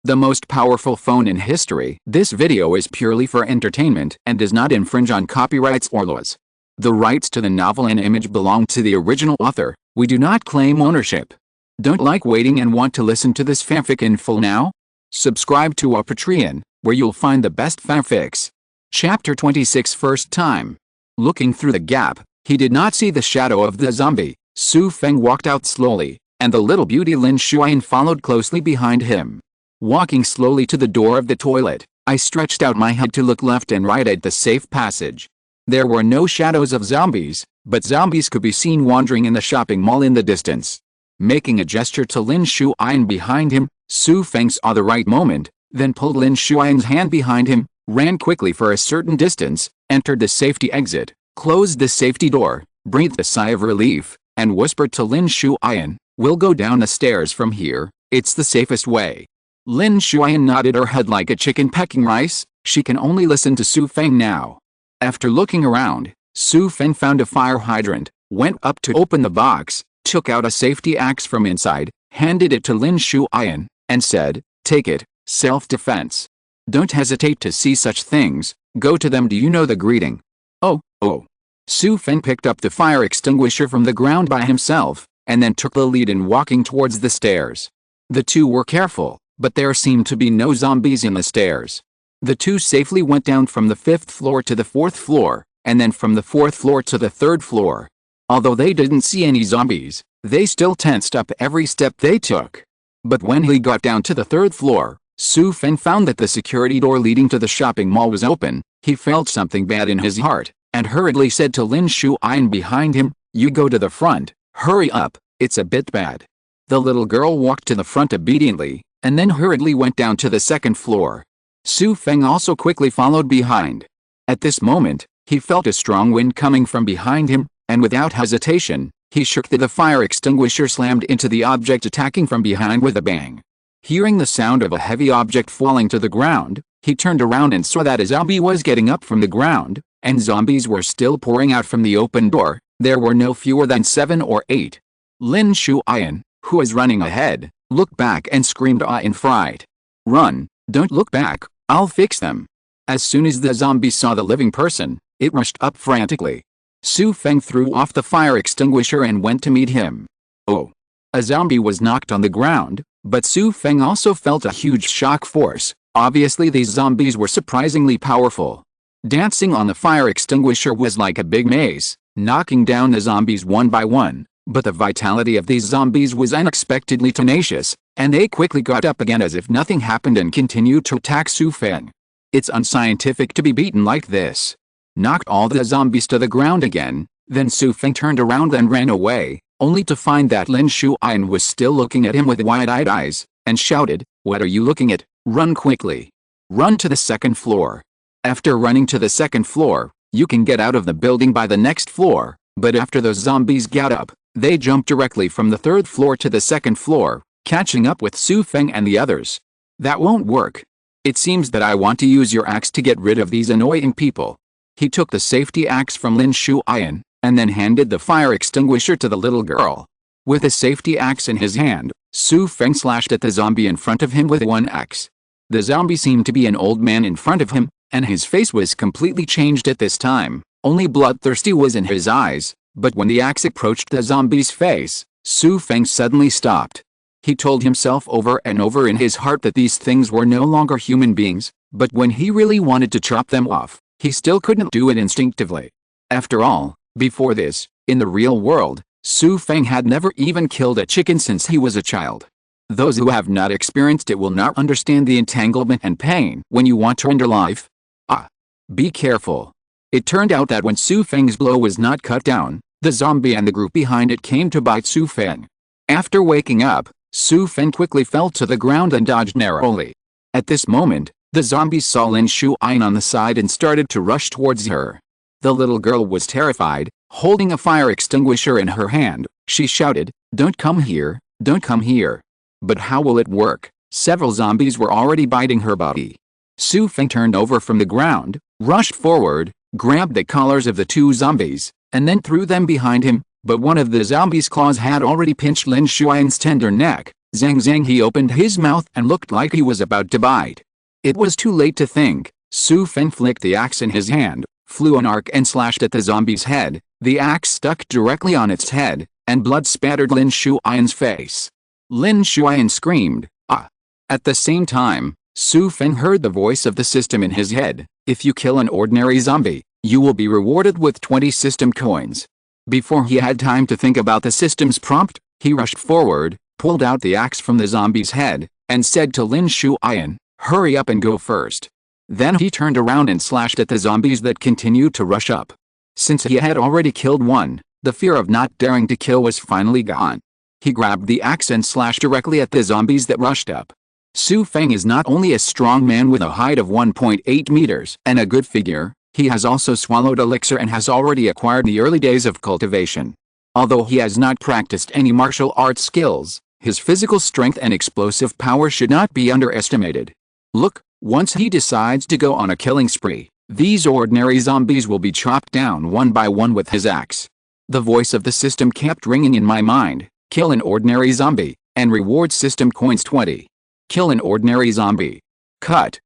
the most powerful phone in history. This video is purely for entertainment and does not infringe on copyrights or laws. The rights to the novel and image belong to the original author. We do not claim ownership. Don't like waiting and want to listen to this fanfic in full now? Subscribe to our Patreon, where you'll find the best fanfics. Chapter 26. First time. Looking through the gap, he did not see the shadow of the zombie. Xu Feng walked out slowly, and the little beauty Lin Xuan followed closely behind him. Walking slowly to the door of the toilet, I stretched out my head to look left and right at the safe passage. There were no shadows of zombies, but zombies could be seen wandering in the shopping mall in the distance. Making a gesture to Lin Xuan behind him, Xu Feng saw the right moment, then pulled Lin Xuan's hand behind him, ran quickly for a certain distance, entered the safety exit, closed the safety door, breathed a sigh of relief, and whispered to Lin Xuan, "We'll go down the stairs from here, it's the safest way." Lin Xuan nodded her head like a chicken pecking rice. She can only listen to Xu Feng now. After looking around, Xu Feng found a fire hydrant, went up to open the box, took out a safety axe from inside, handed it to Lin Xuan, and said, "Take it, self-defense. Don't hesitate to see such things, go to them." "Do you know the greeting?" Oh. Xu Feng picked up the fire extinguisher from the ground by himself, and then took the lead in walking towards the stairs. The two were careful, but there seemed to be no zombies in the stairs. The two safely went down from the 5th floor to the 4th floor, and then from the 4th floor to the 3rd floor. Although they didn't see any zombies, they still tensed up every step they took. But when he got down to the 3rd floor, Xu Feng found that the security door leading to the shopping mall was open. He felt something bad in his heart, and hurriedly said to Lin Xuan behind him, "You go to the front, hurry up, it's a bit bad." The little girl walked to the front obediently, and then hurriedly went down to the 2nd floor. Xu Feng also quickly followed behind. At this moment, he felt a strong wind coming from behind him, and without hesitation, he shook the fire extinguisher slammed into the object attacking from behind with a bang. Hearing the sound of a heavy object falling to the ground, he turned around and saw that a zombie was getting up from the ground, and zombies were still pouring out from the open door. There were no fewer than 7 or 8. Lin Xuan, who was running ahead, looked back and screamed in fright. "Run, don't look back, I'll fix them." As soon as the zombie saw the living person, it rushed up frantically. Xu Feng threw off the fire extinguisher and went to meet him. Oh! A zombie was knocked on the ground, but Xu Feng also felt a huge shock force. Obviously these zombies were surprisingly powerful. Dancing on the fire extinguisher was like a big mace, knocking down the zombies one by one, but the vitality of these zombies was unexpectedly tenacious, and they quickly got up again as if nothing happened and continued to attack Xu Feng. It's unscientific to be beaten like this. Knocked all the zombies to the ground again, then Xu Feng turned around and ran away, only to find that Lin Xuan was still looking at him with wide-eyed eyes, and shouted, "What are you looking at? Run quickly. Run to the 2nd floor. After running to the 2nd floor, you can get out of the building by the next floor." But after those zombies got up, they jumped directly from the 3rd floor to the 2nd floor, catching up with Xu Feng and the others. "That won't work. It seems that I want to use your axe to get rid of these annoying people." He took the safety axe from Lin Xuan, and then handed the fire extinguisher to the little girl. With the safety axe in his hand, Xu Feng slashed at the zombie in front of him with one axe. The zombie seemed to be an old man in front of him, and his face was completely changed at this time. Only bloodthirsty was in his eyes, but when the axe approached the zombie's face, Xu Feng suddenly stopped. He told himself over and over in his heart that these things were no longer human beings, but when he really wanted to chop them off, he still couldn't do it instinctively. After all, before this, in the real world, Xu Feng had never even killed a chicken since he was a child. Those who have not experienced it will not understand the entanglement and pain when you want to end your life. Be careful. It turned out that when Xu Feng's blow was not cut down, the zombie and the group behind it came to bite Xu Feng. After waking up, Xu Feng quickly fell to the ground and dodged narrowly. At this moment, the zombies saw Lin Xuan on the side and started to rush towards her. The little girl was terrified, holding a fire extinguisher in her hand. She shouted, "Don't come here, don't come here." But how will it work? Several zombies were already biting her body. Xu Feng turned over from the ground, rushed forward, grabbed the collars of the 2 zombies, and then threw them behind him, but one of the zombies' claws had already pinched Lin Xuan's tender neck. Zhang zhang, he opened his mouth and looked like he was about to bite. It was too late to think. Xu Feng flicked the axe in his hand, flew an arc and slashed at the zombie's head. The axe stuck directly on its head, and blood spattered Lin Shuyan's face. Lin Shuyan screamed, "Ah!" At the same time, Xu Feng heard the voice of the system in his head. If you kill an ordinary zombie, you will be rewarded with 20 system coins. Before he had time to think about the system's prompt, he rushed forward, pulled out the axe from the zombie's head, and said to Lin Shuyan, "Hurry up and go first." Then he turned around and slashed at the zombies that continued to rush up. Since he had already killed one, the fear of not daring to kill was finally gone. He grabbed the axe and slashed directly at the zombies that rushed up. Xu Feng is not only a strong man with a height of 1.8 meters and a good figure, he has also swallowed elixir and has already acquired the early days of cultivation. Although he has not practiced any martial arts skills, his physical strength and explosive power should not be underestimated. Look, once he decides to go on a killing spree, these ordinary zombies will be chopped down one by one with his axe. The voice of the system kept ringing in my mind. Kill an ordinary zombie, and reward system coins 20. Kill an ordinary zombie. Cut.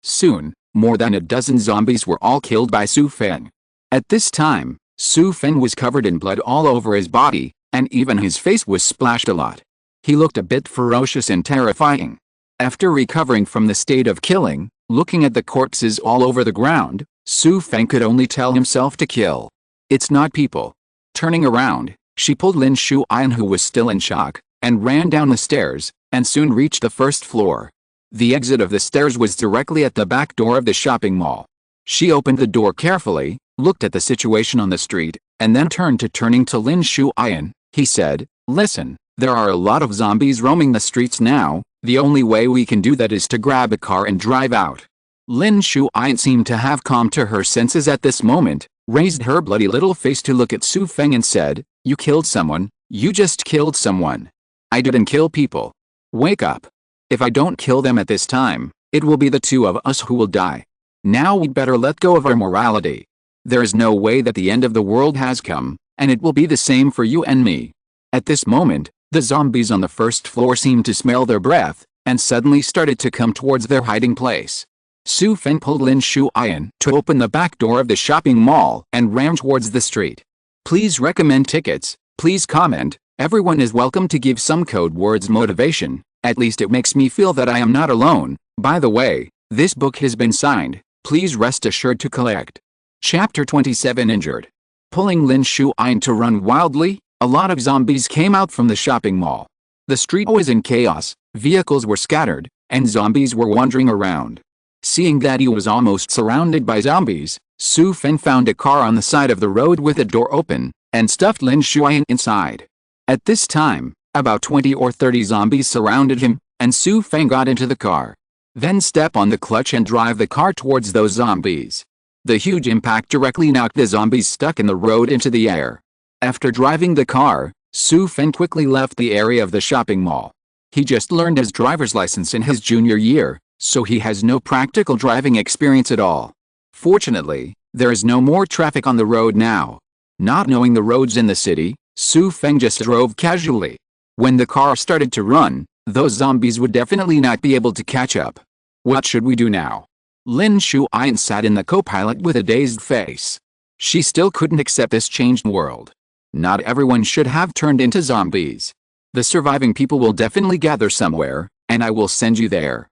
Soon, more than a dozen zombies were all killed by Xu Feng. At this time, Xu Feng was covered in blood all over his body, and even his face was splashed a lot. He looked a bit ferocious and terrifying. After recovering from the state of killing, looking at the corpses all over the ground, Xu Feng could only tell himself to kill. It's not people. Turning around, she pulled Lin Shuyan, who was still in shock, and ran down the stairs, and soon reached the first floor. The exit of the stairs was directly at the back door of the shopping mall. She opened the door carefully, looked at the situation on the street, and then turning to Lin Shuyan, he said, "Listen, there are a lot of zombies roaming the streets now. The only way we can do that is to grab a car and drive out." Lin Shuyan seemed to have come to her senses at this moment, raised her bloody little face to look at Xu Feng and said, "You killed someone, you just killed someone. I didn't kill people. Wake up. If I don't kill them at this time, it will be the two of us who will die. Now we'd better let go of our morality. There is no way that the end of the world has come, and it will be the same for you and me." At this moment, the zombies on the first floor seemed to smell their breath, and suddenly started to come towards their hiding place. Xu Feng pulled Lin Shuyan to open the back door of the shopping mall and ran towards the street. Please recommend tickets, please comment, everyone is welcome to give some code words motivation, at least it makes me feel that I am not alone. By the way, this book has been signed, please rest assured to collect. Chapter 27 Injured. Pulling Lin Shuyan to run wildly, a lot of zombies came out from the shopping mall. The street was in chaos, vehicles were scattered, and zombies were wandering around. Seeing that he was almost surrounded by zombies, Xu Feng found a car on the side of the road with a door open, and stuffed Lin Shuyan inside. At this time, about 20 or 30 zombies surrounded him, and Xu Feng got into the car. Then step on the clutch and drive the car towards those zombies. The huge impact directly knocked the zombies stuck in the road into the air. After driving the car, Xu Feng quickly left the area of the shopping mall. He just learned his driver's license in his junior year, so he has no practical driving experience at all. Fortunately, there is no more traffic on the road now. Not knowing the roads in the city, Xu Feng just drove casually. When the car started to run, those zombies would definitely not be able to catch up. What should we do now? Lin Shuyan sat in the co-pilot with a dazed face. She still couldn't accept this changed world. Not everyone should have turned into zombies. The surviving people will definitely gather somewhere, and I will send you there.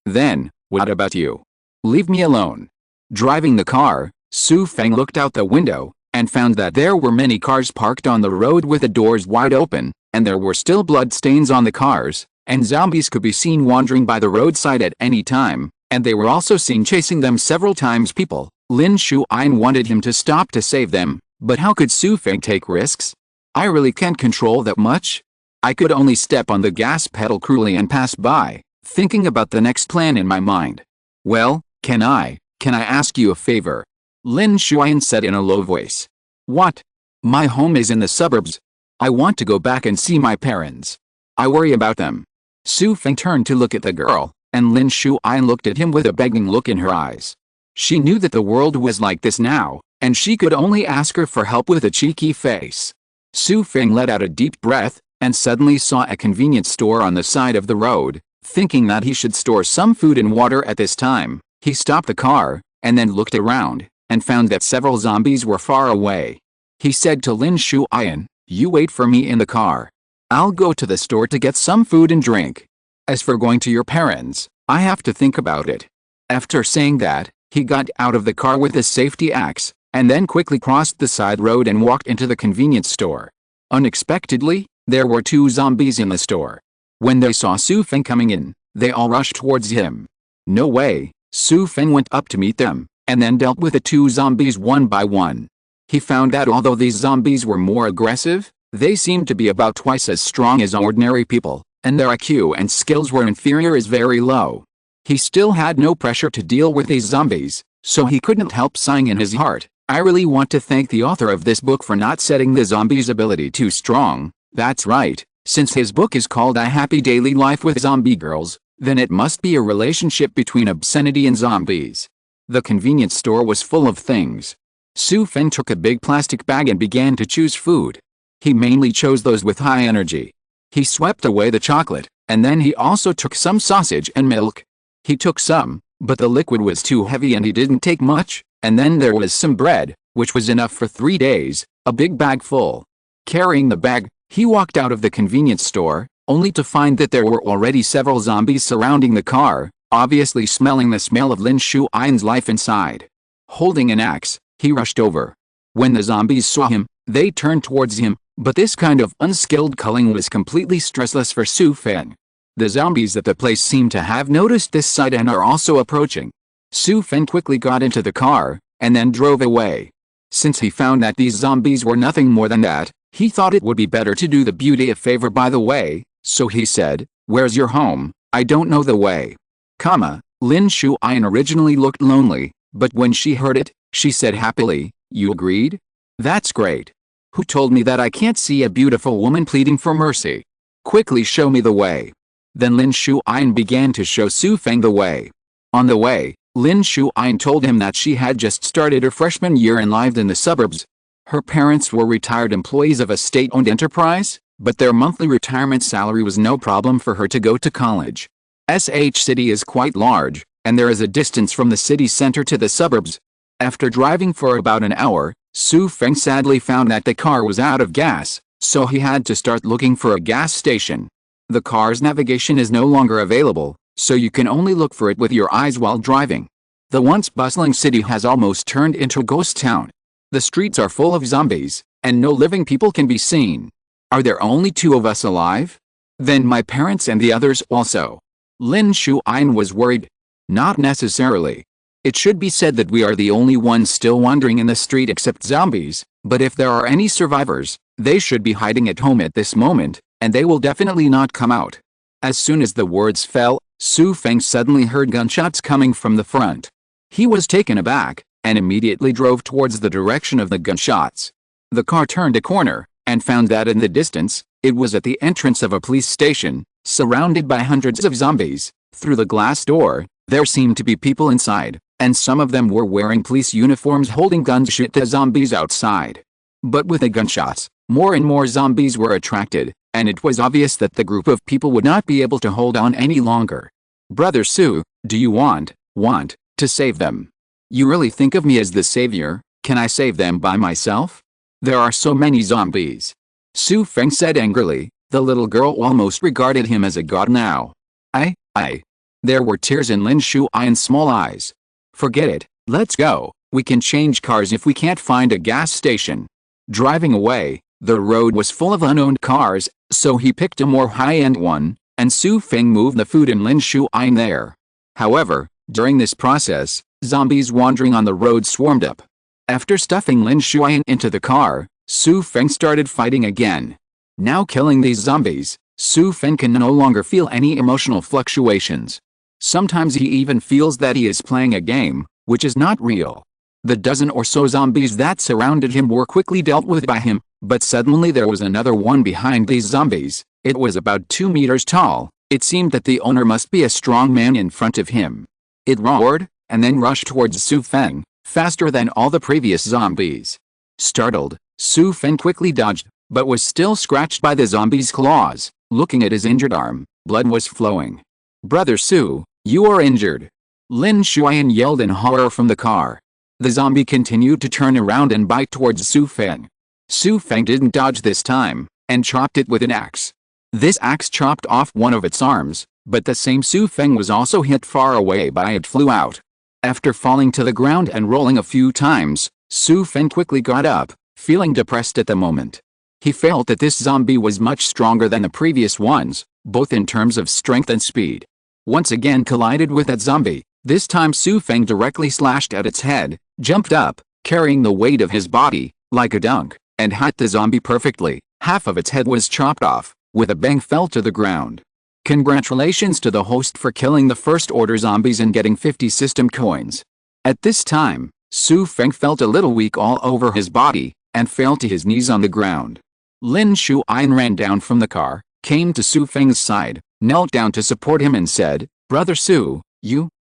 Then, what about you? Leave me alone. Driving the car, Xu Feng looked out the window, and found that there were many cars parked on the road with the doors wide open, and there were still blood stains on the cars, and zombies could be seen wandering by the roadside at any time, and they were also seen chasing them several times. Lin Shuyan wanted him to stop to save them, but how could Xu Feng take risks? I really can't control that much. I could only step on the gas pedal cruelly and pass by, thinking about the next plan in my mind. Well, can I ask you a favor? Lin Shuyan said in a low voice. What? My home is in the suburbs. I want to go back and see my parents. I worry about them. Xu Feng turned to look at the girl, and Lin Shuyan looked at him with a begging look in her eyes. She knew that the world was like this now, and she could only ask her for help with a cheeky face. Xu Feng let out a deep breath, and suddenly saw a convenience store on the side of the road. Thinking that he should store some food and water at this time, he stopped the car, and then looked around, and found that several zombies were far away. He said to Lin Shuyan, "You wait for me in the car. I'll go to the store to get some food and drink. As for going to your parents, I have to think about it." After saying that, he got out of the car with his safety axe, and then quickly crossed the side road and walked into the convenience store. Unexpectedly, there were 2 zombies in the store. When they saw Xu Feng coming in, they all rushed towards him. No way, Xu Feng went up to meet them, and then dealt with the 2 zombies one by one. He found that although these zombies were more aggressive, they seemed to be about twice as strong as ordinary people, and their IQ and skills were inferior as very low. He still had no pressure to deal with these zombies, so he couldn't help sighing in his heart. I really want to thank the author of this book for not setting the zombies' ability too strong. That's right, since his book is called A Happy Daily Life with Zombie Girls, then it must be a relationship between obscenity and zombies. The convenience store was full of things. Xu Feng took a big plastic bag and began to choose food. He mainly chose those with high energy. He swept away the chocolate, and then he also took some sausage and milk. He took some, but the liquid was too heavy and he didn't take much, and then there was some bread, which was enough for 3 days, a big bag full. Carrying the bag, he walked out of the convenience store, only to find that there were already several zombies surrounding the car, obviously smelling the smell of Lin Shuyan's life inside. Holding an axe, he rushed over. When the zombies saw him, they turned towards him, but this kind of unskilled culling was completely stressless for Xu Feng. The zombies at the place seemed to have noticed this sight and are also approaching. Xu Feng quickly got into the car, and then drove away. Since he found that these zombies were nothing more than that, he thought it would be better to do the beauty a favor by the way, so he said, "Where's your home? I don't know the way." Lin Shuyan originally looked lonely, but when she heard it, she said happily, "You agreed? That's great. Who told me that I can't see a beautiful woman pleading for mercy? Quickly show me the way." Then Lin Shuyan began to show Xu Feng the way. On the way, Lin Shuyan told him that she had just started her freshman year and lived in the suburbs. Her parents were retired employees of a state-owned enterprise, but their monthly retirement salary was no problem for her to go to college. City is quite large, and there is a distance from the city center to the suburbs. After driving for about an hour, Xu Feng sadly found that the car was out of gas, so he had to start looking for a gas station. The car's navigation is no longer available, so you can only look for it with your eyes while driving. The once bustling city has almost turned into a ghost town. The streets are full of zombies, and no living people can be seen. Are there only 2 of us alive? Then my parents and the others also. Lin Shuyan was worried. Not necessarily. It should be said that we are the only ones still wandering in the street except zombies, but if there are any survivors, they should be hiding at home at this moment, and they will definitely not come out. As soon as the words fell, Xu Feng suddenly heard gunshots coming from the front. He was taken aback, and immediately drove towards the direction of the gunshots. The car turned a corner, and found that in the distance, it was at the entrance of a police station, surrounded by hundreds of zombies. Through the glass door, there seemed to be people inside, and some of them were wearing police uniforms holding guns to shoot the zombies outside. But with the gunshots, more and more zombies were attracted, and it was obvious that the group of people would not be able to hold on any longer. "Brother Xu, do you want to save them? You really think of me as the savior? Can I save them by myself? There are so many zombies." Xu Feng said angrily. The little girl almost regarded him as a god now. I. There were tears in Lin Shuyan's small eyes. "Forget it, let's go. We can change cars if we can't find a gas station." Driving away, the road was full of unowned cars, so he picked a more high-end one, and Xu Feng moved the food and Lin Shuyan there. However, during this process, zombies wandering on the road swarmed up. After stuffing Lin Shuyan into the car, Xu Feng started fighting again. Now killing these zombies, Xu Feng can no longer feel any emotional fluctuations. Sometimes he even feels that he is playing a game, which is not real. The dozen or so zombies that surrounded him were quickly dealt with by him, but suddenly there was another one behind these zombies. It was about 2 meters tall. It seemed that the owner must be a strong man in front of him. It roared, and then rushed towards Xu Feng, faster than all the previous zombies. Startled, Xu Feng quickly dodged, but was still scratched by the zombie's claws. Looking at his injured arm, blood was flowing. "Brother Xu, you are injured!" Lin Xuan yelled in horror from the car. The zombie continued to turn around and bite towards Xu Feng. Xu Feng didn't dodge this time, and chopped it with an axe. This axe chopped off one of its arms, but the same Xu Feng was also hit far away by it flew out. After falling to the ground and rolling a few times, Xu Feng quickly got up, feeling depressed at the moment. He felt that this zombie was much stronger than the previous ones, both in terms of strength and speed. Once again collided with that zombie, this time Xu Feng directly slashed at its head, jumped up, carrying the weight of his body, like a dunk, and hit the zombie perfectly. Half of its head was chopped off, with a bang fell to the ground. Congratulations to the host for killing the first order zombies and getting 50 system coins. At this time, Xu Feng felt a little weak all over his body, and fell to his knees on the ground. Lin Xuan ran down from the car, came to Xu Feng's side, knelt down to support him and said, "Brother Xu,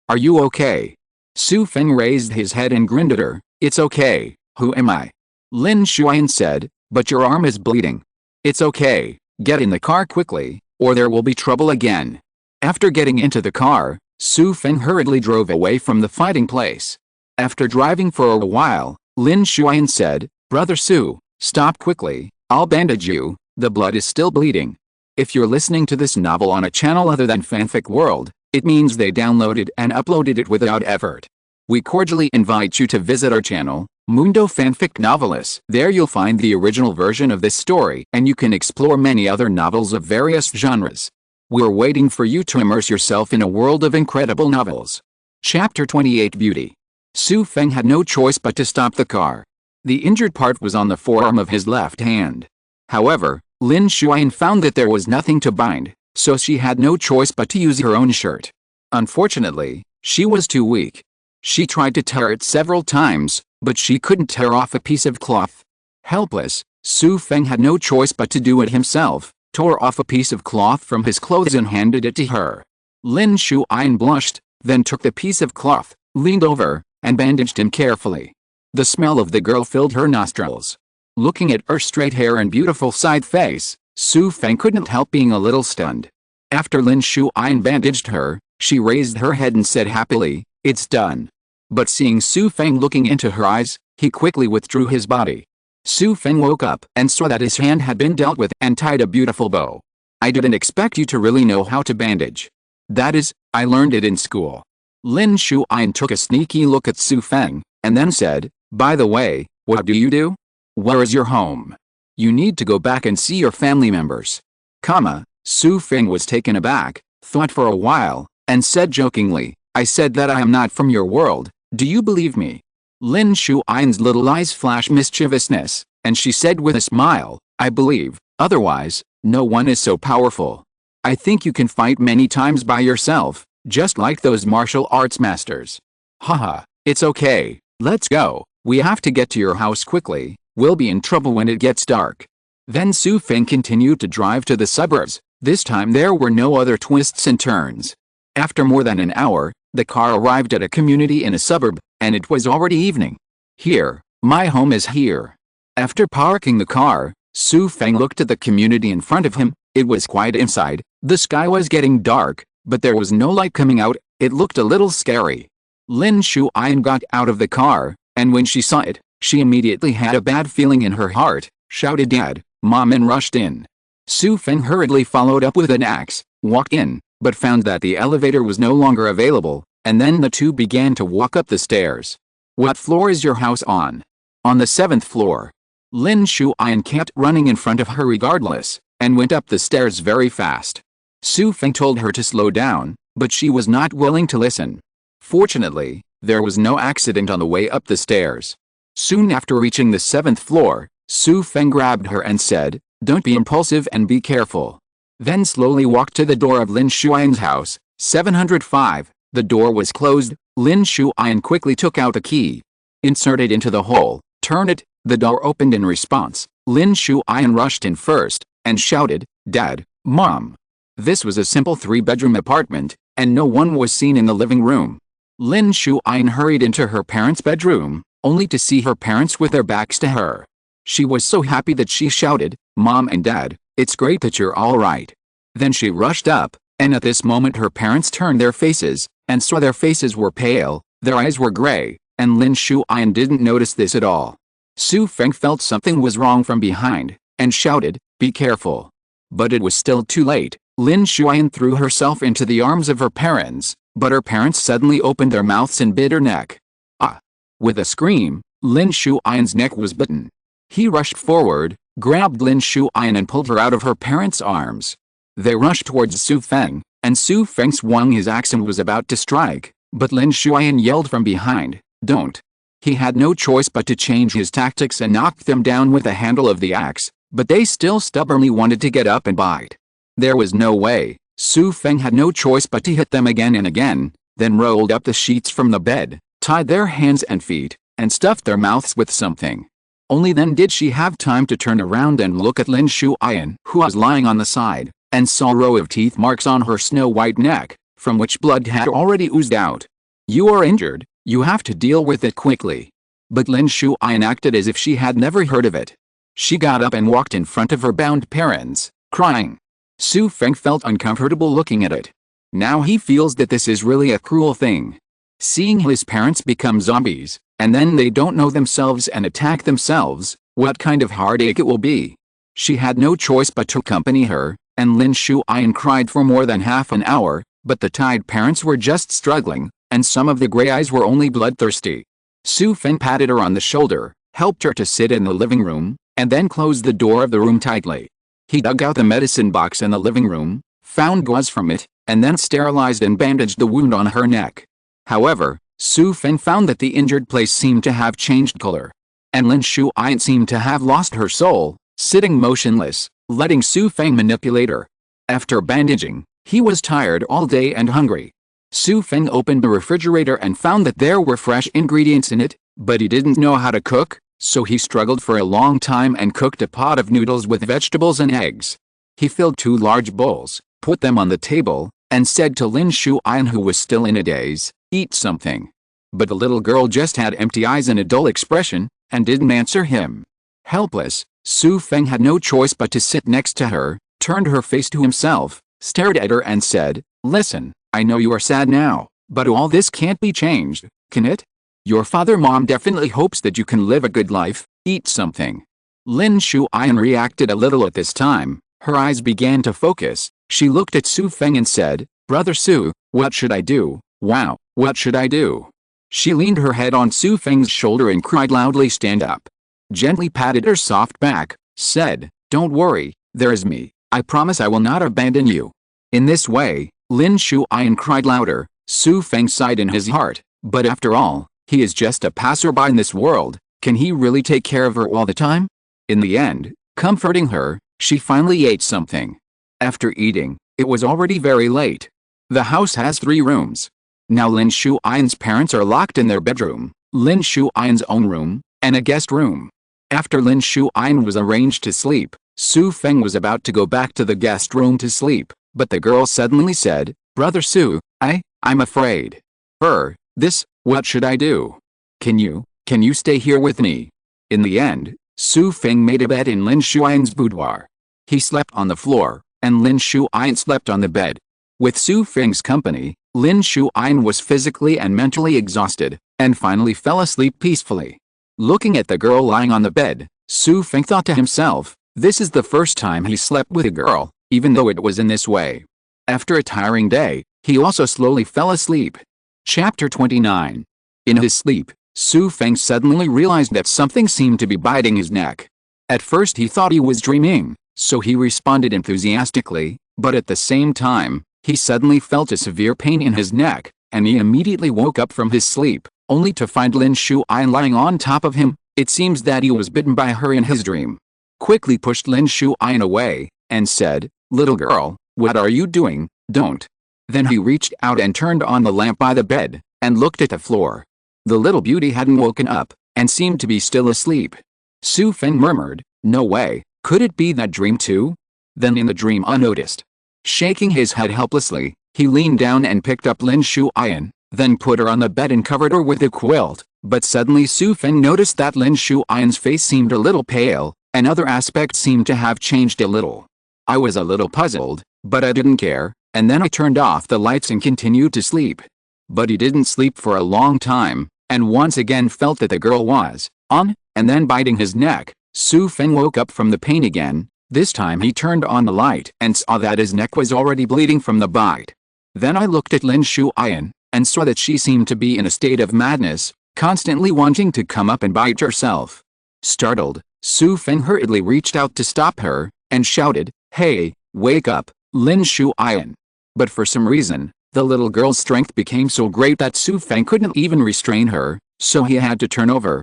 are you okay?" Xu Feng raised his head and grinned at her. "It's okay, who am I?" Lin Xuan said, "But your arm is bleeding." "It's okay, get in the car quickly, or there will be trouble again." After getting into the car, Xu Feng hurriedly drove away from the fighting place. After driving for a while, Lin Xuan said, "Brother Xu, stop quickly, I'll bandage you, the blood is still bleeding." If you're listening to this novel on a channel other than Fanfic World, it means they downloaded and uploaded it without effort. We cordially invite you to visit our channel, Mundo Fanfic Novelis. There you'll find the original version of this story and you can explore many other novels of various genres. We're waiting for you to immerse yourself in a world of incredible novels. Chapter 28 Beauty. Xu Feng had no choice but to stop the car. The injured part was on the forearm of his left hand. However, Lin Xuan found that there was nothing to bind, so she had no choice but to use her own shirt. Unfortunately, she was too weak. She tried to tear it several times, but she couldn't tear off a piece of cloth. Helpless, Xu Feng had no choice but to do it himself, tore off a piece of cloth from his clothes and handed it to her. Lin Xuan blushed, then took the piece of cloth, leaned over, and bandaged him carefully. The smell of the girl filled her nostrils. Looking at her straight hair and beautiful side face, Xu Feng couldn't help being a little stunned. After Lin Xuan bandaged her, she raised her head and said happily, "It's done." But seeing Xu Feng looking into her eyes, he quickly withdrew his body. Xu Feng woke up and saw that his hand had been dealt with and tied a beautiful bow. "I didn't expect you to really know how to bandage. That is, I learned it in school." Lin Xuan took a sneaky look at Xu Feng, and then said, "By the way, what do you do? Where is your home? You need to go back and see your family members." Xu Feng was taken aback, thought for a while, and said jokingly, "I said that I am not from your world, do you believe me?" Lin Xuan's little eyes flashed mischievousness, and she said with a smile, "I believe, otherwise, no one is so powerful. I think you can fight many times by yourself, just like those martial arts masters." "Haha, it's okay, let's go, we have to get to your house quickly, we'll be in trouble when it gets dark." Then Xu Feng continued to drive to the suburbs. This time there were no other twists and turns. After more than an hour, the car arrived at a community in a suburb, and it was already evening. "Here, my home is here." After parking the car, Xu Feng looked at the community in front of him. It was quiet inside, the sky was getting dark, but there was no light coming out, it looked a little scary. Lin Xuan got out of the car, and when she saw it, she immediately had a bad feeling in her heart, shouted "Dad, Mom," and rushed in. Xu Feng hurriedly followed up with an axe, walked in, but found that the elevator was no longer available, and then the two began to walk up the stairs. "What floor is your house on?" "On the 7th floor." Lin Xuan kept running in front of her regardless, and went up the stairs very fast. Xu Feng told her to slow down, but she was not willing to listen. Fortunately, there was no accident on the way up the stairs. Soon after reaching the 7th floor, Xu Feng grabbed her and said, "Don't be impulsive and be careful." Then slowly walked to the door of Lin Xuan's house, 705. The door was closed. Lin Xuan quickly took out a key, inserted into the hole, turned it, the door opened in response. Lin Xuan rushed in first, and shouted, "Dad, Mom." This was a simple 3-bedroom apartment, and no one was seen in the living room. Lin Xuan hurried into her parents' bedroom, only to see her parents with their backs to her. She was so happy that she shouted, "Mom and Dad, it's great that you're all right." Then she rushed up, and at this moment her parents turned their faces, and saw their faces were pale, their eyes were gray, and Lin Shuyan didn't notice this at all. Xu Feng felt something was wrong from behind, and shouted, "Be careful." But it was still too late. Lin Shuyan threw herself into the arms of her parents, but her parents suddenly opened their mouths and bit her neck. Ah! With a scream, Lin Shuyan's neck was bitten. He rushed forward, grabbed Lin Shuyan and pulled her out of her parents' arms. They rushed towards Xu Feng, and Xu Feng swung his axe and was about to strike, but Lin Shuyan yelled from behind, "Don't." He had no choice but to change his tactics and knock them down with the handle of the axe, but they still stubbornly wanted to get up and bite. There was no way. Xu Feng had no choice but to hit them again and again, then rolled up the sheets from the bed, tied their hands and feet, and stuffed their mouths with something. Only then did she have time to turn around and look at Lin Shuyan, who was lying on the side, and saw a row of teeth marks on her snow-white neck, from which blood had already oozed out. "You are injured, you have to deal with it quickly." But Lin Shuyan acted as if she had never heard of it. She got up and walked in front of her bound parents, crying. Xu Feng felt uncomfortable looking at it. Now he feels that this is really a cruel thing. Seeing his parents become zombies, and then they don't know themselves and attack themselves, what kind of heartache it will be. She had no choice but to accompany her, and Lin Shuyan cried for more than half an hour, but the tied parents were just struggling, and some of the gray eyes were only bloodthirsty. Xu Feng patted her on the shoulder, helped her to sit in the living room, and then closed the door of the room tightly. He dug out the medicine box in the living room, found gauze from it, and then sterilized and bandaged the wound on her neck. However, Xu Feng found that the injured place seemed to have changed color. And Lin Shuyan seemed to have lost her soul, sitting motionless, letting Xu Feng manipulate her. After bandaging, he was tired all day and hungry. Xu Feng opened the refrigerator and found that there were fresh ingredients in it, but he didn't know how to cook, so he struggled for a long time and cooked a pot of noodles with vegetables and eggs. He filled 2 large bowls, put them on the table, and said to Lin Shuyan, who was still in a daze, "Eat something." But the little girl just had empty eyes and a dull expression, and didn't answer him. Helpless, Xu Feng had no choice but to sit next to her, turned her face to himself, stared at her and said, "Listen, I know you are sad now, but all this can't be changed, can it? Your mom definitely hopes that you can live a good life. Eat something." Lin Shuyan reacted a little at this time. Her eyes began to focus. She looked at Xu Feng and said, "Brother Xu, what should I do? Wow, what should I do?" She leaned her head on Xu Feng's shoulder and cried loudly, "Stand up." Gently patted her soft back, said, "Don't worry, there is me. I promise I will not abandon you." In this way, Lin Shuyan cried louder. Xu Feng sighed in his heart, but after all, he is just a passerby in this world. Can he really take care of her all the time? In the end, comforting her, she finally ate something. After eating, it was already very late. The house has 3 rooms. Now Lin Shuyan's parents are locked in their bedroom, Lin Shuyan's own room, and a guest room. After Lin Shuyan was arranged to sleep, Xu Feng was about to go back to the guest room to sleep, but the girl suddenly said, "Brother Xu, I'm afraid. What should I do? Can you stay here with me?" In the end, Xu Feng made a bed in Lin Shuyan's boudoir. He slept on the floor, and Lin Shuyan slept on the bed. With Xu Feng's company, Lin Shuyan was physically and mentally exhausted, and finally fell asleep peacefully. Looking at the girl lying on the bed, Xu Feng thought to himself, this is the first time he slept with a girl, even though it was in this way. After a tiring day, he also slowly fell asleep. Chapter 29. In his sleep, Xu Feng suddenly realized that something seemed to be biting his neck. At first he thought he was dreaming, so he responded enthusiastically, but at the same time, he suddenly felt a severe pain in his neck, and he immediately woke up from his sleep, only to find Lin Shuyan lying on top of him. It seems that he was bitten by her in his dream. Quickly pushed Lin Shuyan away, and said, "Little girl, what are you doing? Don't." Then he reached out and turned on the lamp by the bed, and looked at the floor. The little beauty hadn't woken up, and seemed to be still asleep. Xu Feng murmured, "No way, could it be that dream too?" Then in the dream unnoticed. Shaking his head helplessly, he leaned down and picked up Lin Shuyan, then put her on the bed and covered her with a quilt, but suddenly Xu Feng noticed that Lin Shuyan's face seemed a little pale, and other aspects seemed to have changed a little. I was a little puzzled, but I didn't care, and then I turned off the lights and continued to sleep. But he didn't sleep for a long time, and once again felt that the girl was on, and then biting his neck. Xu Feng woke up from the pain again. This time he turned on the light and saw that his neck was already bleeding from the bite. Then I looked at Lin Shuyan, and saw that she seemed to be in a state of madness, constantly wanting to come up and bite herself. Startled, Xu Feng hurriedly reached out to stop her, and shouted, "Hey, wake up, Lin Shuyan." But for some reason, the little girl's strength became so great that Xu Feng couldn't even restrain her, so he had to turn over,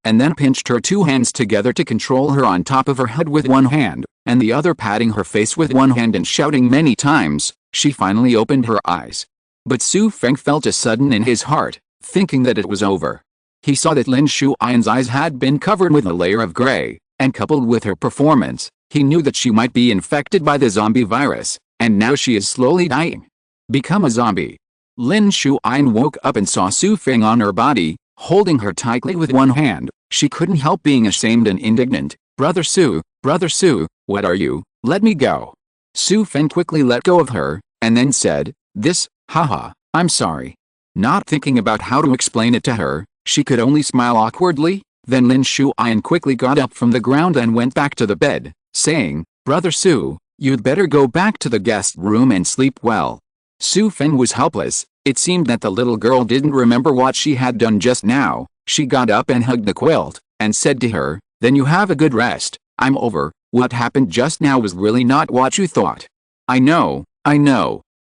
and then pinched her two hands together to control her on top of her head with one hand, and the other patting her face with one hand and shouting many times. She finally opened her eyes. But Xu Feng felt a sudden in his heart, thinking that it was over. He saw that Lin Shuyan's eyes had been covered with a layer of gray, and coupled with her performance, he knew that she might be infected by the zombie virus, and now she is slowly dying. Become a zombie. Lin Shuyan woke up and saw Xu Feng on her body, holding her tightly with one hand. She couldn't help being ashamed and indignant. Brother Xu, what are you? Let me go." Xu Feng quickly let go of her, and then said, haha, I'm sorry." Not thinking about how to explain it to her, she could only smile awkwardly. Then Lin Shuyan quickly got up from the ground and went back to the bed, saying, "Brother Xu, you'd better go back to the guest room and sleep well." Xu Feng was helpless. It seemed that the little girl didn't remember what she had done just now. She got up and hugged the quilt, and said to her, "Then you have a good rest. I'm over. What happened just now was really not what you thought." I know.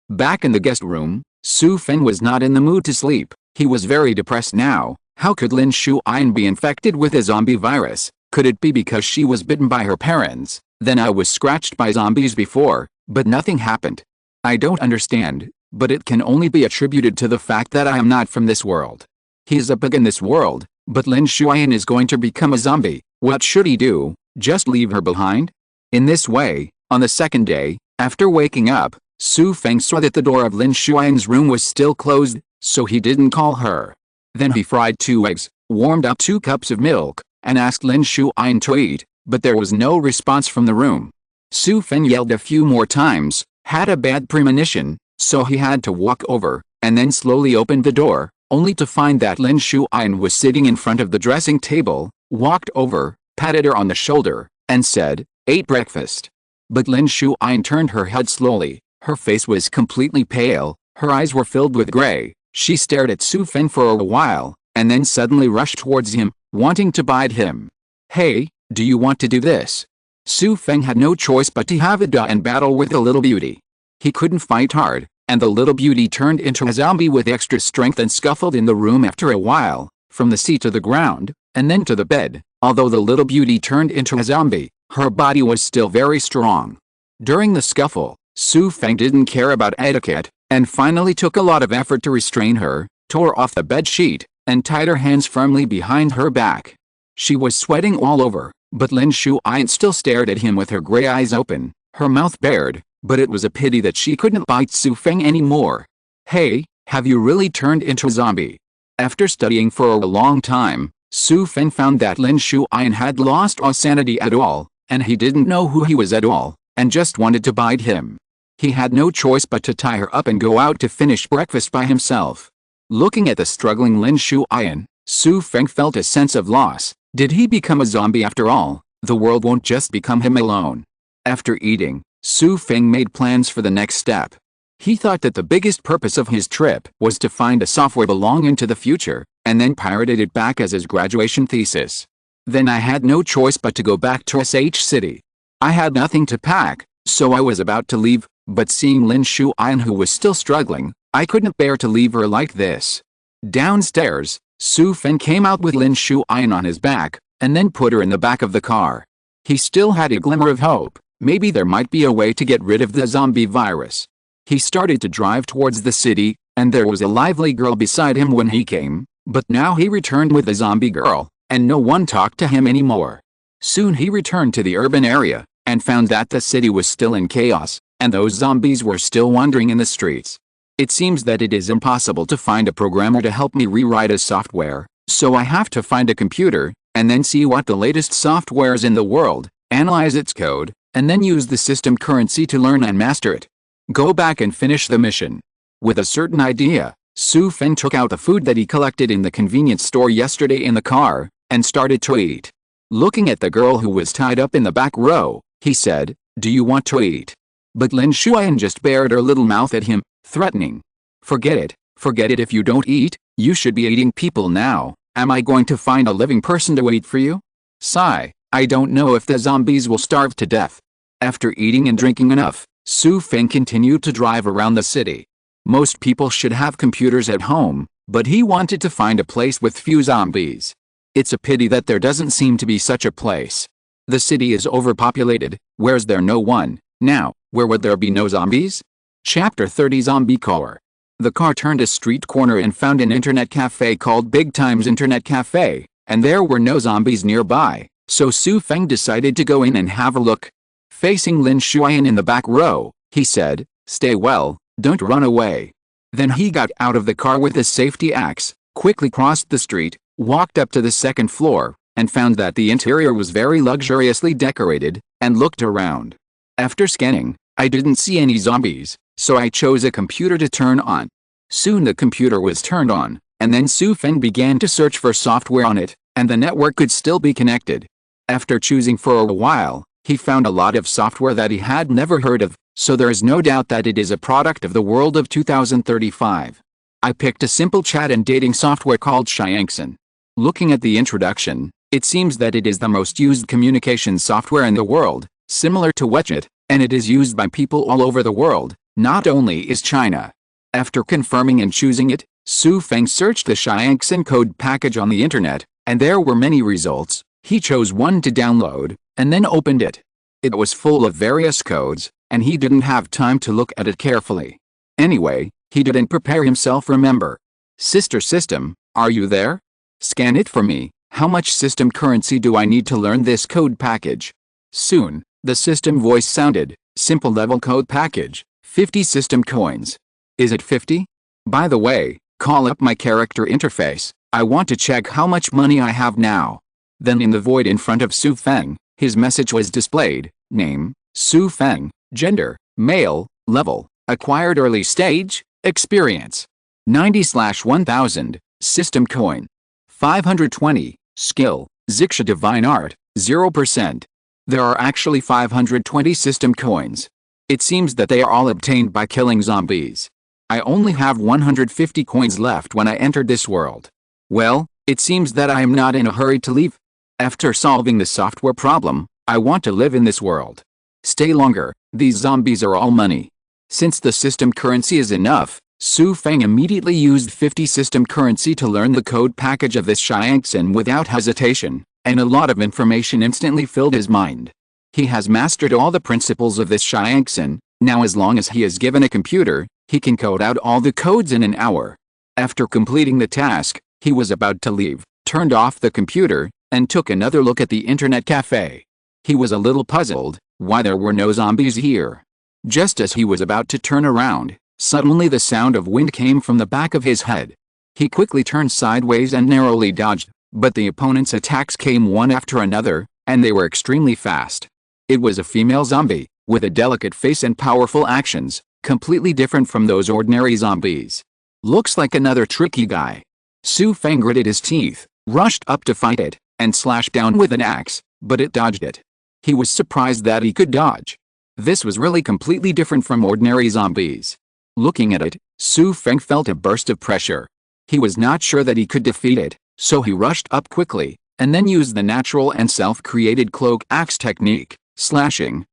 Back in the guest room, Xu Feng was not in the mood to sleep. He was very depressed now. How could Lin Shuyan be infected with a zombie virus? Could it be because she was bitten by her parents? Then I was scratched by zombies before, but nothing happened. I don't understand, but it can only be attributed to the fact that I am not from this world. He is a bug in this world, but Lin Shuyan is going to become a zombie. What should he do? Just leave her behind? In this way, on the second day, after waking up, Xu Feng saw that the door of Lin Shuyan's room was still closed, so he didn't call her. Then he fried 2 eggs, warmed up 2 cups of milk, and asked Lin Shuyan to eat, but there was no response from the room. Xu Feng yelled a few more times, had a bad premonition, so he had to walk over, and then slowly opened the door, only to find that Lin Shuyan was sitting in front of the dressing table, walked over, patted her on the shoulder, and said, "Ate breakfast." But Lin Shuyan turned her head slowly. Her face was completely pale, her eyes were filled with gray. She stared at Xu Feng for a while, and then suddenly rushed towards him, wanting to bite him. "Hey, do you want to do this?" Xu Feng had no choice but to have a duel and battle with the little beauty. He couldn't fight hard, and the little beauty turned into a zombie with extra strength and scuffled in the room after a while, from the seat to the ground, and then to the bed. Although the little beauty turned into a zombie, her body was still very strong. During the scuffle, Xu Feng didn't care about etiquette, and finally took a lot of effort to restrain her, tore off the bed sheet, and tied her hands firmly behind her back. She was sweating all over, but Lin Shuyan still stared at him with her gray eyes open, her mouth bared, but it was a pity that she couldn't bite Xu Feng anymore. "Hey, have you really turned into a zombie?" After studying for a long time, Xu Feng found that Lin Shuyan had lost all sanity at all, and he didn't know who he was at all, and just wanted to bite him. He had no choice but to tie her up and go out to finish breakfast by himself. Looking at the struggling Lin Shuyan, Xu Feng felt a sense of loss. Did he become a zombie after all? The world won't just become him alone. After eating, Xu Feng made plans for the next step. He thought that the biggest purpose of his trip was to find a software belonging to the future, and then pirated it back as his graduation thesis. Then I had no choice but to go back to SH City. I had nothing to pack, so I was about to leave, but seeing Lin Shuyan who was still struggling, I couldn't bear to leave her like this. Downstairs, Xu Feng came out with Lin Shuyan on his back, and then put her in the back of the car. He still had a glimmer of hope. Maybe there might be a way to get rid of the zombie virus. He started to drive towards the city, and there was a lively girl beside him when he came, but now he returned with the zombie girl, and no one talked to him anymore. Soon he returned to the urban area, and found that the city was still in chaos, and those zombies were still wandering in the streets. It seems that it is impossible to find a programmer to help me rewrite a software, so I have to find a computer, and then see what the latest software is in the world, analyze its code, and then use the system currency to learn and master it. Go back and finish the mission. With a certain idea, Xu Feng took out the food that he collected in the convenience store yesterday in the car, and started to eat. Looking at the girl who was tied up in the back row, he said, "Do you want to eat?" But Lin Shuyan just bared her little mouth at him, threatening. Forget it if you don't eat, you should be eating people now. Am I going to find a living person to wait for you? Sigh, I don't know if the zombies will starve to death. After eating and drinking enough, Xu Feng continued to drive around the city. Most people should have computers at home, but he wanted to find a place with few zombies. It's a pity that there doesn't seem to be such a place. The city is overpopulated, where's there no one? Now, where would there be no zombies? Chapter 30 Zombie Core. The car turned a street corner and found an internet cafe called Big Time's Internet Cafe, and there were no zombies nearby, so Xu Feng decided to go in and have a look. Facing Lin Shuyan in the back row, he said, "Stay well, don't run away." Then he got out of the car with his safety axe, quickly crossed the street, walked up to the second floor, and found that the interior was very luxuriously decorated, and looked around. After scanning, I didn't see any zombies, so I chose a computer to turn on. Soon the computer was turned on, and then Xu Feng began to search for software on it, and the network could still be connected. After choosing for a while, he found a lot of software that he had never heard of, so there is no doubt that it is a product of the world of 2035. I picked a simple chat and dating software called Xiner. Looking at the introduction, it seems that it is the most used communication software in the world, similar to WeChat, and it is used by people all over the world, not only is China. After confirming and choosing it, Xu Feng searched the Xiner code package on the internet, and there were many results. He chose one to download, and then opened it. It was full of various codes, and he didn't have time to look at it carefully. Anyway, he didn't prepare himself. Remember. Sister system, are you there? Scan it for me. How much system currency do I need to learn this code package? Soon, the system voice sounded. Simple level code package, 50 system coins. Is it 50? By the way, call up my character interface. I want to check how much money I have now. Then in the void in front of Xu Feng, his message was displayed. Name, Xu Feng. Gender, male. Level, acquired early stage. Experience, 90/1000. System coin, 520. Skill, Xixa Divine Art, 0%. There are actually 520 system coins. It seems that they are all obtained by killing zombies. I only have 150 coins left when I entered this world. Well, it seems that I am not in a hurry to leave. After solving the software problem, I want to live in this world. Stay longer, these zombies are all money. Since the system currency is enough, Xu Feng immediately used 50 system currency to learn the code package of this Xiner without hesitation, and a lot of information instantly filled his mind. He has mastered all the principles of this Xiner. Now as long as he is given a computer, he can code out all the codes in an hour. After completing the task, he was about to leave, turned off the computer, and took another look at the internet cafe. He was a little puzzled why there were no zombies here. Just as he was about to turn around, suddenly the sound of wind came from the back of his head. He quickly turned sideways and narrowly dodged, but the opponent's attacks came one after another, and they were extremely fast. It was a female zombie, with a delicate face and powerful actions, completely different from those ordinary zombies. Looks like another tricky guy. Xu Feng gritted his teeth, rushed up to fight it, and slashed down with an axe, but it dodged it. He was surprised that he could dodge. This was really completely different from ordinary zombies. Looking at it, Xu Feng felt a burst of pressure. He was not sure that he could defeat it, so he rushed up quickly, and then used the natural and self-created cloak axe technique, slashing,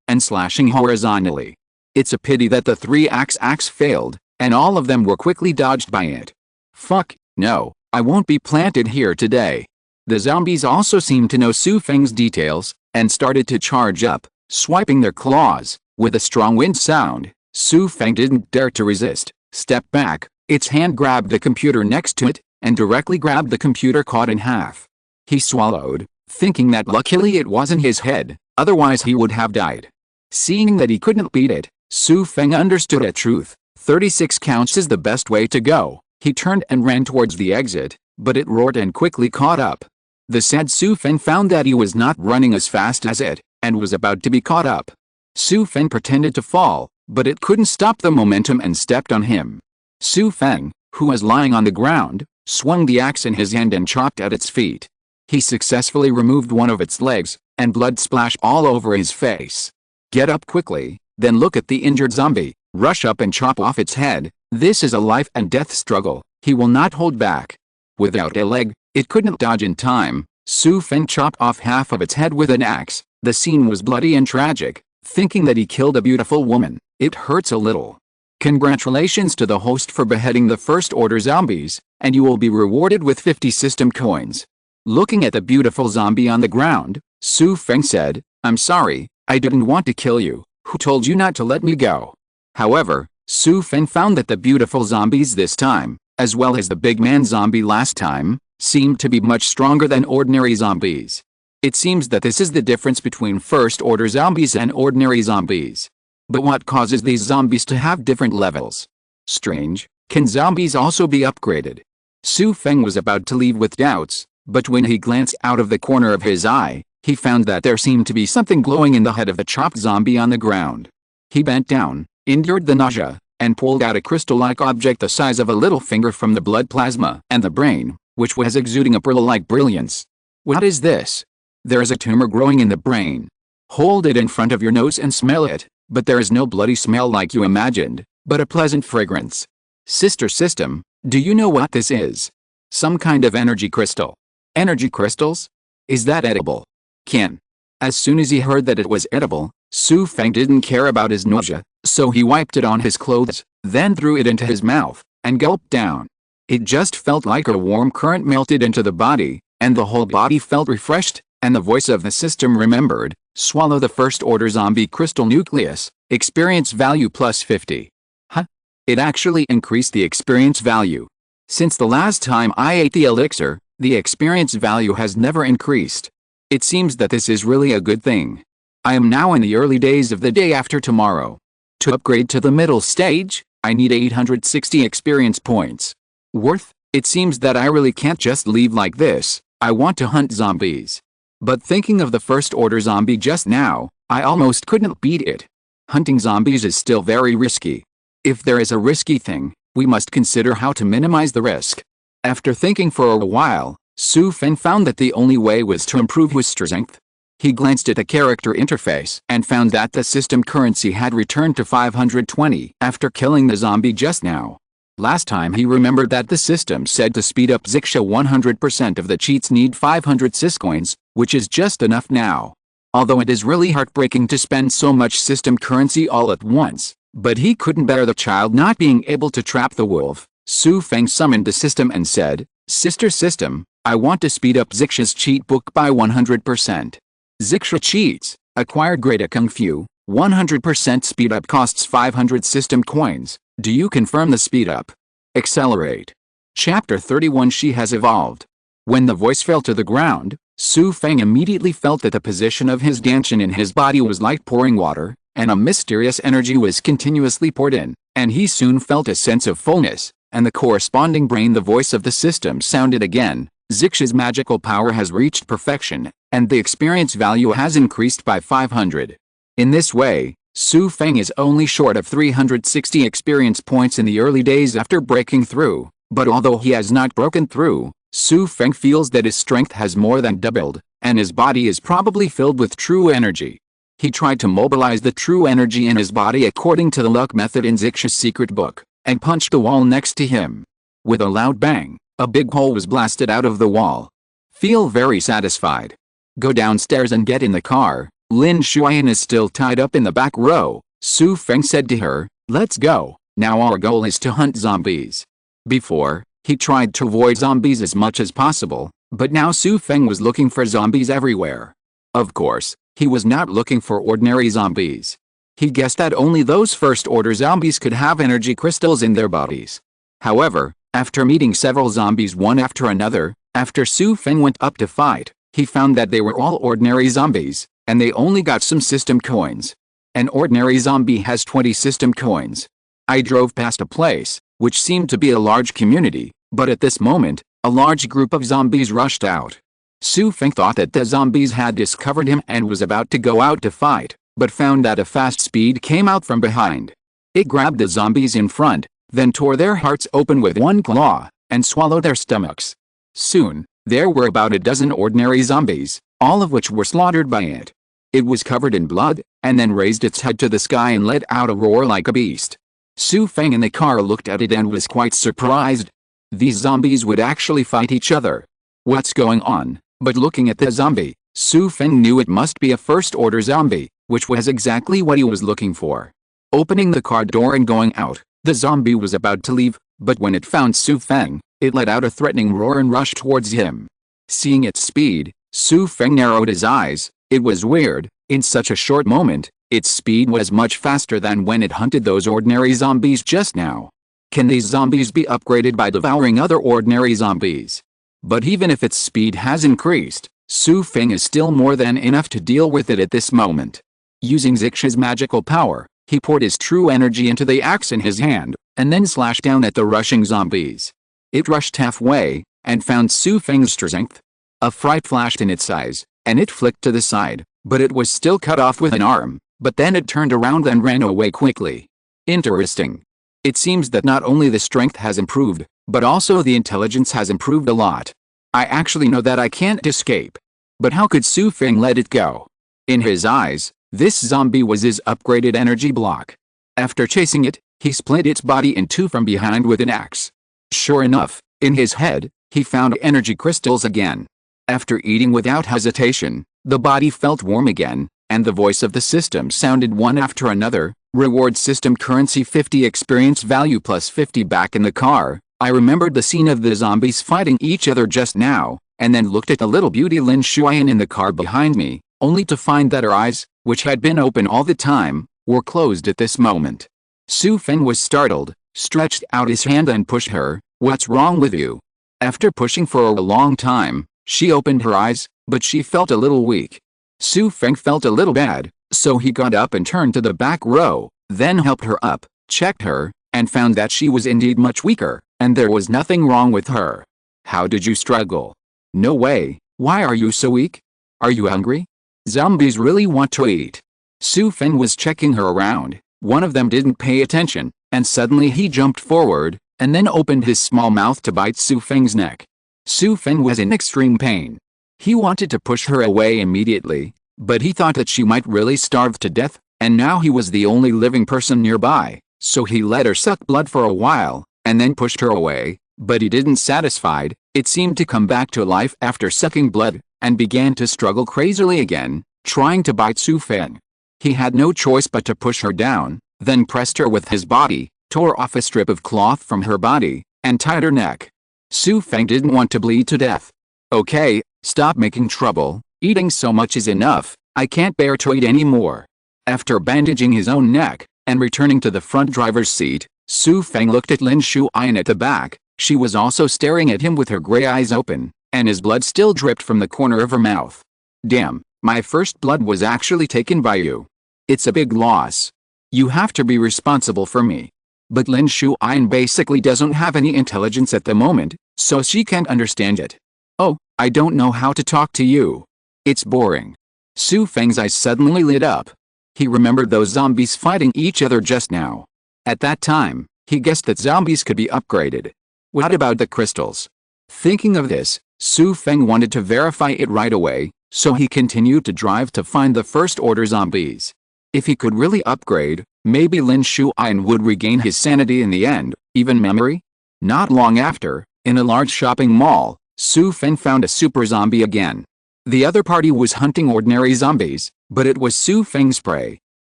and slashing horizontally. It's a pity that the 3-axe failed, and all of them were quickly dodged by it. Fuck, no, I won't be planted here today. The zombies also seemed to know Xu Feng's details, and started to charge up, swiping their claws. With a strong wind sound, Xu Feng didn't dare to resist, stepped back, its hand grabbed the computer next to it, and directly grabbed the computer caught in half. He swallowed, thinking that luckily it wasn't his head, otherwise he would have died. Seeing that he couldn't beat it, Xu Feng understood a truth. 36 counts is the best way to go. He turned and ran towards the exit, but it roared and quickly caught up. The sad Xu Feng found that he was not running as fast as it, and was about to be caught up. Xu Feng pretended to fall, but it couldn't stop the momentum and stepped on him. Xu Feng, who was lying on the ground, swung the axe in his hand and chopped at its feet. He successfully removed one of its legs, and blood splashed all over his face. Get up quickly, then look at the injured zombie, rush up and chop off its head. This is a life and death struggle, he will not hold back. Without a leg, it couldn't dodge in time. Xu Feng chopped off half of its head with an axe. The scene was bloody and tragic. Thinking that he killed a beautiful woman, it hurts a little. Congratulations to the host for beheading the first order zombies, and you will be rewarded with 50 system coins. Looking at the beautiful zombie on the ground, Xu Feng said, I'm sorry, I didn't want to kill you. Who told you not to let me go? However, Xu Feng found that the beautiful zombies this time, as well as the big man zombie last time, seemed to be much stronger than ordinary zombies. It seems that this is the difference between first-order zombies and ordinary zombies. But what causes these zombies to have different levels? Strange, can zombies also be upgraded? Xu Feng was about to leave with doubts, but when he glanced out of the corner of his eye, he found that there seemed to be something glowing in the head of the chopped zombie on the ground. He bent down, endured the nausea, and pulled out a crystal-like object the size of a little finger from the blood plasma and the brain, which was exuding a pearl-like brilliance. What is this? There is a tumor growing in the brain. Hold it in front of your nose and smell it, but there is no bloody smell like you imagined, but a pleasant fragrance. Sister System, do you know what this is? Some kind of energy crystal. Energy crystals? Is that edible? Can. As soon as he heard that it was edible, Xu Feng didn't care about his nausea, so he wiped it on his clothes, then threw it into his mouth, and gulped down. It just felt like a warm current melted into the body, and the whole body felt refreshed, and the voice of the system remembered, swallow the first order zombie crystal nucleus, experience value plus 50. Huh? It actually increased the experience value. Since the last time I ate the elixir, the experience value has never increased. It seems that this is really a good thing. I am now in the early days of the day after tomorrow. To upgrade to the middle stage, I need 860 experience points. Worth? It seems that I really can't just leave like this. I want to hunt zombies. But thinking of the first order zombie just now, I almost couldn't beat it. Hunting zombies is still very risky. If there is a risky thing, we must consider how to minimize the risk. After thinking for a while, Xu Feng found that the only way was to improve his strength. He glanced at the character interface and found that the system currency had returned to 520 after killing the zombie just now. Last time he remembered that the system said to speed up Xixia 100% of the cheats need 500 syscoins, which is just enough now. Although it is really heartbreaking to spend so much system currency all at once, but he couldn't bear the child not being able to trap the wolf. Xu Feng summoned the system and said, Sister System, I want to speed up Xixia's cheat book by 100%. Xixia cheats, acquired Great Kung Fu, 100% speed up costs 500 system coins. Do you confirm the speed up? Accelerate. Chapter 31. She has evolved. When the voice fell to the ground, Xu Feng immediately felt that the position of his Danshan in his body was like pouring water, and a mysterious energy was continuously poured in, and he soon felt a sense of fullness, and the corresponding brain. The voice of the system sounded again. Xixia's magical power has reached perfection, and the experience value has increased by 500. In this way, Xu Feng is only short of 360 experience points in the early days after breaking through, but although he has not broken through, Xu Feng feels that his strength has more than doubled, and his body is probably filled with true energy. He tried to mobilize the true energy in his body according to the luck method in Xixia's secret book, and punched the wall next to him. With a loud bang, a big hole was blasted out of the wall. Feel very satisfied. Go downstairs and get in the car. Lin Shuyan is still tied up in the back row. Xu Feng said to her, let's go, now our goal is to hunt zombies. Before, he tried to avoid zombies as much as possible, but now Xu Feng was looking for zombies everywhere. Of course, he was not looking for ordinary zombies. He guessed that only those first-order zombies could have energy crystals in their bodies. However, after meeting several zombies one after another, after Xu Feng went up to fight, he found that they were all ordinary zombies, and they only got some system coins. An ordinary zombie has 20 system coins. I drove past a place, which seemed to be a large community, but at this moment, a large group of zombies rushed out. Xu Feng thought that the zombies had discovered him and was about to go out to fight, but found that a fast speed came out from behind. It grabbed the zombies in front, then tore their hearts open with one claw, and swallowed their stomachs. Soon, there were about a dozen ordinary zombies, all of which were slaughtered by it. It was covered in blood, and then raised its head to the sky and let out a roar like a beast. Xu Feng in the car looked at it and was quite surprised. These zombies would actually fight each other. What's going on? But looking at the zombie, Xu Feng knew it must be a first-order zombie, which was exactly what he was looking for. Opening the car door and going out, the zombie was about to leave, but when it found Xu Feng, it let out a threatening roar and rushed towards him. Seeing its speed, Xu Feng narrowed his eyes. It was weird, in such a short moment, its speed was much faster than when it hunted those ordinary zombies just now. Can these zombies be upgraded by devouring other ordinary zombies? But even if its speed has increased, Xu Feng is still more than enough to deal with it at this moment. Using Zix's magical power, he poured his true energy into the axe in his hand, and then slashed down at the rushing zombies. It rushed halfway, and found Xu Feng's strength. A fright flashed in its eyes, and it flicked to the side, but it was still cut off with an arm, but then it turned around and ran away quickly. Interesting. It seems that not only the strength has improved, but also the intelligence has improved a lot. I actually know that I can't escape. But how could Xu Feng let it go? In his eyes, this zombie was his upgraded energy block. After chasing it, he split its body in two from behind with an axe. Sure enough, in his head, he found energy crystals again. After eating without hesitation, the body felt warm again, and the voice of the system sounded one after another. Reward system currency 50 experience value plus 50 back in the car. I remembered the scene of the zombies fighting each other just now, and then looked at the little beauty Lin Shuyan in the car behind me, only to find that her eyes, which had been open all the time, were closed at this moment. Xu Feng was startled, stretched out his hand and pushed her. What's wrong with you? After pushing for a long time, she opened her eyes, but she felt a little weak. Xu Feng felt a little bad, so he got up and turned to the back row, then helped her up, checked her, and found that she was indeed much weaker, and there was nothing wrong with her. How did you struggle? No way, why are you so weak? Are you hungry? Zombies really want to eat. Xu Feng was checking her around. One of them didn't pay attention, and suddenly he jumped forward, and then opened his small mouth to bite Xu Feng's neck. Xu Feng was in extreme pain. He wanted to push her away immediately, but he thought that she might really starve to death, and now he was the only living person nearby, so he let her suck blood for a while, and then pushed her away, but he didn't satisfied. It seemed to come back to life after sucking blood, and began to struggle crazily again, trying to bite Xu Feng. He had no choice but to push her down, then pressed her with his body, tore off a strip of cloth from her body, and tied her neck. Xu Feng didn't want to bleed to death. Okay, stop making trouble, eating so much is enough, I can't bear to eat anymore. After bandaging his own neck, and returning to the front driver's seat, Xu Feng looked at Lin Shuyan at the back. She was also staring at him with her gray eyes open, and his blood still dripped from the corner of her mouth. Damn, my first blood was actually taken by you. It's a big loss. You have to be responsible for me. But Lin Shuyan basically doesn't have any intelligence at the moment, so she can't understand it. Oh, I don't know how to talk to you. It's boring. Xu Feng's eyes suddenly lit up. He remembered those zombies fighting each other just now. At that time, he guessed that zombies could be upgraded. What about the crystals? Thinking of this, Xu Feng wanted to verify it right away, so he continued to drive to find the first-order zombies. If he could really upgrade, maybe Lin Shuyan would regain his sanity in the end, even memory? Not long after, in a large shopping mall, Xu Feng found a super zombie again. The other party was hunting ordinary zombies, but it was Xu Feng's prey.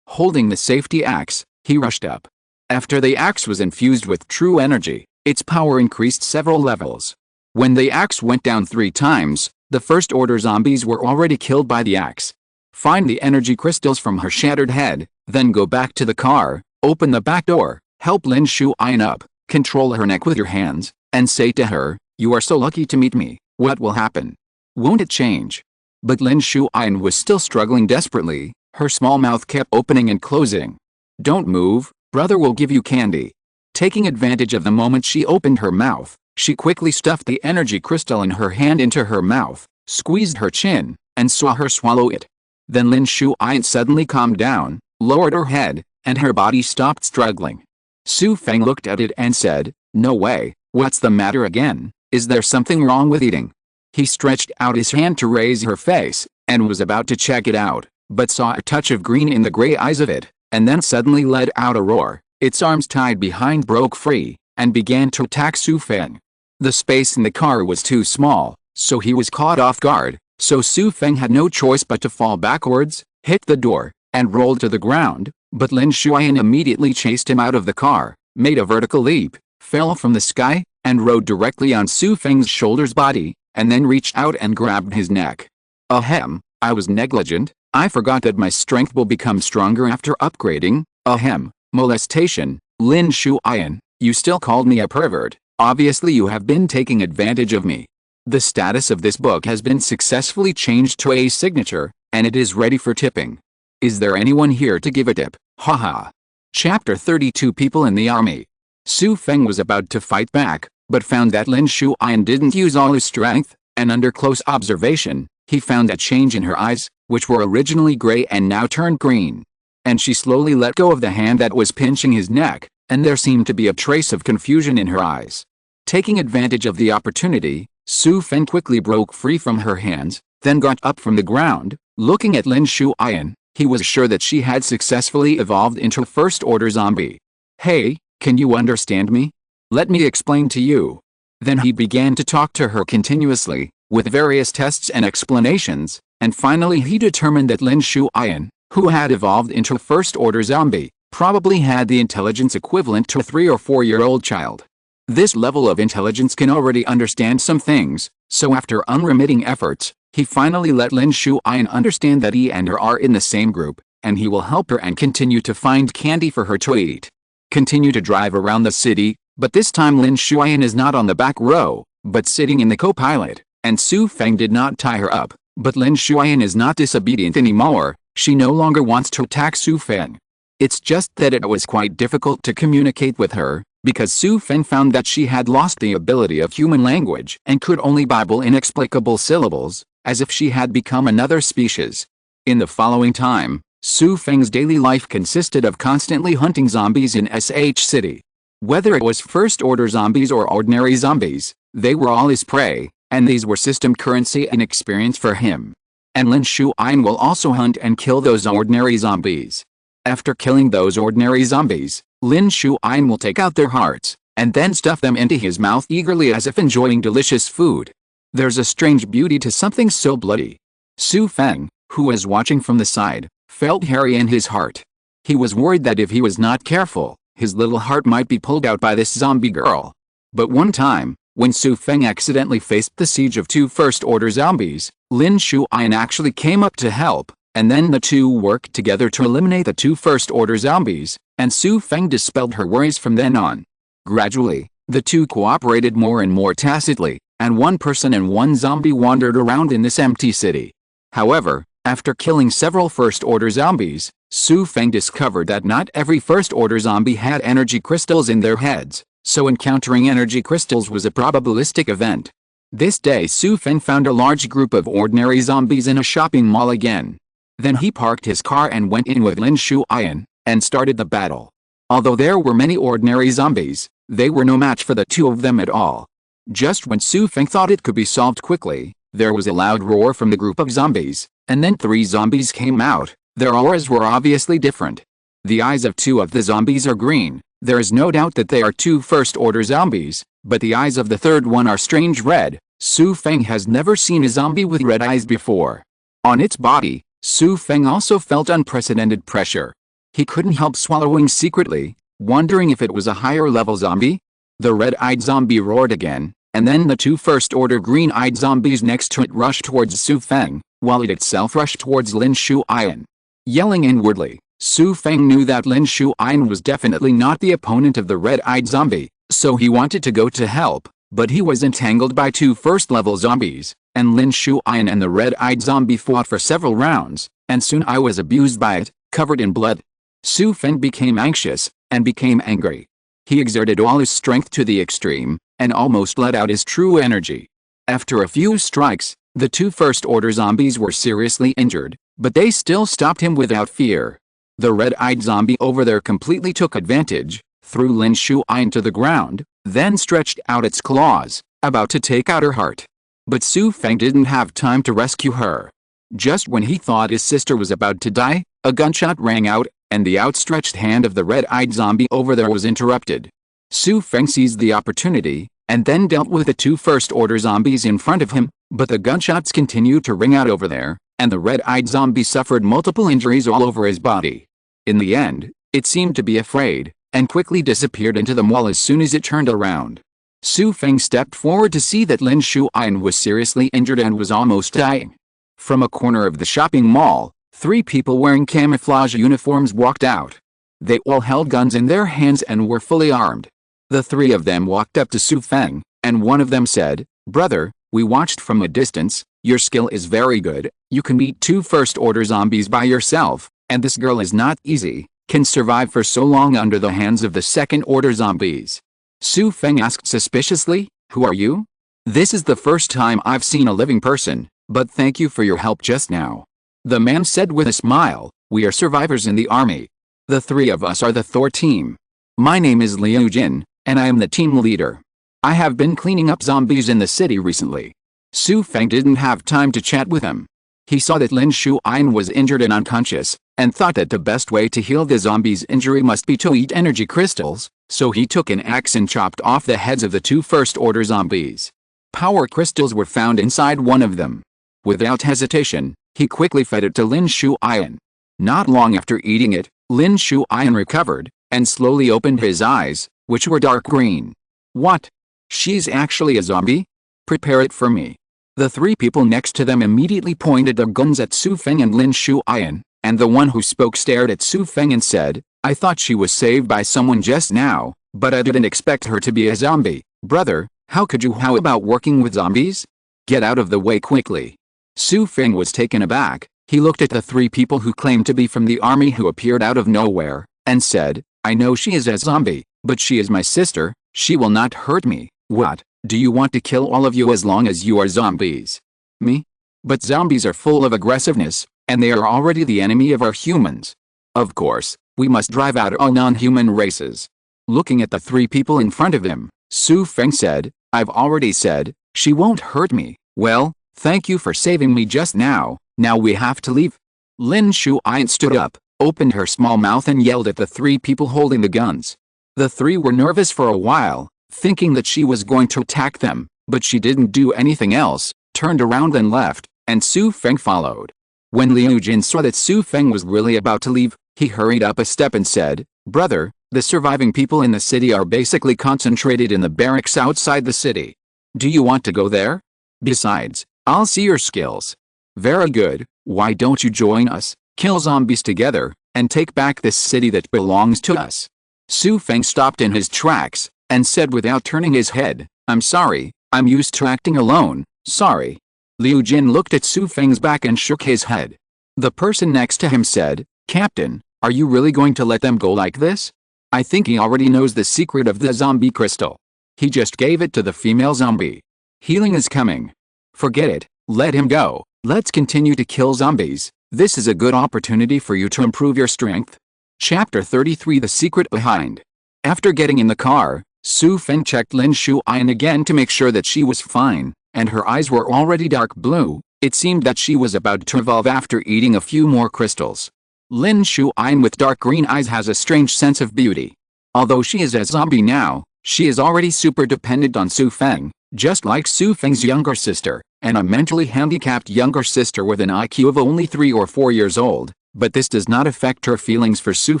Holding the safety axe, he rushed up. After the axe was infused with true energy, its power increased several levels. When the axe went down 3 times, the first-order zombies were already killed by the axe. Find the energy crystals from her shattered head, then go back to the car, open the back door, help Lin Shuyan up, control her neck with your hands, and say to her, "You are so lucky to meet me, what will happen? Won't it change?" But Lin Shuyan was still struggling desperately, her small mouth kept opening and closing. "Don't move, brother will give you candy." Taking advantage of the moment she opened her mouth, she quickly stuffed the energy crystal in her hand into her mouth, squeezed her chin, and saw her swallow it. Then Lin Shuyan suddenly calmed down, lowered her head, and her body stopped struggling. Xu Feng looked at it and said, "No way, what's the matter again? Is there something wrong with eating?" He stretched out his hand to raise her face, and was about to check it out, but saw a touch of green in the gray eyes of it, and then suddenly let out a roar. Its arms tied behind broke free, and began to attack Xu Feng. The space in the car was too small, so he was caught off guard, so Xu Feng had no choice but to fall backwards, hit the door, and rolled to the ground, but Lin Shuyan immediately chased him out of the car, made a vertical leap, fell from the sky, and rode directly on Xu Feng's shoulder's body, and then reached out and grabbed his neck. "Ahem, I was negligent, I forgot that my strength will become stronger after upgrading. Ahem, molestation, Lin Shuyan, you still called me a pervert, obviously you have been taking advantage of me." The status of this book has been successfully changed to a signature, and it is ready for tipping. Is there anyone here to give a tip? Haha. Chapter 32 People in the Army. Xu Feng was about to fight back, but found that Lin Shuyan didn't use all his strength, and under close observation, he found a change in her eyes, which were originally gray and now turned green. And she slowly let go of the hand that was pinching his neck, and there seemed to be a trace of confusion in her eyes. Taking advantage of the opportunity, Xu Feng quickly broke free from her hands, then got up from the ground. Looking at Lin Shuyan, he was sure that she had successfully evolved into a first-order zombie. "Hey, can you understand me? Let me explain to you." Then he began to talk to her continuously, with various tests and explanations, and finally he determined that Lin Shuyan, who had evolved into a first-order zombie, probably had the intelligence equivalent to a 3- or 4-year-old child. This level of intelligence can already understand some things, so after unremitting efforts, he finally let Lin Shuyan understand that he and her are in the same group, and he will help her and continue to find candy for her to eat. Continue to drive around the city, but this time Lin Shuyan is not on the back row, but sitting in the co-pilot, and Xu Feng did not tie her up, but Lin Shuyan is not disobedient anymore, she no longer wants to attack Xu Feng. It's just that it was quite difficult to communicate with her, because Xu Feng found that she had lost the ability of human language and could only babble inexplicable syllables, as if she had become another species. In the following time, Xu Feng's daily life consisted of constantly hunting zombies in SH City. Whether it was first-order zombies or ordinary zombies, they were all his prey, and these were system currency and experience for him. And Lin Shuyan will also hunt and kill those ordinary zombies. After killing those ordinary zombies, Lin Shuyan will take out their hearts, and then stuff them into his mouth eagerly as if enjoying delicious food. There's a strange beauty to something so bloody. Xu Feng, who was watching from the side, felt hairy in his heart. He was worried that if he was not careful, his little heart might be pulled out by this zombie girl. But one time, when Xu Feng accidentally faced the siege of 2 first-order zombies, Lin Shuyan actually came up to help, and then the two worked together to eliminate the 2 first-order zombies, and Xu Feng dispelled her worries from then on. Gradually, the two cooperated more and more tacitly, and 1 person and 1 zombie wandered around in this empty city. However, after killing several first-order zombies, Xu Feng discovered that not every first-order zombie had energy crystals in their heads, so encountering energy crystals was a probabilistic event. This day Xu Feng found a large group of ordinary zombies in a shopping mall again. Then he parked his car and went in with Lin Shuyan, and started the battle. Although there were many ordinary zombies, they were no match for the 2 of them at all. Just when Xu Feng thought it could be solved quickly, there was a loud roar from the group of zombies, and then 3 zombies came out. Their auras were obviously different. The eyes of 2 of the zombies are green. There is no doubt that they are 2 first-order zombies, but the eyes of the third one are strange red. Xu Feng has never seen a zombie with red eyes before. On its body, Xu Feng also felt unprecedented pressure. He couldn't help swallowing secretly, wondering if it was a higher-level zombie. The red-eyed zombie roared again, and then the 2 first-order green-eyed zombies next to it rushed towards Xu Feng, while it itself rushed towards Lin Shuyan. Yelling inwardly, Xu Feng knew that Lin Shuyan was definitely not the opponent of the red-eyed zombie, so he wanted to go to help, but he was entangled by 2 first-level zombies, and Lin Shuyan and the red-eyed zombie fought for several rounds, and soon I was abused by it, covered in blood. Xu Feng became anxious, and became angry. He exerted all his strength to the extreme, and almost let out his true energy. After a few strikes, The two first-order zombies were seriously injured, but they still stopped him without fear. The red-eyed zombie over there completely took advantage, threw Lin Shuyan to the ground, then stretched out its claws, about to take out her heart. But Xu Feng didn't have time to rescue her. Just when he thought his sister was about to die, a gunshot rang out, and the outstretched hand of the red-eyed zombie over there was interrupted. Xu Feng seized the opportunity, and then dealt with the two first-order zombies in front of him, but the gunshots continued to ring out over there, and the red-eyed zombie suffered multiple injuries all over his body. In the end, it seemed to be afraid, and quickly disappeared into the mall as soon as it turned around. Xu Feng stepped forward to see that Lin Shuyan was seriously injured and was almost dying. From a corner of the shopping mall, 3 people wearing camouflage uniforms walked out. They all held guns in their hands and were fully armed. The 3 of them walked up to Xu Feng, and one of them said, "Brother, we watched from a distance, your skill is very good, you can beat 2 first-order zombies by yourself, and this girl is not easy, can survive for so long under the hands of the second-order zombies." Xu Feng asked suspiciously, "Who are you? This is the first time I've seen a living person, but thank you for your help just now." The man said with a smile, "We are survivors in the army. The 3 of us are the Thor team. My name is Liu Jin, and I am the team leader. I have been cleaning up zombies in the city recently." Xu Feng didn't have time to chat with him. He saw that Lin Shuyan was injured and unconscious, and thought that the best way to heal the zombie's injury must be to eat energy crystals, so he took an axe and chopped off the heads of the 2 first-order zombies. Power crystals were found inside one of them. Without hesitation, he quickly fed it to Lin Shuyan. Not long after eating it, Lin Shuyan recovered, and slowly opened his eyes, which were dark green. "What? She's actually a zombie? Prepare it for me." The 3 people next to them immediately pointed their guns at Xu Feng and Lin Shuyan, and the one who spoke stared at Xu Feng and said, "I thought she was saved by someone just now, but I didn't expect her to be a zombie. Brother, how could you? How about working with zombies? Get out of the way quickly." Xu Feng was taken aback. He looked at the 3 people who claimed to be from the army who appeared out of nowhere, and said, "I know she is a zombie, but she is my sister, she will not hurt me." "What, do you want to kill all of you as long as you are zombies?" "Me? But zombies are full of aggressiveness, and they are already the enemy of our humans. Of course, we must drive out all non-human races." Looking at the 3 people in front of him, Xu Feng said, "I've already said, she won't hurt me. Well, thank you for saving me just now, now we have to leave." Lin Shuyan stood up, opened her small mouth and yelled at the 3 people holding the guns. The 3 were nervous for a while, thinking that she was going to attack them, but she didn't do anything else, turned around and left, and Xu Feng followed. When Liu Jin saw that Xu Feng was really about to leave, he hurried up a step and said, "Brother, the surviving people in the city are basically concentrated in the barracks outside the city. Do you want to go there? Besides, I'll see your skills." "Very good, why don't you join us, kill zombies together, and take back this city that belongs to us?" Xu Feng stopped in his tracks, and said without turning his head, "I'm sorry, I'm used to acting alone, sorry." Liu Jin looked at Xu Feng's back and shook his head. The person next to him said, "Captain, are you really going to let them go like this? I think he already knows the secret of the zombie crystal. He just gave it to the female zombie. Healing is coming. Forget it, let him go. Let's continue to kill zombies. This is a good opportunity for you to improve your strength." Chapter 33 The Secret Behind. After getting in the car, Xu Feng checked Lin Shuyan again to make sure that she was fine, and her eyes were already dark blue. It seemed that she was about to evolve after eating a few more crystals. Lin Shuyan with dark green eyes has a strange sense of beauty. Although she is a zombie now, she is already super dependent on Xu Feng, just like Xu Feng's younger sister, and a mentally handicapped younger sister with an IQ of only 3 or 4 years old, but this does not affect her feelings for Xu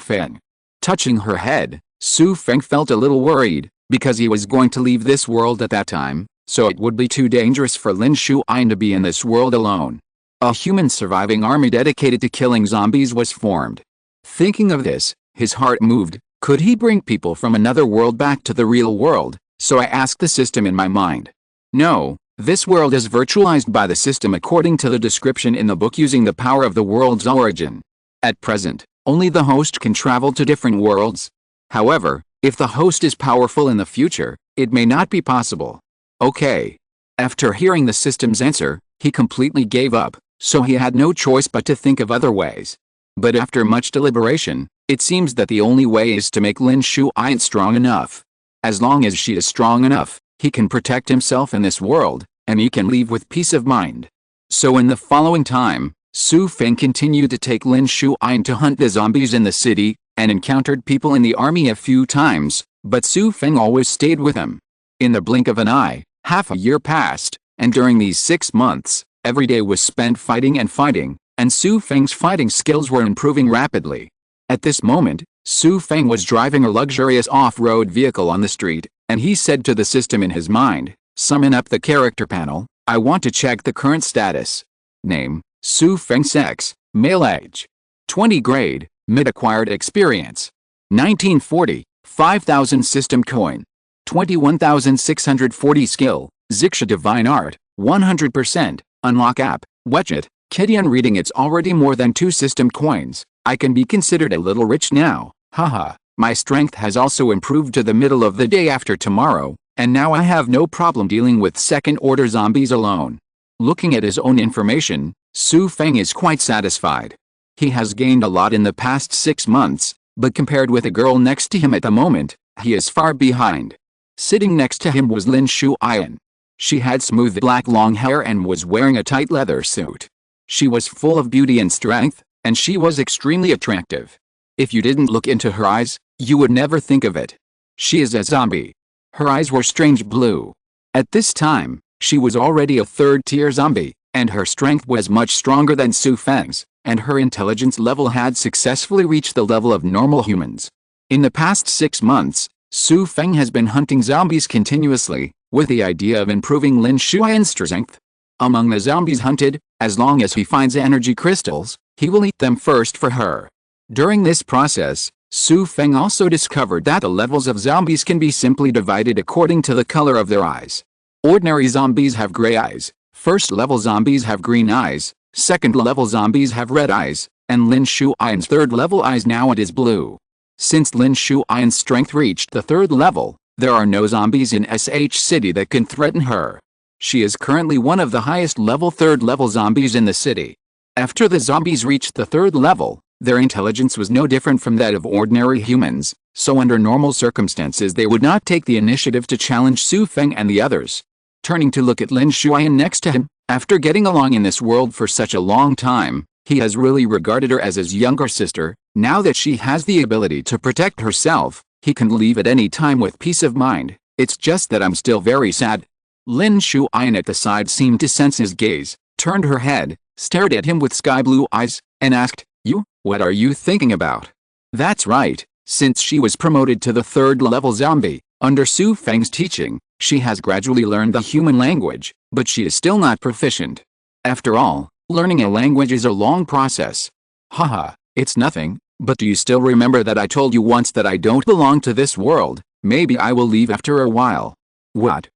Feng. Touching her head, Xu Feng felt a little worried, because he was going to leave this world at that time, so it would be too dangerous for Lin Shuyan to be in this world alone. A human surviving army dedicated to killing zombies was formed. Thinking of this, his heart moved. Could he bring people from another world back to the real world? So I asked the system in my mind. No, this world is virtualized by the system according to the description in the book using the power of the world's origin. At present, only the host can travel to different worlds. However, if the host is powerful in the future, it may not be possible. Okay. After hearing the system's answer, he completely gave up, so he had no choice but to think of other ways. But after much deliberation, it seems that the only way is to make Lin Shuyan strong enough. As long as she is strong enough, he can protect himself in this world, and he can leave with peace of mind. So in the following time, Xu Feng continued to take Lin Shuyan to hunt the zombies in the city, and encountered people in the army a few times, but Xu Feng always stayed with him. In the blink of an eye, half a year passed, and during these 6 months, every day was spent fighting, and Xu Feng's fighting skills were improving rapidly. At this moment, Xu Feng was driving a luxurious off-road vehicle on the street, and he said to the system in his mind, "Summon up the character panel, I want to check the current status." Name, Xu Feng. Sex, male. Age, 20. Grade, mid-acquired. Experience, 1940, 5,000 system coin, 21,640 skill, Xixa divine art, 100%, unlock app, WeChat, Kidian reading. It's already more than 2 system coins, I can be considered a little rich now, haha. My strength has also improved to the middle of the day after tomorrow, and now I have no problem dealing with second-order zombies alone. Looking at his own information, Xu Feng is quite satisfied. He has gained a lot in the past 6 months, but compared with a girl next to him at the moment, he is far behind. Sitting next to him was Lin Shuyan. She had smooth black long hair and was wearing a tight leather suit. She was full of beauty and strength, and she was extremely attractive. If you didn't look into her eyes, you would never think of it. She is a zombie. Her eyes were strange blue. At this time, she was already a 3rd-tier zombie, and her strength was much stronger than Xu Feng's, and her intelligence level had successfully reached the level of normal humans. In the past 6 months, Xu Feng has been hunting zombies continuously, with the idea of improving Lin Shuyan's strength. Among the zombies hunted, as long as he finds energy crystals, he will eat them first for her. During this process, Xu Feng also discovered that the levels of zombies can be simply divided according to the color of their eyes. Ordinary zombies have gray eyes, first-level zombies have green eyes, second-level zombies have red eyes, and Lin Shuyan's 3rd-level eyes now it is blue. Since Lin Shuyan's strength reached the 3rd level, there are no zombies in SH City that can threaten her. She is currently one of the highest-level 3rd-level zombies in the city. After the zombies reached the 3rd level, their intelligence was no different from that of ordinary humans, so under normal circumstances they would not take the initiative to challenge Xu Feng and the others. Turning to look at Lin Shuyan next to him, after getting along in this world for such a long time, he has really regarded her as his younger sister. Now that she has the ability to protect herself, he can leave at any time with peace of mind. It's just that I'm still very sad. Lin Shuyan at the side seemed to sense his gaze, turned her head, stared at him with sky blue eyes, and asked, "You, what are you thinking about?" That's right, since she was promoted to the 3rd-level zombie, under Xu Feng's teaching, she has gradually learned the human language, but she is still not proficient. After all, learning a language is a long process. Haha, it's nothing, but do you still remember that I told you once that I don't belong to this world? Maybe I will leave after a while. What?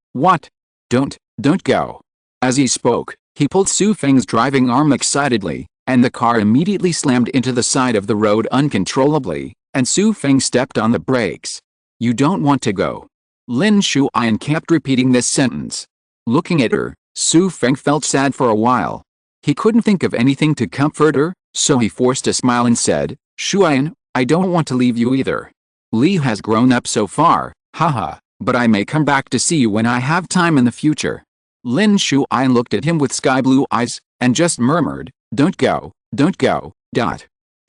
Don't go. As he spoke, he pulled Xu Feng's driving arm excitedly, and the car immediately slammed into the side of the road uncontrollably, and Xu Feng stepped on the brakes. You don't want to go. Lin Shuyan kept repeating this sentence. Looking at her, Xu Feng felt sad for a while. He couldn't think of anything to comfort her, so he forced a smile and said, "Shuyan, I don't want to leave you either. Li has grown up so far, haha, but I may come back to see you when I have time in the future." Lin Shuyan looked at him with sky blue eyes, and just murmured, don't go.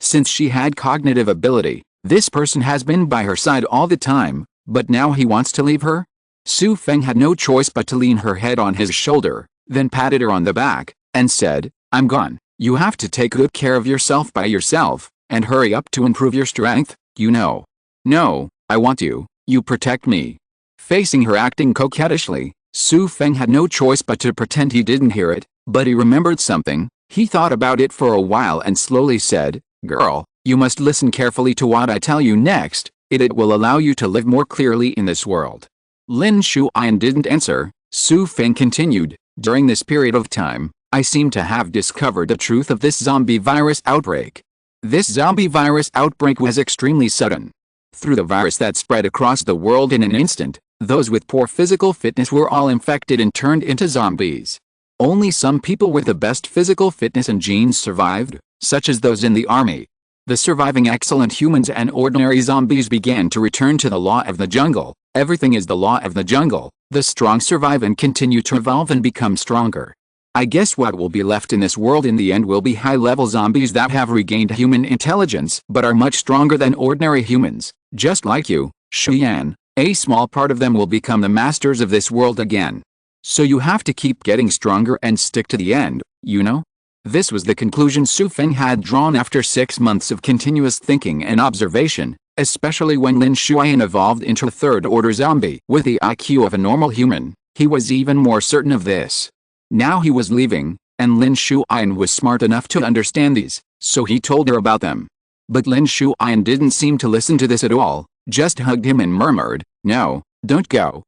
Since she had cognitive ability, this person has been by her side all the time, but now he wants to leave her? Xu Feng had no choice but to lean her head on his shoulder, then patted her on the back, and said, "I'm gone. You have to take good care of yourself by yourself, and hurry up to improve your strength, you know." "No, I want you protect me." Facing her acting coquettishly, Xu Feng had no choice but to pretend he didn't hear it, but he remembered something. He thought about it for a while and slowly said, "Girl, you must listen carefully to what I tell you next, it will allow you to live more clearly in this world." Lin Shuyan didn't answer. Xu Feng continued, "During this period of time, I seem to have discovered the truth of this zombie virus outbreak. This zombie virus outbreak was extremely sudden. Through the virus that spread across the world in an instant, those with poor physical fitness were all infected and turned into zombies. Only some people with the best physical fitness and genes survived, such as those in the army. The surviving excellent humans and ordinary zombies began to return to the law of the jungle. Everything is the law of the jungle. The strong survive and continue to evolve and become stronger. I guess what will be left in this world in the end will be high-level zombies that have regained human intelligence but are much stronger than ordinary humans, just like you, Xian. A small part of them will become the masters of this world again. So you have to keep getting stronger and stick to the end, you know? This was the conclusion Xu Feng had drawn after 6 months of continuous thinking and observation, especially when Lin Shuyan evolved into a third-order zombie. With the IQ of a normal human, he was even more certain of this. Now he was leaving, and Lin Shuyan was smart enough to understand these, so he told her about them. But Lin Shuyan didn't seem to listen to this at all, just hugged him and murmured, "No, don't go,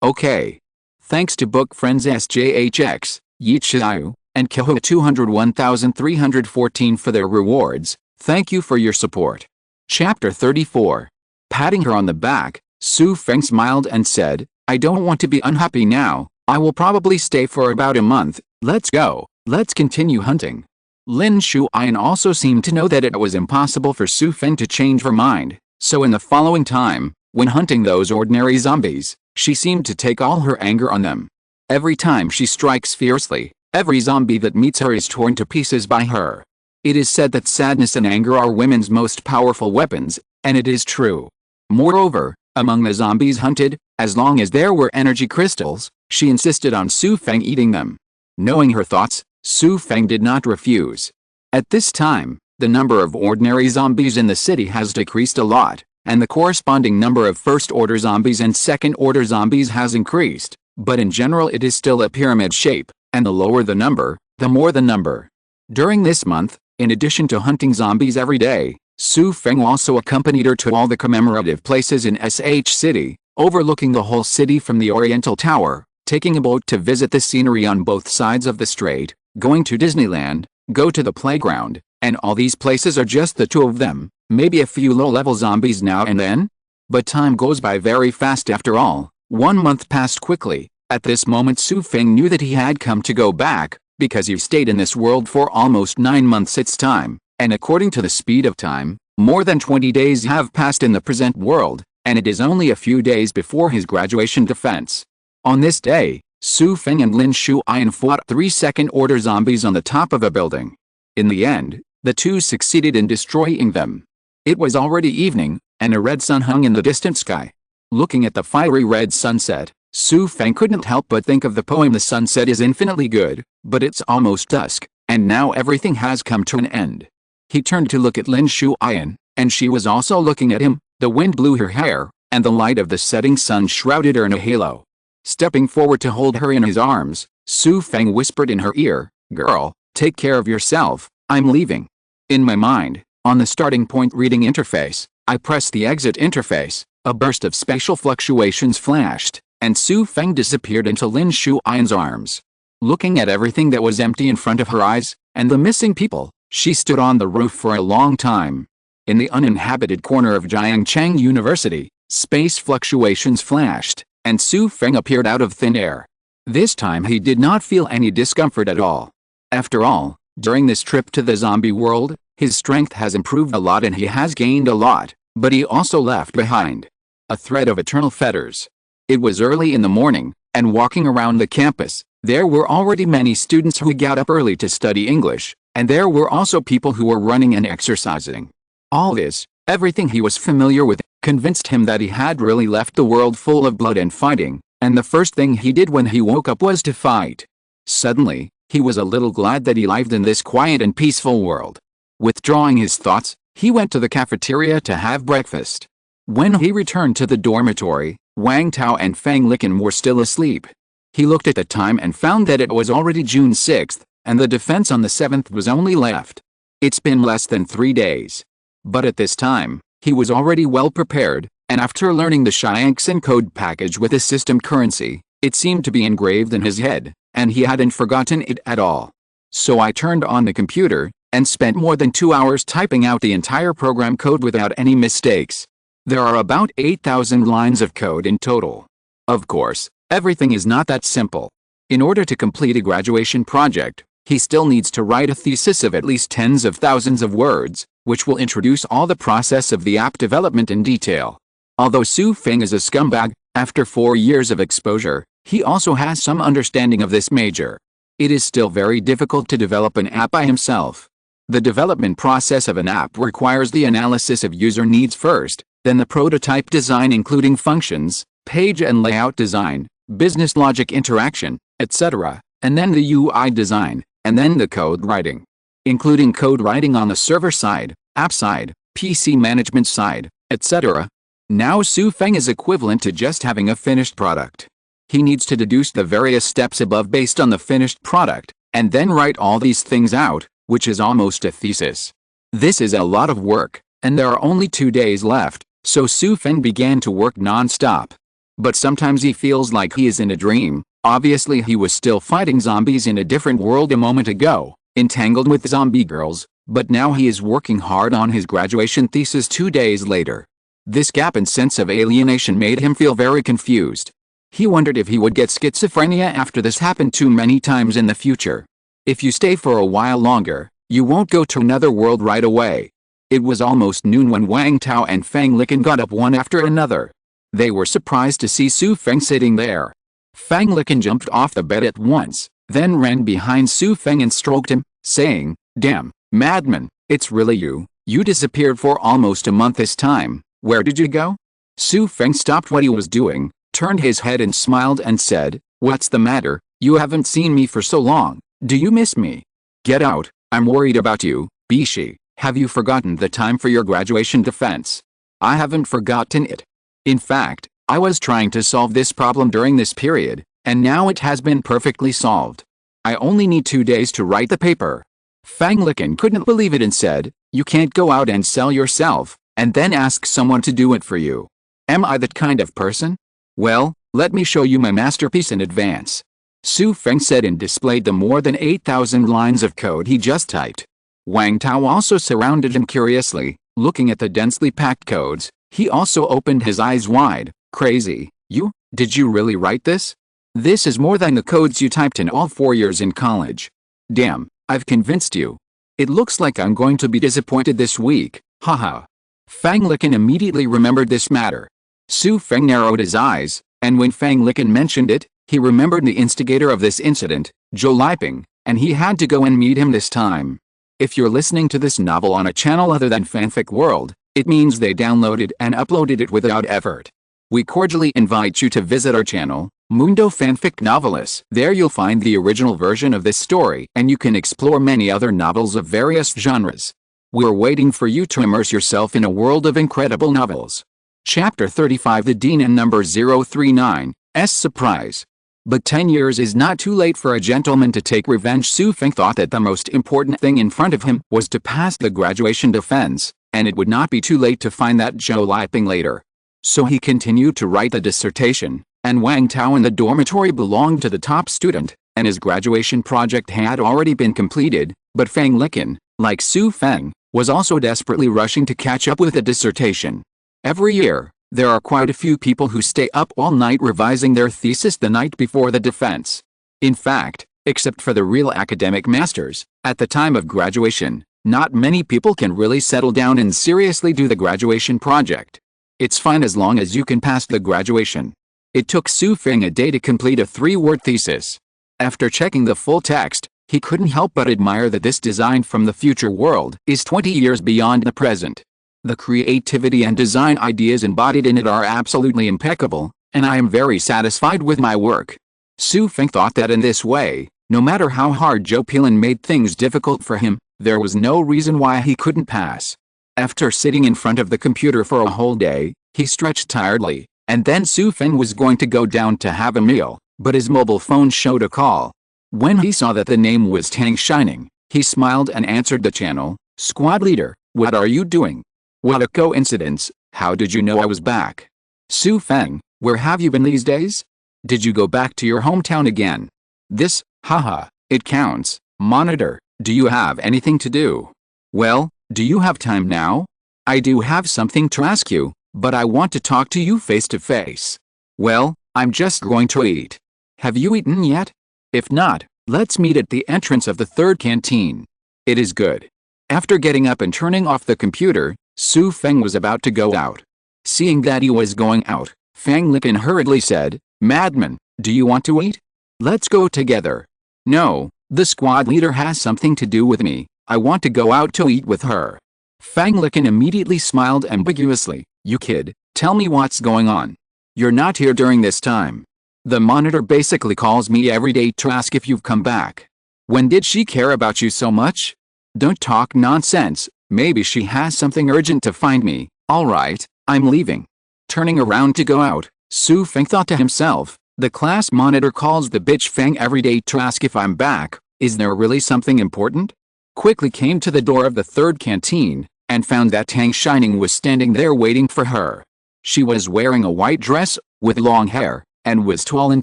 okay." Thanks to book friends SJHX, Ye Xiner, and Keho 201,314 for their rewards. Thank you for your support. Chapter 34. Patting her on the back, Xu Feng smiled and said, "I don't want to be unhappy now. I will probably stay for about a month. Let's go. Let's continue hunting." Lin Shuyan also seemed to know that it was impossible for Xu Feng to change her mind, so in the following time, when hunting those ordinary zombies, she seemed to take all her anger on them. Every time she strikes fiercely, every zombie that meets her is torn to pieces by her. It is said that sadness and anger are women's most powerful weapons, and it is true. Moreover, among the zombies hunted, as long as there were energy crystals, she insisted on Xu Feng eating them. Knowing her thoughts, Xu Feng did not refuse. At this time, the number of ordinary zombies in the city has decreased a lot, and the corresponding number of first-order zombies and second-order zombies has increased, but in general it is still a pyramid shape, and the lower the number, the more the number. During this month, in addition to hunting zombies every day, Xu Feng also accompanied her to all the commemorative places in SH City, overlooking the whole city from the Oriental Tower, taking a boat to visit the scenery on both sides of the strait, going to Disneyland, go to the playground, and all these places are just the two of them. Maybe a few low-level zombies now and then? But time goes by very fast after all. 1 month passed quickly. At this moment Xu Feng knew that he had come to go back, because he stayed in this world for almost 9 months its time, and according to the speed of time, more than 20 days have passed in the present world, and it is only a few days before his graduation defense. On this day, Xu Feng and Lin Shuyan fought 3 second-order zombies on the top of a building. In the end, the two succeeded in destroying them. It was already evening, and a red sun hung in the distant sky. Looking at the fiery red sunset, Xu Feng couldn't help but think of the poem "The sunset is infinitely good, but it's almost dusk, and now everything has come to an end." He turned to look at Lin Shuyan, and she was also looking at him. The wind blew her hair, and the light of the setting sun shrouded her in a halo. Stepping forward to hold her in his arms, Xu Feng whispered in her ear, "Girl, take care of yourself, I'm leaving." In my mind, on the starting point reading interface, I pressed the exit interface. A burst of spatial fluctuations flashed, and Xu Feng disappeared into Lin Shuyan's arms. Looking at everything that was empty in front of her eyes, and the missing people, she stood on the roof for a long time. In the uninhabited corner of Jiangcheng University, space fluctuations flashed, and Xu Feng appeared out of thin air. This time he did not feel any discomfort at all. After all, during this trip to the zombie world, his strength has improved a lot and he has gained a lot, but he also left behind a thread of eternal fetters. It was early in the morning, and walking around the campus, there were already many students who got up early to study English, and there were also people who were running and exercising. All this, everything he was familiar with, convinced him that he had really left the world full of blood and fighting, and the first thing he did when he woke up was to fight. Suddenly, he was a little glad that he lived in this quiet and peaceful world. Withdrawing his thoughts, he went to the cafeteria to have breakfast. When he returned to the dormitory, Wang Tao and Fang Liqin were still asleep. He looked at the time and found that it was already June 6th, and the defense on the 7th was only left. It's been less than 3 days. But at this time, he was already well prepared, and after learning the Xiangxin code package with the system currency, it seemed to be engraved in his head, and he hadn't forgotten it at all. So I turned on the computer, and spent more than 2 hours typing out the entire program code without any mistakes. There are about 8,000 lines of code in total. Of course, everything is not that simple. In order to complete a graduation project, he still needs to write a thesis of at least tens of thousands of words, which will introduce all the process of the app development in detail. Although Xu Feng is a scumbag, after 4 years of exposure, he also has some understanding of this major. It is still very difficult to develop an app by himself. The development process of an app requires the analysis of user needs first, then the prototype design including functions, page and layout design, business logic interaction, etc., and then the UI design, and then the code writing, including code writing on the server side, app side, PC management side, etc. Now Xu Feng is equivalent to just having a finished product. He needs to deduce the various steps above based on the finished product, and then write all these things out, which is almost a thesis. This is a lot of work, and there are only 2 days left, so Xu Feng began to work non-stop. But sometimes he feels like he is in a dream. Obviously he was still fighting zombies in a different world a moment ago, entangled with zombie girls, but now he is working hard on his graduation thesis 2 days later. This gap and sense of alienation made him feel very confused. He wondered if he would get schizophrenia after this happened too many times in the future. If you stay for a while longer, you won't go to another world right away. It was almost noon when Wang Tao and Fang Licken got up one after another. They were surprised to see Xu Feng sitting there. Fang Licken jumped off the bed at once, then ran behind Xu Feng and stroked him, saying, "Damn, madman, it's really you. You disappeared for almost a month this time. Where did you go?" Xu Feng stopped what he was doing, turned his head and smiled and said, "What's the matter? You haven't seen me for so long. Do you miss me? Get out, I'm worried about you, Bishi. Have you forgotten the time for your graduation defense?" "I haven't forgotten it. In fact, I was trying to solve this problem during this period, and now it has been perfectly solved. I only need 2 days to write the paper." Fang Licken couldn't believe it and said, "You can't go out and sell yourself, and then ask someone to do it for you. Am I that kind of person? Well, let me show you my masterpiece in advance." Xu Feng said and displayed the more than 8,000 lines of code he just typed. Wang Tao also surrounded him curiously, looking at the densely packed codes. He also opened his eyes wide. "Crazy, you? Did you really write this? This is more than the codes you typed in all 4 years in college. Damn, I've convinced you. It looks like I'm going to be disappointed this week, haha." Fang Licken immediately remembered this matter. Xu Feng narrowed his eyes, and when Fang Licken mentioned it, he remembered the instigator of this incident, Zhou Liping, and he had to go and meet him this time. If you're listening to this novel on a channel other than Fanfic World, it means they downloaded and uploaded it without effort. We cordially invite you to visit our channel, Mundo Fanfic Novelis. There you'll find the original version of this story, and you can explore many other novels of various genres. We're waiting for you to immerse yourself in a world of incredible novels. Chapter 35, The Dean and Number 039, S Surprise. But 10 years is not too late for a gentleman to take revenge. Xu Feng thought that the most important thing in front of him was to pass the graduation defense, and it would not be too late to find that Zhou Liping later. So he continued to write the dissertation, and Wang Tao in the dormitory belonged to the top student, and his graduation project had already been completed, but Fang Licken, like Xu Feng, was also desperately rushing to catch up with the dissertation. Every year, there are quite a few people who stay up all night revising their thesis the night before the defense. In fact, except for the real academic masters, at the time of graduation, not many people can really settle down and seriously do the graduation project. It's fine as long as you can pass the graduation. It took Xu Feng a day to complete a 3-word thesis. After checking the full text, he couldn't help but admire that this design from the future world is 20 years beyond the present. The creativity and design ideas embodied in it are absolutely impeccable, and I am very satisfied with my work. Xu Feng thought that in this way, no matter how hard Zhou Pilin made things difficult for him, there was no reason why he couldn't pass. After sitting in front of the computer for a whole day, he stretched tiredly, and then Xu Feng was going to go down to have a meal, but his mobile phone showed a call. When he saw that the name was Ye Xiner, he smiled and answered the channel. "Squad leader, what are you doing? What a coincidence, how did you know I was back? Xu Feng, where have you been these days? Did you go back to your hometown again? This, haha, it counts. Monitor, do you have anything to do? Well, do you have time now? I do have something to ask you, but I want to talk to you face to face. Well, I'm just going to eat. Have you eaten yet? If not, let's meet at the entrance of the third canteen. It is good. After getting up and turning off the computer, Xu Feng was about to go out. Seeing that he was going out, Fang Licken hurriedly said, "Madman, do you want to eat? Let's go together." "No, the squad leader has something to do with me. I want to go out to eat with her." Fang Licken immediately smiled ambiguously. "You kid, tell me what's going on. You're not here during this time. The monitor basically calls me every day to ask if you've come back. When did she care about you so much? Don't talk nonsense. Maybe she has something urgent to find me. Alright, I'm leaving." Turning around to go out, Xu Feng thought to himself, the class monitor calls the bitch Fang every day to ask if I'm back. Is there really something important? Quickly came to the door of the third canteen, and found that Tang Shining was standing there waiting for her. She was wearing a white dress, with long hair, and was tall and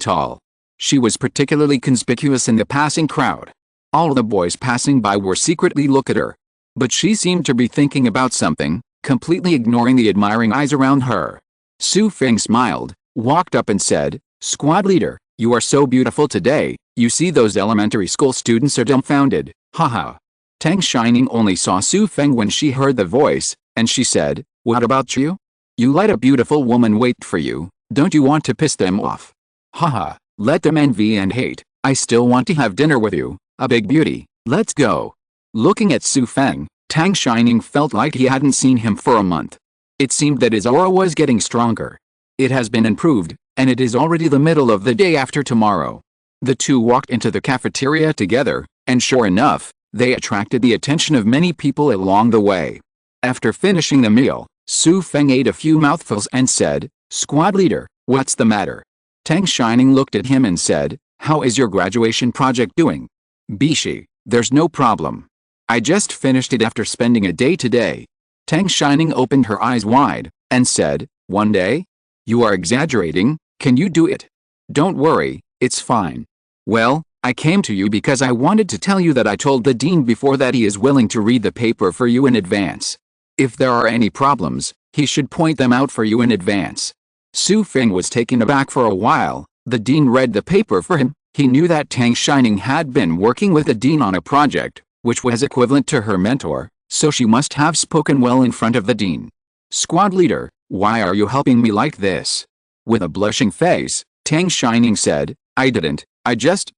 tall. She was particularly conspicuous in the passing crowd. All the boys passing by were secretly looking at her. But she seemed to be thinking about something, completely ignoring the admiring eyes around her. Xu Feng smiled, walked up and said, "Squad leader, you are so beautiful today. You see those elementary school students are dumbfounded, haha." Tang Shining only saw Xu Feng when she heard the voice, and she said, "What about you? You let a beautiful woman wait for you. Don't you want to piss them off? Haha, let them envy and hate. I still want to have dinner with you, a big beauty. Let's go." Looking at Xu Feng, Tang Shining felt like he hadn't seen him for a month. It seemed that his aura was getting stronger. It has been improved, and it is already the middle of the day after tomorrow. The two walked into the cafeteria together, and sure enough, they attracted the attention of many people along the way. After finishing the meal, Xu Feng ate a few mouthfuls and said, "Squad leader, what's the matter?" Tang Shining looked at him and said, "How is your graduation project doing?" "Bishi, there's no problem. I just finished it after spending a day today." Tang Shining opened her eyes wide, and said, "One day? You are exaggerating. Can you do it?" "Don't worry, it's fine. Well, I came to you because I wanted to tell you that I told the dean before that he is willing to read the paper for you in advance. If there are any problems, he should point them out for you in advance." Xu Feng was taken aback for a while. The dean read the paper for him. He knew that Tang Shining had been working with the dean on a project, which was equivalent to her mentor, so she must have spoken well in front of the dean. "Squad leader, why are you helping me like this?" With a blushing face, Tang Shining said, "I just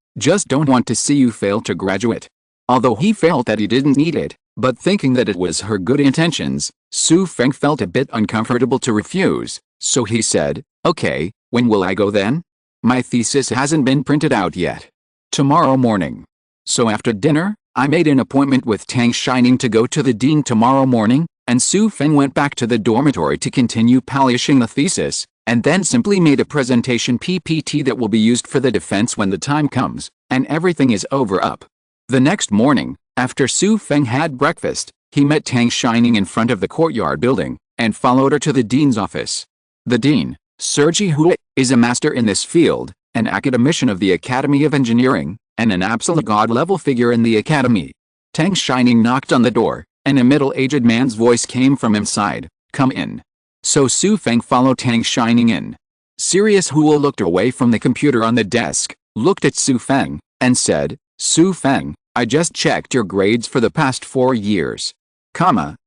don't want to see you fail to graduate." Although he felt that he didn't need it, but thinking that it was her good intentions, Xu Feng felt a bit uncomfortable to refuse, so he said, "Okay, when will I go then? My thesis hasn't been printed out yet." "Tomorrow morning." So after dinner, I made an appointment with Tang Shining to go to the dean tomorrow morning, and Xu Feng went back to the dormitory to continue polishing the thesis, and then simply made a presentation PPT that will be used for the defense when the time comes, and everything is over up. The next morning, after Xu Feng had breakfast, he met Tang Shining in front of the courtyard building, and followed her to the dean's office. The dean, Sergi Hui, is a master in this field, an academician of the Academy of Engineering, and an absolute god-level figure in the academy. Tang Shining knocked on the door, and a middle-aged man's voice came from inside, "Come in." So Xu Feng followed Tang Shining in. Sirius Huo looked away from the computer on the desk, looked at Xu Feng, and said, "Xu Feng, I just checked your grades for the past 4 years.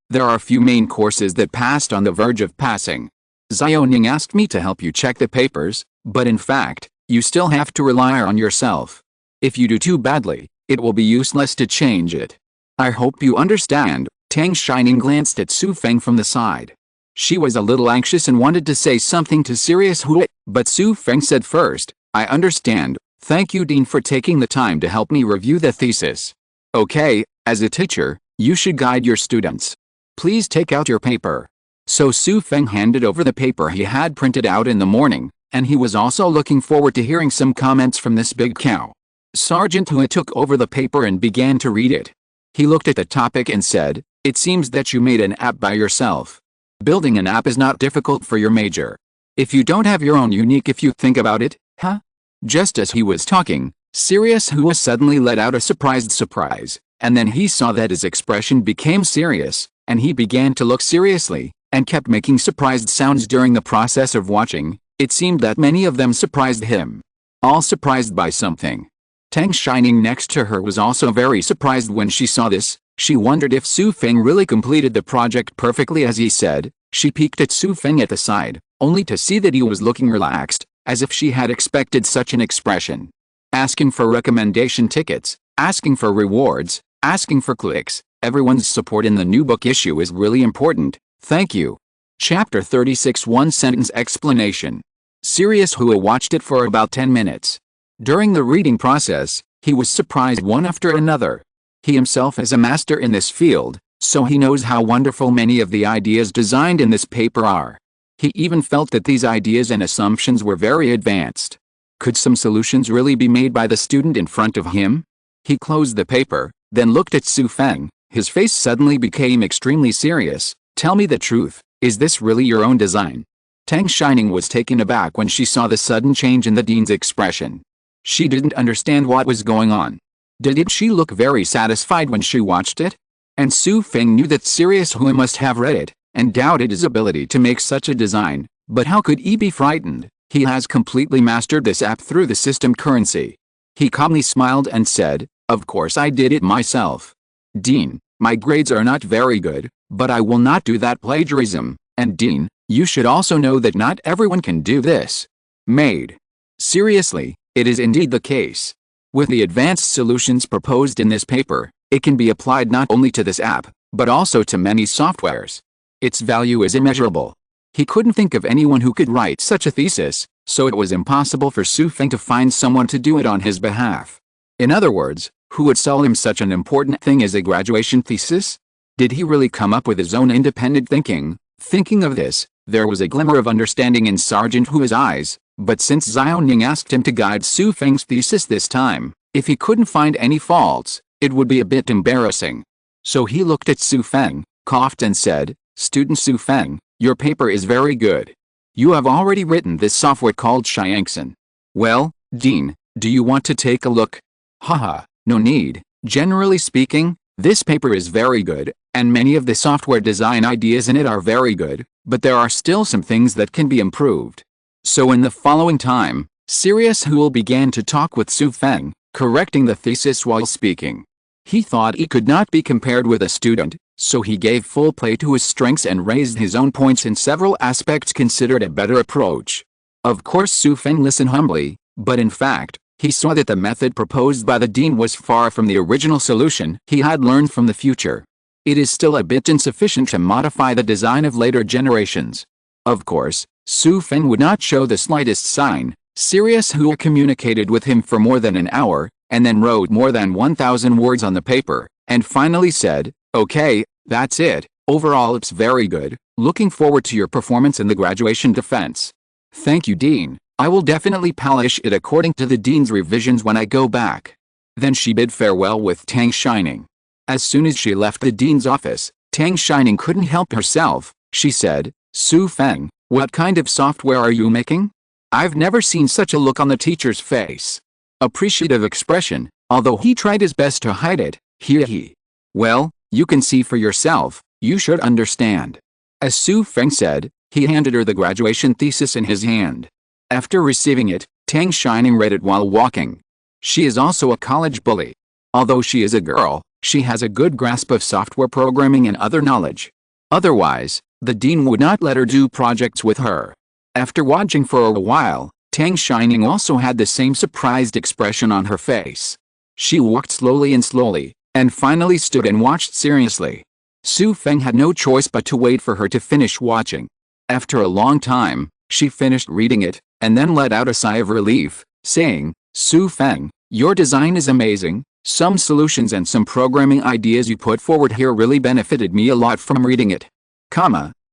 There are a few main courses that passed on the verge of passing. Xiaoning asked me to help you check the papers, but in fact, you still have to rely on yourself. If you do too badly, it will be useless to change it. I hope you understand." Tang Shining glanced at Xu Feng from the side. She was a little anxious and wanted to say something to Sirius Hui, but Xu Feng said first, "I understand. Thank you, Dean, for taking the time to help me review the thesis. Okay, as a teacher, you should guide your students. Please take out your paper." So Xu Feng handed over the paper he had printed out in the morning, and he was also looking forward to hearing some comments from this big cow. Sergeant Hui took over the paper and began to read it. He looked at the topic and said, "It seems that you made an app by yourself. Building an app is not difficult for your major. If you don't have your own unique if you think about it, huh?" Just as he was talking, Sirius Hui suddenly let out a surprised surprise, and then he saw that his expression became serious, and he began to look seriously, and kept making surprised sounds during the process of watching. It seemed that many of them surprised him. All surprised by something. Tang Shining next to her was also very surprised when she saw this. She wondered if Xu Feng really completed the project perfectly as he said. She peeked at Xu Feng at the side, only to see that he was looking relaxed, as if she had expected such an expression. Asking for recommendation tickets, asking for rewards, asking for clicks. Everyone's support in the new book issue is really important. Thank you. Chapter 36 One-sentence explanation. Sirius Hua watched it for about 10 minutes. During the reading process, he was surprised one after another. He himself is a master in this field, so he knows how wonderful many of the ideas designed in this paper are. He even felt that these ideas and assumptions were very advanced. Could some solutions really be made by the student in front of him? He closed the paper, then looked at Xu Feng. His face suddenly became extremely serious. Tell me the truth, is this really your own design? Tang Shining was taken aback when she saw the sudden change in the dean's expression. She didn't understand what was going on. Did she look very satisfied when she watched it? And Xu Feng knew that Sirius Hua must have read it, and doubted his ability to make such a design. But how could he be frightened? He has completely mastered this app through the system currency. He calmly smiled and said, of course I did it myself. Dean, my grades are not very good, but I will not do that plagiarism. And Dean, you should also know that not everyone can do this. Made. Seriously, it is indeed the case. With the advanced solutions proposed in this paper, it can be applied not only to this app, but also to many softwares. Its value is immeasurable. He couldn't think of anyone who could write such a thesis, so it was impossible for Xu Feng to find someone to do it on his behalf. In other words, who would sell him such an important thing as a graduation thesis? Did he really come up with his own independent thinking? Thinking of this, there was a glimmer of understanding in Sergeant Hua's eyes, but since Xiaoning asked him to guide Xu Feng's thesis this time, if he couldn't find any faults, it would be a bit embarrassing. So he looked at Xu Feng, coughed and said, Student Xu Feng, your paper is very good. You have already written this software called Xiangxin. Well, Dean, do you want to take a look? Haha, no need. Generally speaking, this paper is very good, and many of the software design ideas in it are very good, but there are still some things that can be improved. So in the following time, Sirius Hua began to talk with Xu Feng, correcting the thesis while speaking. He thought he could not be compared with a student, so he gave full play to his strengths and raised his own points in several aspects considered a better approach. Of course Xu Feng listened humbly, but in fact, he saw that the method proposed by the dean was far from the original solution he had learned from the future. It is still a bit insufficient to modify the design of later generations. Of course, Xu Feng would not show the slightest sign. Sirius Hua communicated with him for more than an hour, and then wrote more than 1,000 words on the paper, and finally said, okay, that's it, overall it's very good, looking forward to your performance in the graduation defense. Thank you Dean, I will definitely polish it according to the dean's revisions when I go back. Then she bid farewell with Tang Shining. As soon as she left the dean's office, Tang Shining couldn't help herself. She said, Xu Feng, what kind of software are you making? I've never seen such a look on the teacher's face. Appreciative expression, although he tried his best to hide it. He. Well, you can see for yourself, you should understand. As Xu Feng said, he handed her the graduation thesis in his hand. After receiving it, Tang Shining read it while walking. She is also a college bully. Although she is a girl, she has a good grasp of software programming and other knowledge. Otherwise, the dean would not let her do projects with her. After watching for a while, Tang Shining also had the same surprised expression on her face. She walked slowly, and finally stood and watched seriously. Xu Feng had no choice but to wait for her to finish watching. After a long time, she finished reading it, and then let out a sigh of relief, saying, Xu Feng, your design is amazing. Some solutions and some programming ideas you put forward here really benefited me a lot from reading it.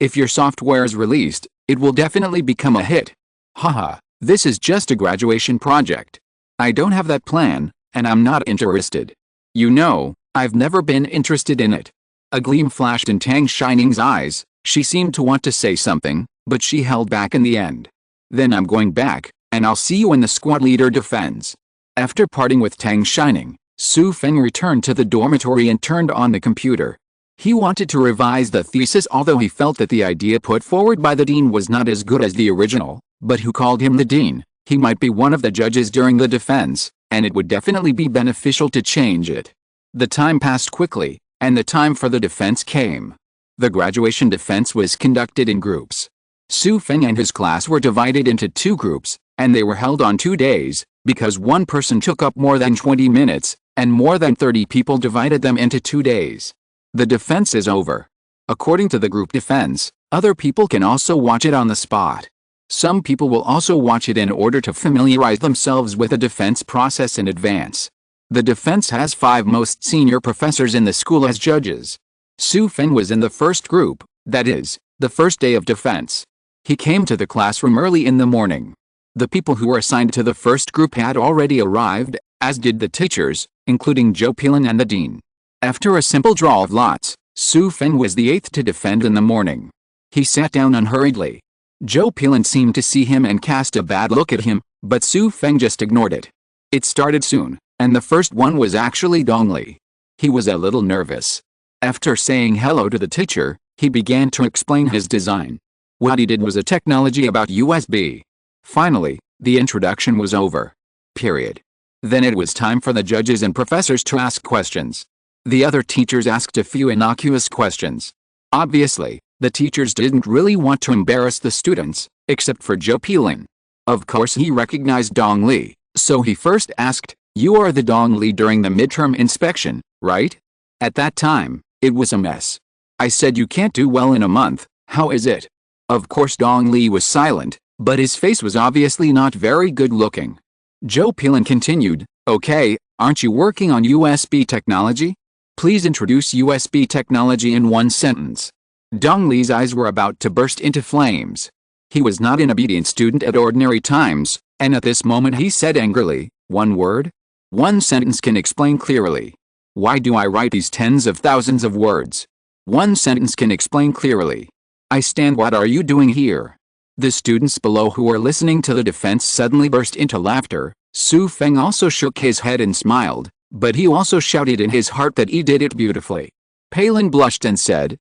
If your software is released, it will definitely become a hit. Haha, this is just a graduation project. I don't have that plan, and I'm not interested. You know, I've never been interested in it. A gleam flashed in Tang Shining's eyes. She seemed to want to say something, but she held back in the end. Then I'm going back, and I'll see you when the squad leader defends. After parting with Tang Shining, Xu Feng returned to the dormitory and turned on the computer. He wanted to revise the thesis, although he felt that the idea put forward by the dean was not as good as the original, but who called him the dean? He might be one of the judges during the defense, and it would definitely be beneficial to change it. The time passed quickly, and the time for the defense came. The graduation defense was conducted in groups. Xu Feng and his class were divided into 2 groups, and they were held on 2 days, because one person took up more than 20 minutes, and more than 30 people divided them into 2 days. The defense is over. According to the group defense, other people can also watch it on the spot. Some people will also watch it in order to familiarize themselves with the defense process in advance. The defense has 5 most senior professors in the school as judges. Xu Feng was in the first group, that is, the first day of defense. He came to the classroom early in the morning. The people who were assigned to the first group had already arrived, as did the teachers, including Zhou Pilin and the dean. After a simple draw of lots, Xu Feng was the 8th to defend in the morning. He sat down unhurriedly. Zhou Pilin seemed to see him and cast a bad look at him, but Xu Feng just ignored it. It started soon, and the first one was actually Dongli. He was a little nervous. After saying hello to the teacher, he began to explain his design. What he did was a technology about USB. Finally, the introduction was over. Period. Then it was time for the judges and professors to ask questions. The other teachers asked a few innocuous questions. Obviously, the teachers didn't really want to embarrass the students, except for Zhou Pilin. Of course he recognized Dong Li, so he first asked, "You are the Dong Li during the midterm inspection, right?" At that time, it was a mess. I said you can't do well in a month, how is it? Of course Dong Li was silent, but his face was obviously not very good looking. Zhou Pilin continued, "Okay, aren't you working on USB technology? Please introduce USB technology in 1 sentence." Dong Li's eyes were about to burst into flames. He was not an obedient student at ordinary times, and at this moment he said angrily, "1 word? 1 sentence can explain clearly. Why do I write these tens of thousands of words? 1 sentence can explain clearly. I stand. What are you doing here?" The students below who were listening to the defense suddenly burst into laughter. Xu Feng also shook his head and smiled, but he also shouted in his heart that he did it beautifully. Palin blushed and said,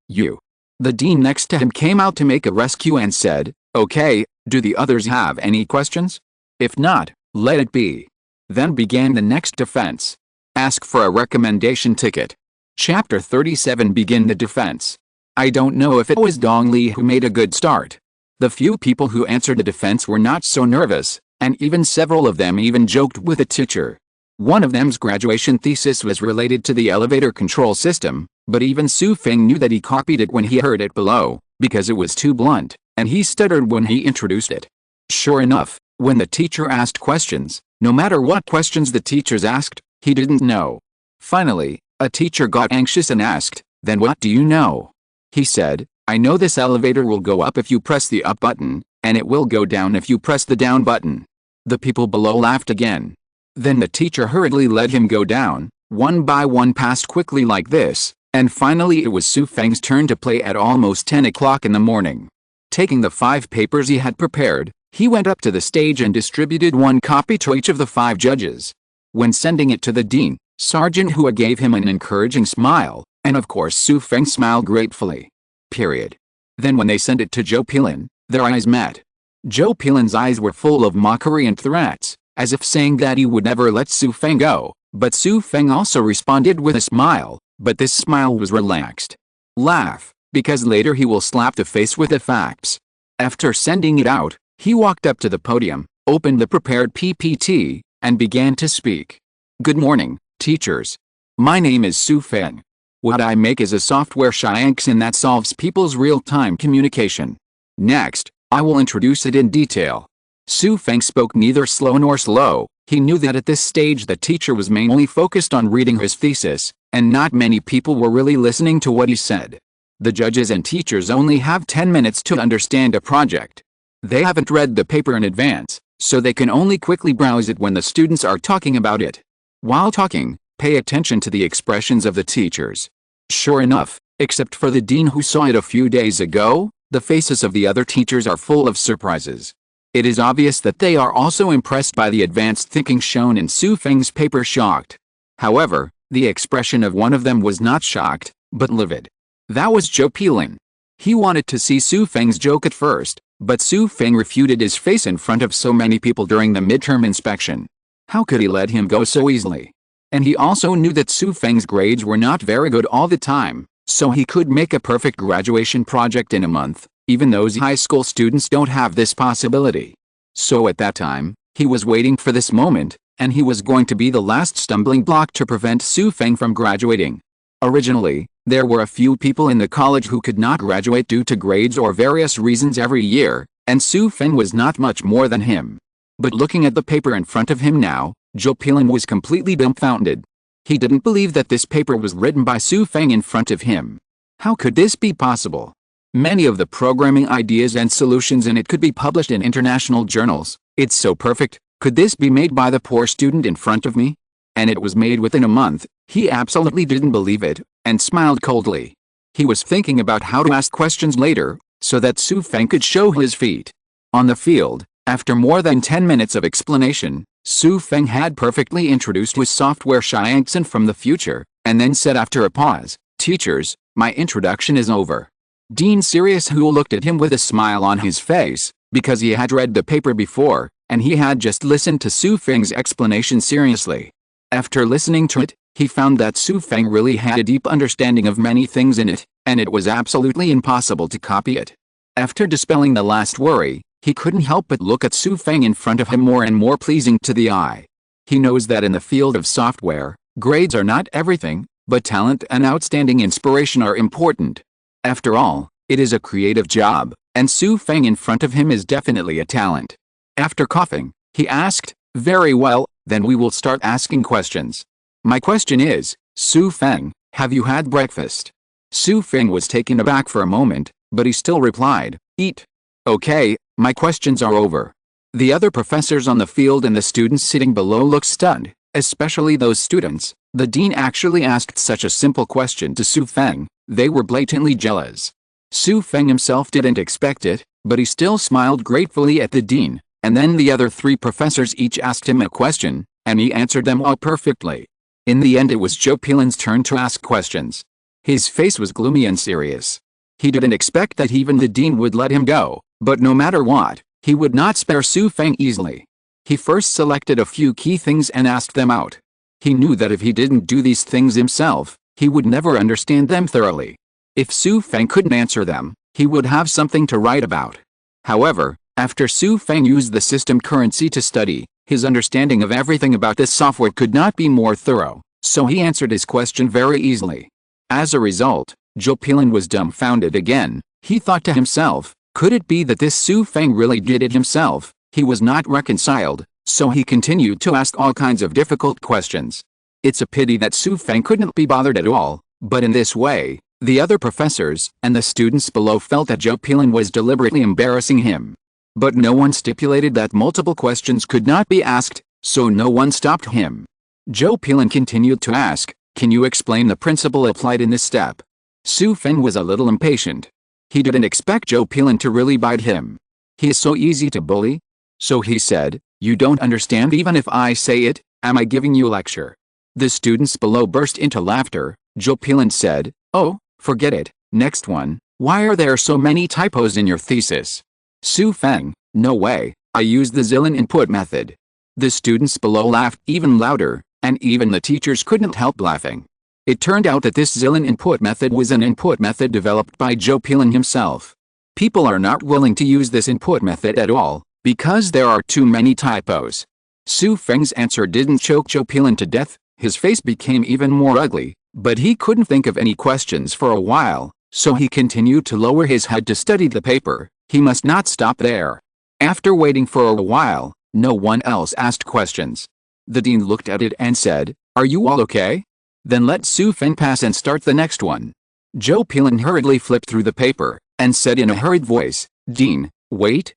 You. The dean next to him came out to make a rescue and said, "Okay, do the others have any questions? If not, let it be." Then began the next defense. Ask for a recommendation ticket. Chapter 37. Begin the defense. I don't know if it was Dong Li who made a good start. The few people who answered the defense were not so nervous, and even several of them even joked with the teacher. One of them's graduation thesis was related to the elevator control system, but even Xu Feng knew that he copied it when he heard it below, because it was too blunt, and he stuttered when he introduced it. Sure enough, when the teacher asked questions, no matter what questions the teachers asked, he didn't know. Finally, a teacher got anxious and asked, "Then what do you know?" He said, "I know this elevator will go up if you press the up button, and it will go down if you press the down button." The people below laughed again. Then the teacher hurriedly let him go down. One by one passed quickly like this, and finally it was Xu Feng's turn to play at almost 10 o'clock in the morning. Taking the 5 papers he had prepared, he went up to the stage and distributed 1 copy to each of the 5 judges. When sending it to the dean, Sergeant Hua gave him an encouraging smile, and of course Xu Feng smiled gratefully. Period. Then when they sent it to Zhou Pilin, their eyes met. Zhou Pilin's eyes were full of mockery and threats, as if saying that he would never let Xu Feng go, but Xu Feng also responded with a smile, but this smile was relaxed. Laugh, because later he will slap the face with the facts. After sending it out, he walked up to the podium, opened the prepared PPT, and began to speak. Good morning, teachers. My name is Xu Feng. What I make is a software Xianxin that solves people's real-time communication. Next, I will introduce it in detail. Xu Feng spoke neither slow nor slow. He knew that at this stage the teacher was mainly focused on reading his thesis, and not many people were really listening to what he said. The judges and teachers only have 10 minutes to understand a project. They haven't read the paper in advance, so they can only quickly browse it when the students are talking about it. While talking, pay attention to the expressions of the teachers. Sure enough, except for the dean who saw it a few days ago, the faces of the other teachers are full of surprises. It is obvious that they are also impressed by the advanced thinking shown in Xu Feng's paper. Shocked. However, the expression of one of them was not shocked, but livid. That was Zhou Pilin. He wanted to see Xu Feng's joke at first, but Xu Feng refuted his face in front of so many people during the midterm inspection. How could he let him go so easily? And he also knew that Xu Feng's grades were not very good all the time, so he could make a perfect graduation project in a month, even those high school students don't have this possibility. So at that time, he was waiting for this moment, and he was going to be the last stumbling block to prevent Xu Feng from graduating. Originally, there were a few people in the college who could not graduate due to grades or various reasons every year, and Xu Feng was not much more than him. But looking at the paper in front of him now, Zhou Pilin was completely dumbfounded. He didn't believe that this paper was written by Xu Feng in front of him. How could this be possible? Many of the programming ideas and solutions in it could be published in international journals. It's so perfect. Could this be made by the poor student in front of me? And it was made within a month. He absolutely didn't believe it, and smiled coldly. He was thinking about how to ask questions later, so that Xu Feng could show his feet. On the field, after more than 10 minutes of explanation, Xu Feng had perfectly introduced his software Ye Xiner from the future, and then said after a pause, "Teachers, my introduction is over." Dean Sirius, who looked at him with a smile on his face, because he had read the paper before, and he had just listened to Xu Feng's explanation seriously. After listening to it, he found that Xu Feng really had a deep understanding of many things in it, and it was absolutely impossible to copy it. After dispelling the last worry, he couldn't help but look at Xu Feng in front of him more and more pleasing to the eye. He knows that in the field of software, grades are not everything, but talent and outstanding inspiration are important. After all, it is a creative job, and Xu Feng in front of him is definitely a talent. After coughing, he asked, "Very well, then we will start asking questions. My question is, Xu Feng, have you had breakfast?" Xu Feng was taken aback for a moment, but he still replied, "Eat." "Okay, my questions are over." The other professors on the field and the students sitting below looked stunned, especially those students. The dean actually asked such a simple question to Xu Feng. They were blatantly jealous. Xu Feng himself didn't expect it, but he still smiled gratefully at the dean, and then the other three professors each asked him a question, and he answered them all perfectly. In the end, it was Zhou Pilin's turn to ask questions. His face was gloomy and serious. He didn't expect that even the dean would let him go, but no matter what, he would not spare Xu Feng easily. He first selected a few key things and asked them out. He knew that if he didn't do these things himself, he would never understand them thoroughly. If Xu Feng couldn't answer them, he would have something to write about. However, after Xu Feng used the system currency to study, his understanding of everything about this software could not be more thorough, so he answered his question very easily. As a result, Zhou Pilin was dumbfounded again. He thought to himself, could it be that this Xu Feng really did it himself? He was not reconciled, so he continued to ask all kinds of difficult questions. It's a pity that Xu Feng couldn't be bothered at all, but in this way, the other professors and the students below felt that Zhou Pilin was deliberately embarrassing him. But no one stipulated that multiple questions could not be asked, so no one stopped him. Zhou Pilin continued to ask, "Can you explain the principle applied in this step?" Xu Feng was a little impatient. He didn't expect Zhou Pilin to really bite him. He is so easy to bully. So he said, "You don't understand even if I say it, am I giving you a lecture?" The students below burst into laughter. Zhou Pilin said, "Oh, forget it, next one. Why are there so many typos in your thesis?" Xu Feng, "No way, I used the Xilin input method." The students below laughed even louder, and even the teachers couldn't help laughing. It turned out that this Xilin input method was an input method developed by Zhou Pilin himself. People are not willing to use this input method at all, because there are too many typos. Xu Feng's answer didn't choke Zhou Pilin to death. His face became even more ugly, but he couldn't think of any questions for a while, so he continued to lower his head to study the paper. He must not stop there. After waiting for a while, no one else asked questions. The dean looked at it and said, "Are you all okay? Then let Xu Feng pass and start the next one." Zhou Pilin hurriedly flipped through the paper, and said in a hurried voice, "Dean, wait,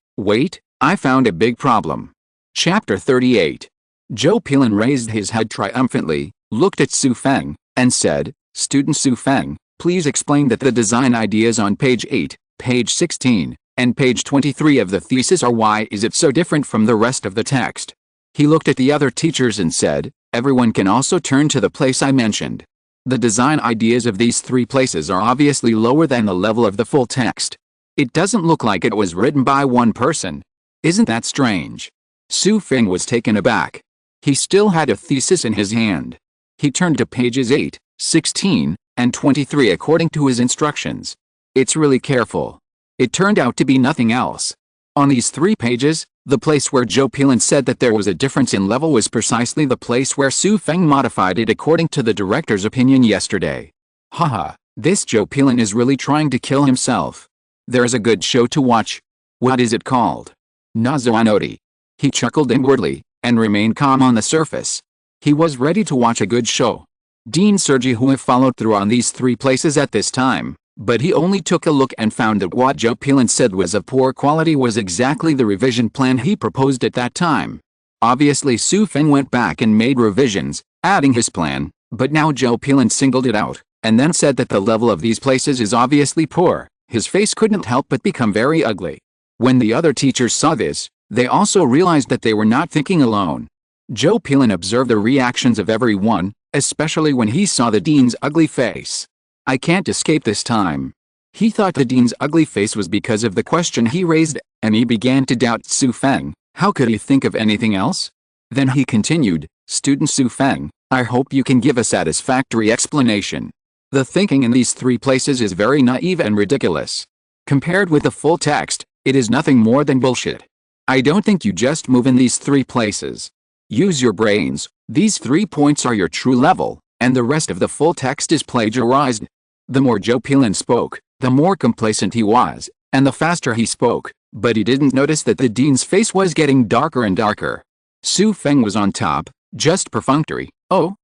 I found a big problem." Chapter 38. Zhou Pilin raised his head triumphantly, looked at Xu Feng, and said, "Student Xu Feng, please explain that the design ideas on page 8, page 16, and page 23 of the thesis are why is it so different from the rest of the text?" He looked at the other teachers and said, "Everyone can also turn to the place I mentioned. The design ideas of these three places are obviously lower than the level of the full text. It doesn't look like it was written by one person. Isn't that strange?" Xu Feng was taken aback. He still had a thesis in his hand. He turned to pages 8, 16, and 23 according to his instructions. It's really careful. It turned out to be nothing else. On these 3 pages, the place where Zhou Pilin said that there was a difference in level was precisely the place where Xu Feng modified it according to the director's opinion yesterday. Haha, this Zhou Pilin is really trying to kill himself. There's a good show to watch. What is it called? Nazoanoti. He chuckled inwardly, and remained calm on the surface. He was ready to watch a good show. Dean Sergi Hui followed through on these 3 places at this time, but he only took a look and found that what Zhou Pilin said was of poor quality was exactly the revision plan he proposed at that time. Obviously Xu Feng went back and made revisions, adding his plan, but now Zhou Pilin singled it out, and then said that the level of these places is obviously poor. His face couldn't help but become very ugly. When the other teachers saw this, they also realized that they were not thinking alone. Zhou Pilin observed the reactions of everyone, especially when he saw the dean's ugly face. I can't escape this time. He thought the dean's ugly face was because of the question he raised, and he began to doubt Xu Feng. How could he think of anything else? Then he continued, Student Xu Feng, I hope you can give a satisfactory explanation. The thinking in these 3 places is very naive and ridiculous. Compared with the full text, it is nothing more than bullshit. I don't think you just move in these 3 places. Use your brains. These 3 points are your true level, and the rest of the full text is plagiarized. The more Zhou Pilin spoke, the more complacent he was, and the faster he spoke, but he didn't notice that the dean's face was getting darker and darker. Xu Feng was on top, just perfunctory. Oh.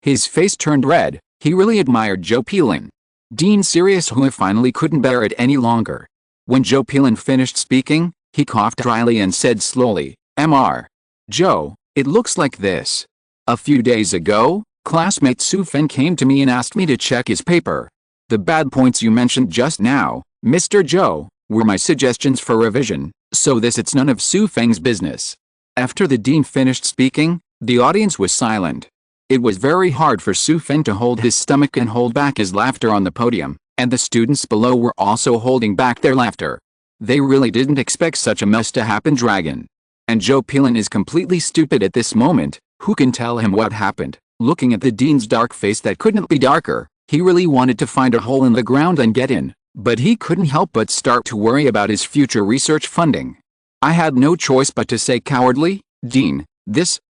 His face turned red. He really admired Zhou Pilin. Dean Sirius Hui finally couldn't bear it any longer. When Zhou Pilin finished speaking, he coughed dryly and said slowly, Mr. Zhou, it looks like this. A few days ago, classmate Xu Feng came to me and asked me to check his paper. The bad points you mentioned just now, Mr. Zhou, were my suggestions for revision, so it's none of Xu Feng's business. After the dean finished speaking, the audience was silent. It was very hard for Xu Feng to hold his stomach and hold back his laughter on the podium, and the students below were also holding back their laughter. They really didn't expect such a mess to happen. Dragon. And Zhou Pilin is completely stupid at this moment. Who can tell him what happened? Looking at the dean's dark face that couldn't be darker, he really wanted to find a hole in the ground and get in, but he couldn't help but start to worry about his future research funding. I had no choice but to say cowardly, Dean,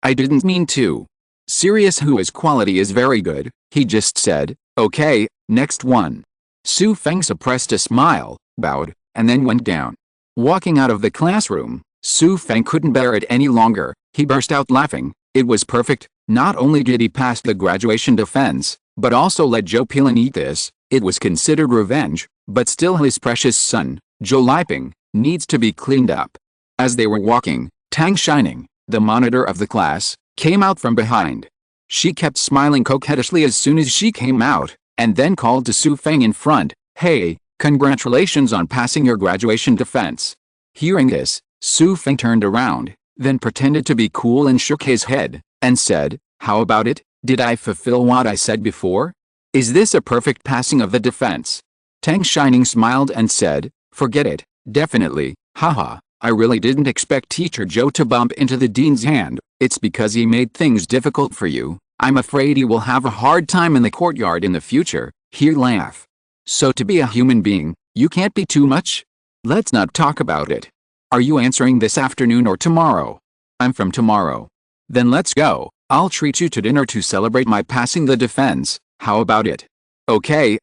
I didn't mean to. Sirius Hui's quality is very good, he just said, okay, next one. Xu Feng suppressed a smile, bowed, and then went down. Walking out of the classroom, Xu Feng couldn't bear it any longer. He burst out laughing. It was perfect. Not only did he pass the graduation defense, but also let Zhou Pilin eat this. It was considered revenge, but still his precious son, Zhou Liping, needs to be cleaned up. As they were walking, Tang Shining, the monitor of the class, came out from behind. She kept smiling coquettishly as soon as she came out, and then called to Xu Feng in front, Hey, congratulations on passing your graduation defense. Hearing this, Xu Feng turned around, then pretended to be cool and shook his head, and said, How about it? Did I fulfill what I said before? Is this a perfect passing of the defense? Tang Shining smiled and said, Forget it, definitely, haha, I really didn't expect Teacher Zhou to bump into the dean's hand. It's because he made things difficult for you. I'm afraid he will have a hard time in the courtyard in the future. He laughed. So to be a human being, you can't be too much? Let's not talk about it. Are you answering this afternoon or tomorrow? I'm from tomorrow. Then let's go. I'll treat you to dinner to celebrate my passing the defense. How about it? Okay.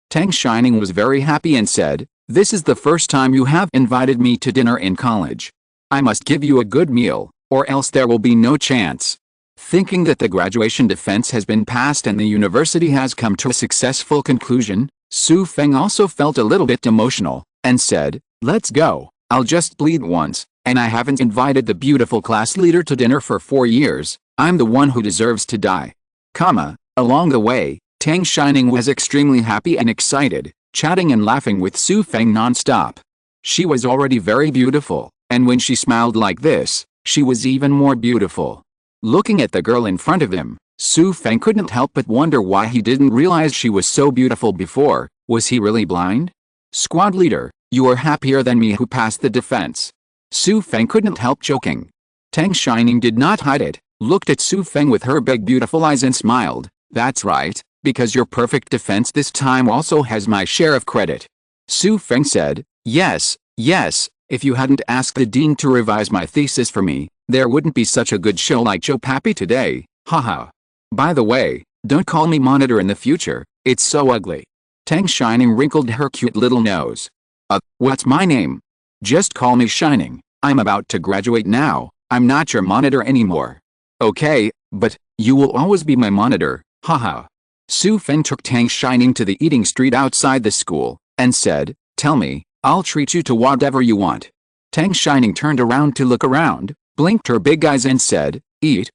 Tang Shining was very happy and said, This is the first time you have invited me to dinner in college. I must give you a good meal, or else there will be no chance. Thinking that the graduation defense has been passed and the university has come to a successful conclusion, Xu Feng also felt a little bit emotional, and said, Let's go. I'll just bleed once, and I haven't invited the beautiful class leader to dinner for 4 years. I'm the one who deserves to die. Along the way, Tang Shining was extremely happy and excited, chatting and laughing with Xu Feng non-stop. She was already very beautiful, and when she smiled like this, she was even more beautiful. Looking at the girl in front of him, Xu Feng couldn't help but wonder why he didn't realize she was so beautiful before. Was he really blind? Squad leader, you are happier than me who passed the defense. Xu Feng couldn't help joking. Tang Shining did not hide it, looked at Xu Feng with her big beautiful eyes and smiled. That's right, because your perfect defense this time also has my share of credit. Xu Feng said, yes, if you hadn't asked the dean to revise my thesis for me, there wouldn't be such a good show like Joe Pappy today, haha. By the way, don't call me monitor in the future, it's so ugly. Tang Shining wrinkled her cute little nose. What's my name? Just call me Shining, I'm about to graduate now, I'm not your monitor anymore. Okay, but you will always be my monitor, haha. Xu Feng took Tang Shining to the eating street outside the school, and said, tell me, I'll treat you to whatever you want. Tang Shining turned around to look around, blinked her big eyes and said, eat,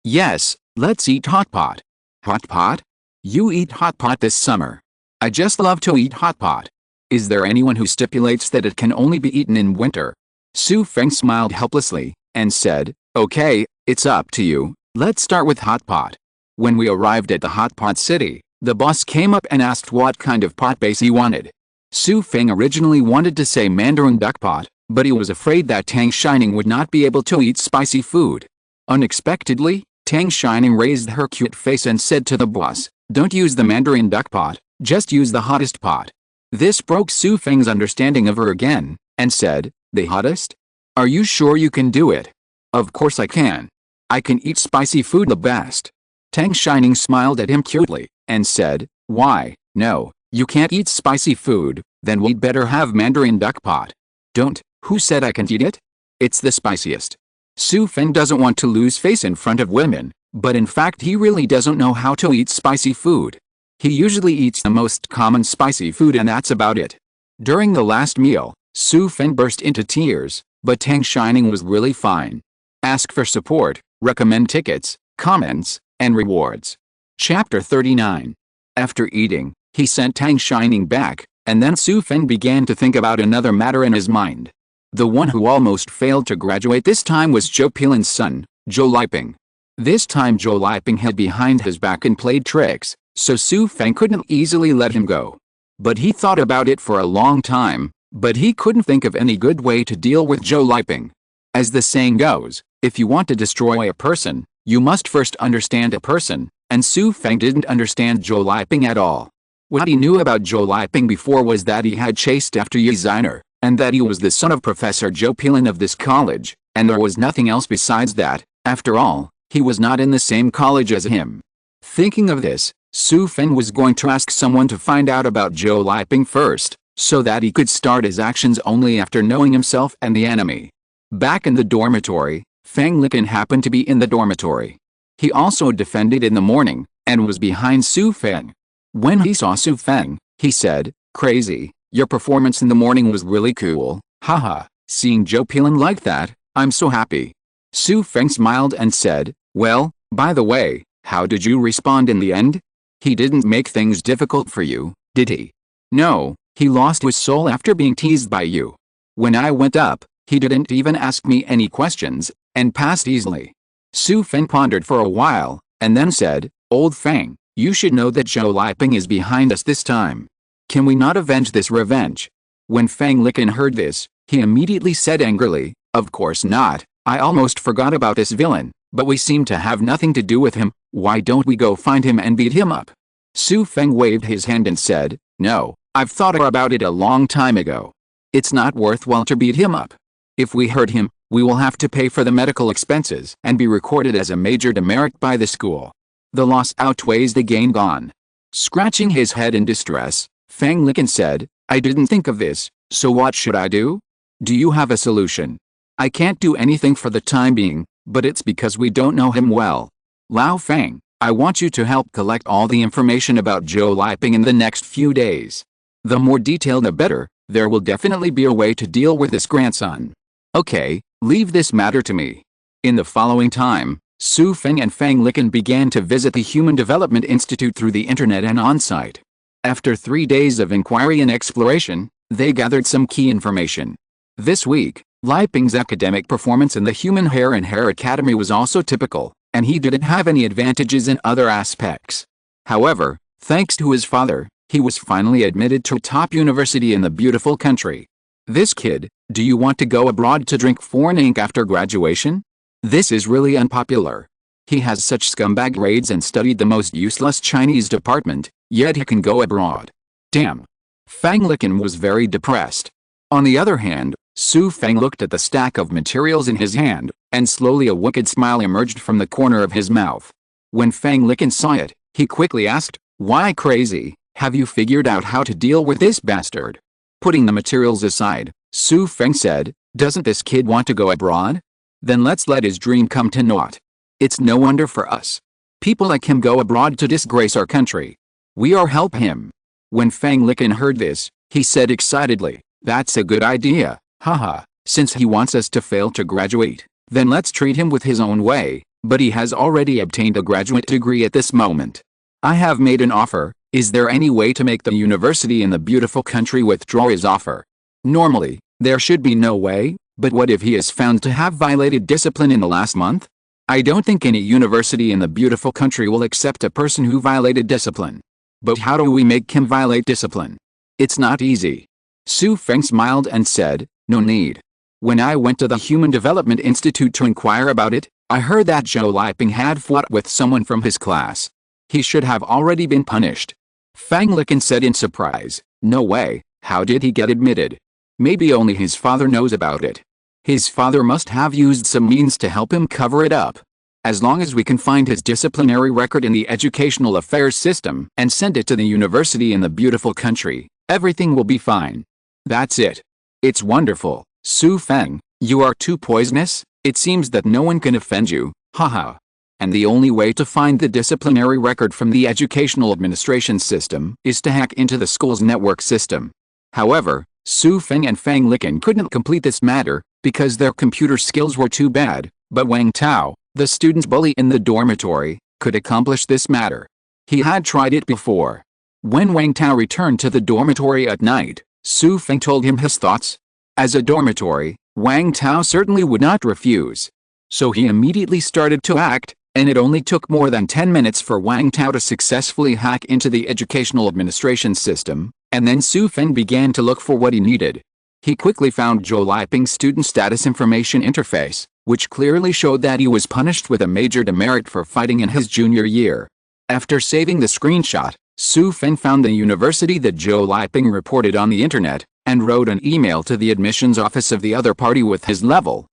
yes, let's eat hot pot. Hot pot? You eat hot pot this summer. I just love to eat hot pot. Is there anyone who stipulates that it can only be eaten in winter? Xu Feng smiled helplessly, and said, okay, it's up to you, let's start with hot pot. When we arrived at the hot pot city, the boss came up and asked what kind of pot base he wanted. Xu Feng originally wanted to say Mandarin duck pot, but he was afraid that Tang Shining would not be able to eat spicy food. Unexpectedly, Tang Shining raised her cute face and said to the boss, don't use the Mandarin duck pot, just use the hottest pot. This broke Xu Feng's understanding of her again, and said, the hottest? Are you sure you can do it? Of course I can. I can eat spicy food the best. Tang Shining smiled at him cutely, and said, why, no, you can't eat spicy food, then we'd better have Mandarin duck pot. Don't, who said I can't eat it? It's the spiciest. Xu Feng doesn't want to lose face in front of women, but in fact he really doesn't know how to eat spicy food. He usually eats the most common spicy food and that's about it. During the last meal, Xu Feng burst into tears, but Tang Shining was really fine. Ask for support, recommend tickets, comments, and rewards. Chapter 39. After eating, he sent Tang Shining back, and then Xu Feng began to think about another matter in his mind. The one who almost failed to graduate this time was Zhou Pilin's son, Zhou Liping. This time Zhou Liping hid behind his back and played tricks, so Xu Feng couldn't easily let him go. But he thought about it for a long time, but he couldn't think of any good way to deal with Zhou Liping. As the saying goes, if you want to destroy a person, you must first understand a person, and Xu Feng didn't understand Zhou Liping at all. What he knew about Zhou Liping before was that he had chased after Ye Xiner, and that he was the son of Professor Zhou Pilin of this college, and there was nothing else besides that. After all, he was not in the same college as him. Thinking of this, Xu Feng was going to ask someone to find out about Zhou Liping first, so that he could start his actions only after knowing himself and the enemy. Back in the dormitory, Feng Liken happened to be in the dormitory. He also defended in the morning, and was behind Xu Feng. When he saw Xu Feng, he said, crazy, your performance in the morning was really cool, haha, seeing Zhou Pilin like that, I'm so happy. Xu Feng smiled and said, well, by the way, how did you respond in the end? He didn't make things difficult for you, did he? No, he lost his soul after being teased by you. When I went up, he didn't even ask me any questions, and passed easily. Xu Feng pondered for a while, and then said, old Feng, you should know that Zhou Liping is behind us this time. Can we not avenge this revenge? When Feng Liken heard this, he immediately said angrily, of course not, I almost forgot about this villain, but we seem to have nothing to do with him, why don't we go find him and beat him up? Xu Feng waved his hand and said, no, I've thought about it a long time ago. It's not worthwhile to beat him up. If we hurt him, we will have to pay for the medical expenses and be recorded as a major demerit by the school. The loss outweighs the gain gone. Scratching his head in distress, Feng Liken said, I didn't think of this, so what should I do? Do you have a solution? I can't do anything for the time being, but it's because we don't know him well. Lao Feng, I want you to help collect all the information about Zhou Liping in the next few days. The more detailed the better, there will definitely be a way to deal with this grandson. Okay, leave this matter to me. In the following time, Xu Feng and Feng Liken began to visit the Human Development Institute through the internet and on-site. After 3 days of inquiry and exploration, they gathered some key information. This week, Liping's academic performance in the Human Hair and Hair Academy was also typical, and he didn't have any advantages in other aspects. However, thanks to his father, he was finally admitted to a top university in the beautiful country. This kid, do you want to go abroad to drink foreign ink after graduation? This is really unpopular. He has such scumbag grades and studied the most useless Chinese department, yet he can go abroad. Damn. Fang Licken was very depressed. On the other hand, Xu Feng looked at the stack of materials in his hand, and slowly a wicked smile emerged from the corner of his mouth. When Fang Licken saw it, he quickly asked, "Why crazy? Have you figured out how to deal with this bastard?" Putting the materials aside, Xu Feng said, "Doesn't this kid want to go abroad? Then let's let his dream come to naught. It's no wonder for us. People like him go abroad to disgrace our country. We are help him." When Fang Licken heard this, he said excitedly, "That's a good idea, haha, since he wants us to fail to graduate, then let's treat him with his own way, but he has already obtained a graduate degree at this moment. I have made an offer, is there any way to make the university in the beautiful country withdraw his offer? Normally, there should be no way, but what if he is found to have violated discipline in the last month? I don't think any university in the beautiful country will accept a person who violated discipline. But how do we make him violate discipline? It's not easy." Xu Feng smiled and said, "No need. When I went to the Human Development Institute to inquire about it, I heard that Zhou Liping had fought with someone from his class. He should have already been punished." Fang Licken said in surprise, "No way, how did he get admitted? Maybe only his father knows about it. His father must have used some means to help him cover it up. As long as we can find his disciplinary record in the educational affairs system and send it to the university in the beautiful country, everything will be fine." "That's it. It's wonderful, Xu Feng, you are too poisonous, it seems that no one can offend you, haha. And the only way to find the disciplinary record from the educational administration system is to hack into the school's network system." However, Xu Feng and Fang Licken couldn't complete this matter, because their computer skills were too bad, but Wang Tao, the student's bully in the dormitory, could accomplish this matter. He had tried it before. When Wang Tao returned to the dormitory at night, Xu Feng told him his thoughts. As a dormitory, Wang Tao certainly would not refuse. So he immediately started to act, and it only took more than 10 minutes for Wang Tao to successfully hack into the educational administration system, and then Xu Feng began to look for what he needed. He quickly found Zhou Liping's student status information interface, which clearly showed that he was punished with a major demerit for fighting in his junior year. After saving the screenshot, Xu Feng found the university that Zhou Liping reported on the internet, and wrote an email to the admissions office of the other party with his level,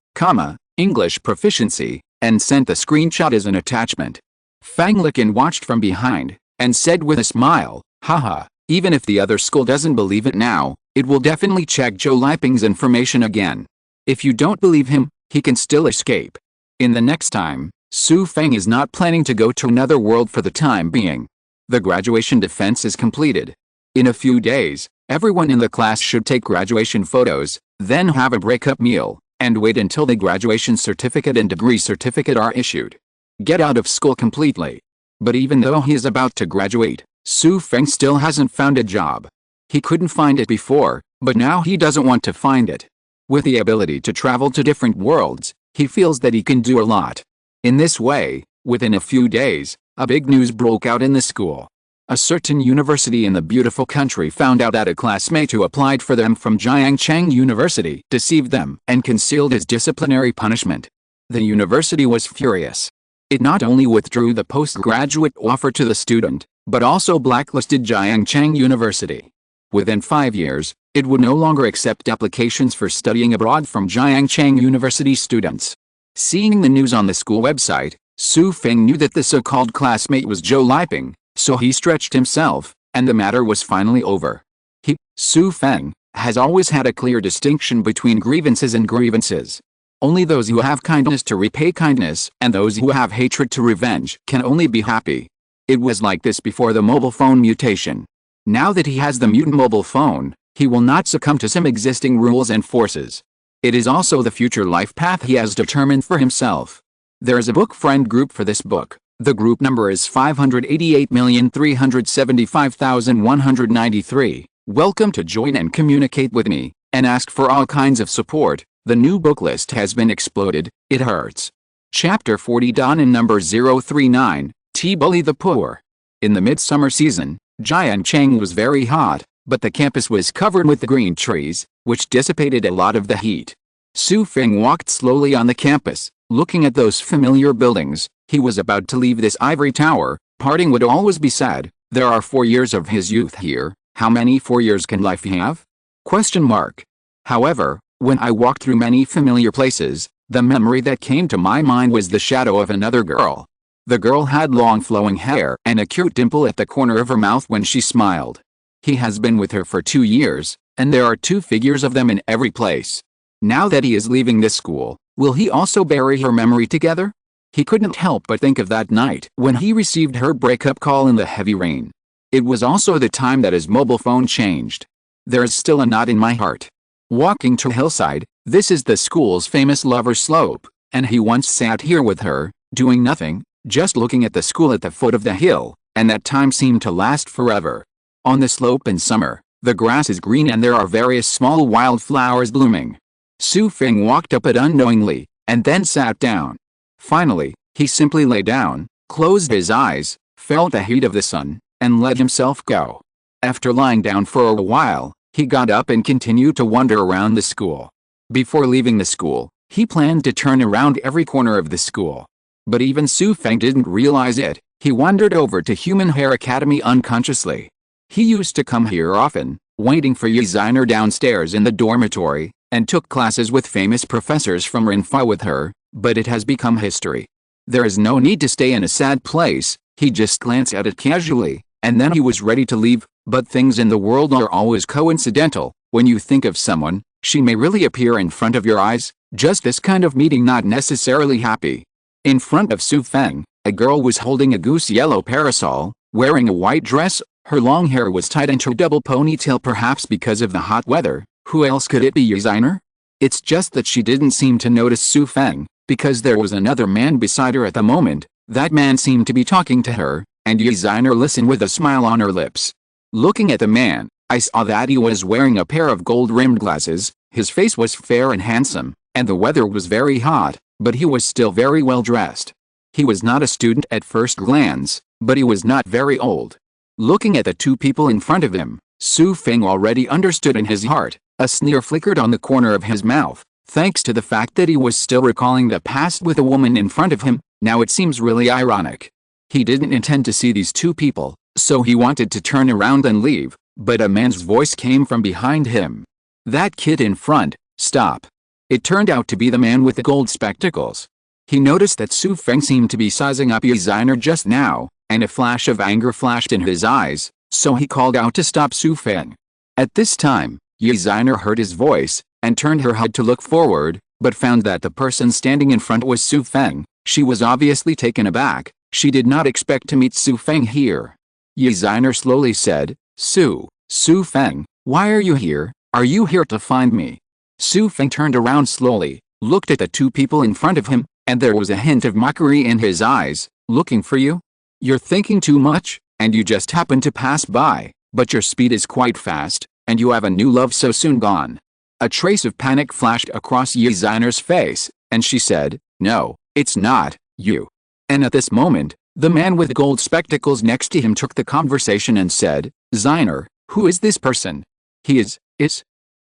English proficiency, and sent the screenshot as an attachment. Fang Licken watched from behind, and said with a smile, "Haha, even if the other school doesn't believe it now, it will definitely check Zhou Liping's information again. If you don't believe him, he can still escape." In the next time, Xu Feng is not planning to go to another world for the time being. The graduation defense is completed. In a few days, everyone in the class should take graduation photos, then have a breakup meal, and wait until the graduation certificate and degree certificate are issued. Get out of school completely. But even though he is about to graduate, Xu Feng still hasn't found a job. He couldn't find it before, but now he doesn't want to find it. With the ability to travel to different worlds, he feels that he can do a lot. In this way, within a few days, a big news broke out in the school. A certain university in the beautiful country found out that a classmate who applied for them from Jiangcheng University deceived them and concealed his disciplinary punishment. The university was furious. It not only withdrew the postgraduate offer to the student, but also blacklisted Jiangcheng University. Within 5 years, it would no longer accept applications for studying abroad from Jiangcheng University students. Seeing the news on the school website, Xu Feng knew that the so-called classmate was Zhou Liping, so he stretched himself, and the matter was finally over. He, Xu Feng, has always had a clear distinction between grievances and grievances. Only those who have kindness to repay kindness and those who have hatred to revenge can only be happy. It was like this before the mobile phone mutation. Now that he has the mutant mobile phone, he will not succumb to some existing rules and forces. It is also the future life path he has determined for himself. There is a book friend group for this book. The group number is 588,375,193. Welcome to join and communicate with me, and ask for all kinds of support. The new book list has been exploded, it hurts. Chapter 40 Dawn in number 039, T-Bully the Poor. In the midsummer season, Jiangcheng was very hot, but the campus was covered with green trees, which dissipated a lot of the heat. Xu Feng walked slowly on the campus, Looking at those familiar buildings, he was about to leave this ivory tower. Parting would always be sad. There are 4 years of his youth here. How many 4 years can life have? Question mark. However, when I walked through many familiar places, the memory that came to my mind was the shadow of another girl. The girl had long flowing hair and a cute dimple at the corner of her mouth when she smiled. He has been with her for 2 years, and there are 2 figures of them in every place. Now that he is leaving this school, will he also bury her memory together? He couldn't help but think of that night when he received her breakup call in the heavy rain. It was also the time that his mobile phone changed. There is still a knot in my heart. Walking to Hillside, this is the school's famous lover slope, and he once sat here with her, doing nothing, just looking at the school at the foot of the hill, and that time seemed to last forever. On the slope in summer, the grass is green and there are various small wildflowers blooming. Xu Feng walked up it unknowingly, and then sat down. Finally, he simply lay down, closed his eyes, felt the heat of the sun, and let himself go. After lying down for a while, he got up and continued to wander around the school. Before leaving the school, he planned to turn around every corner of the school. But even Xu Feng didn't realize it. He wandered over to Human Hair Academy unconsciously. He used to come here often, waiting for Ye Xiner downstairs in the dormitory, and took classes with famous professors from Rinfa with her, but it has become history. There is no need to stay in a sad place. He just glanced at it casually, and then he was ready to leave. But things in the world are always coincidental. When you think of someone, she may really appear in front of your eyes. Just this kind of meeting, not necessarily happy. In front of Xu Feng, a girl was holding a goose yellow parasol, wearing a white dress. Her long hair was tied into a double ponytail, perhaps because of the hot weather. Who else could it be? Ye Xiner? It's just that she didn't seem to notice Xu Feng, because there was another man beside her at the moment. That man seemed to be talking to her, and Ye Xiner listened with a smile on her lips. Looking at the man, I saw that he was wearing a pair of gold-rimmed glasses. His face was fair and handsome, and the weather was very hot, but he was still very well dressed. He was not a student at first glance, but he was not very old. Looking at the 2 people in front of him, Xu Feng already understood in his heart. A sneer flickered on the corner of his mouth, thanks to the fact that he was still recalling the past with a woman in front of him. Now it seems really ironic. He didn't intend to see these 2 people, so he wanted to turn around and leave, but a man's voice came from behind him. That kid in front, stop. It turned out to be the man with the gold spectacles. He noticed that Xu Feng seemed to be sizing up Ye Xiner just now, and a flash of anger flashed in his eyes, so he called out to stop Xu Feng. At this time, Ye Xiner heard his voice, and turned her head to look forward, but found that the person standing in front was Xu Feng. She was obviously taken aback. She did not expect to meet Xu Feng here. Ye Xiner slowly said, Xu Feng, why are you here? Are you here to find me? Xu Feng turned around slowly, looked at the 2 people in front of him, and there was a hint of mockery in his eyes. Looking for you? You're thinking too much, and you just happened to pass by, but your speed is quite fast, and you have a new love so soon gone. A trace of panic flashed across Ye Xiner's face, and she said, no, it's not you. And at this moment, the man with gold spectacles next to him took the conversation and said, Xiner, who is this person? He is.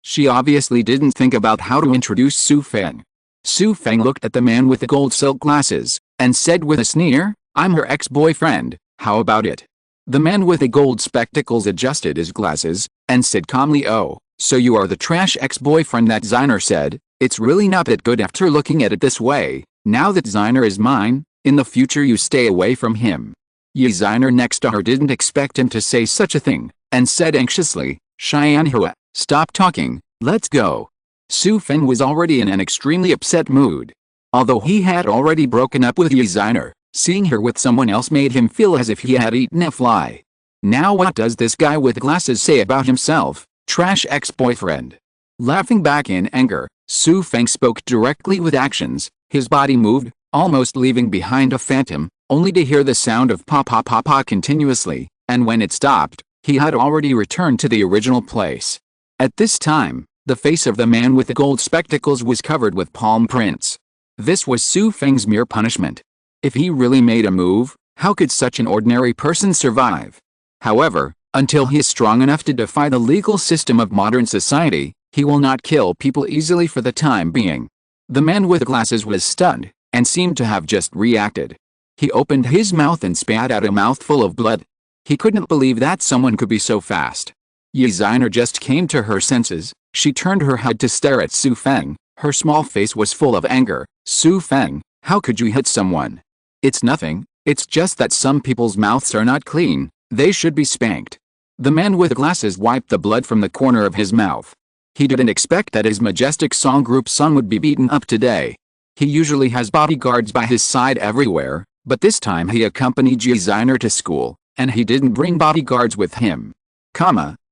She obviously didn't think about how to introduce Xu Feng. Xu Feng looked at the man with the gold silk glasses, and said with a sneer, I'm her ex-boyfriend, how about it? The man with the gold spectacles adjusted his glasses, and said calmly, oh, so you are the trash ex-boyfriend that Xiner said. It's really not that good after looking at it this way. Now that Xiner is mine, in the future you stay away from him. Ye Xiner next to her didn't expect him to say such a thing, and said anxiously, Xianhua, stop talking, let's go. Xu Feng was already in an extremely upset mood. Although he had already broken up with Ye Xiner, seeing her with someone else made him feel as if he had eaten a fly. Now what does this guy with glasses say about himself? Trash ex-boyfriend. Laughing back in anger, Xu Feng spoke directly with actions. His body moved, almost leaving behind a phantom, only to hear the sound of pa pa pa pa continuously, and when it stopped, he had already returned to the original place. At this time, the face of the man with the gold spectacles was covered with palm prints. This was Xu Feng's mere punishment. If he really made a move, how could such an ordinary person survive? However, until he is strong enough to defy the legal system of modern society, he will not kill people easily for the time being. The man with glasses was stunned. and seemed to have just reacted. He opened his mouth and spat out a mouthful of blood. He couldn't believe that someone could be so fast. Ye Xiner just came to her senses. She turned her head to stare at Xu Feng. Her small face was full of anger. "Xu Feng, how could you hit someone? It's nothing, it's just that some people's mouths are not clean, they should be spanked." The man with glasses wiped the blood from the corner of his mouth. He didn't expect that his majestic song group son would be beaten up today. He usually has bodyguards by his side everywhere, but this time he accompanied Ye Xiner to school, and he didn't bring bodyguards with him.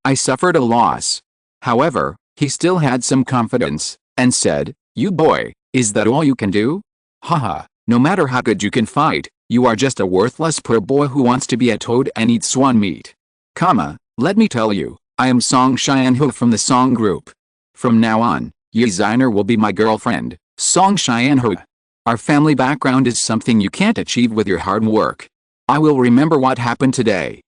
I suffered a loss. However, he still had some confidence, and said, "You boy, is that all you can do? Haha, no matter how good you can fight, you are just a worthless poor boy who wants to be a toad and eat swan meat. Let me tell you, I am Song Xianhu from the Song Group. From now on, Ye Xiner will be my girlfriend, Song Xianhu. Our family background is something you can't achieve with your hard work. I will remember what happened today.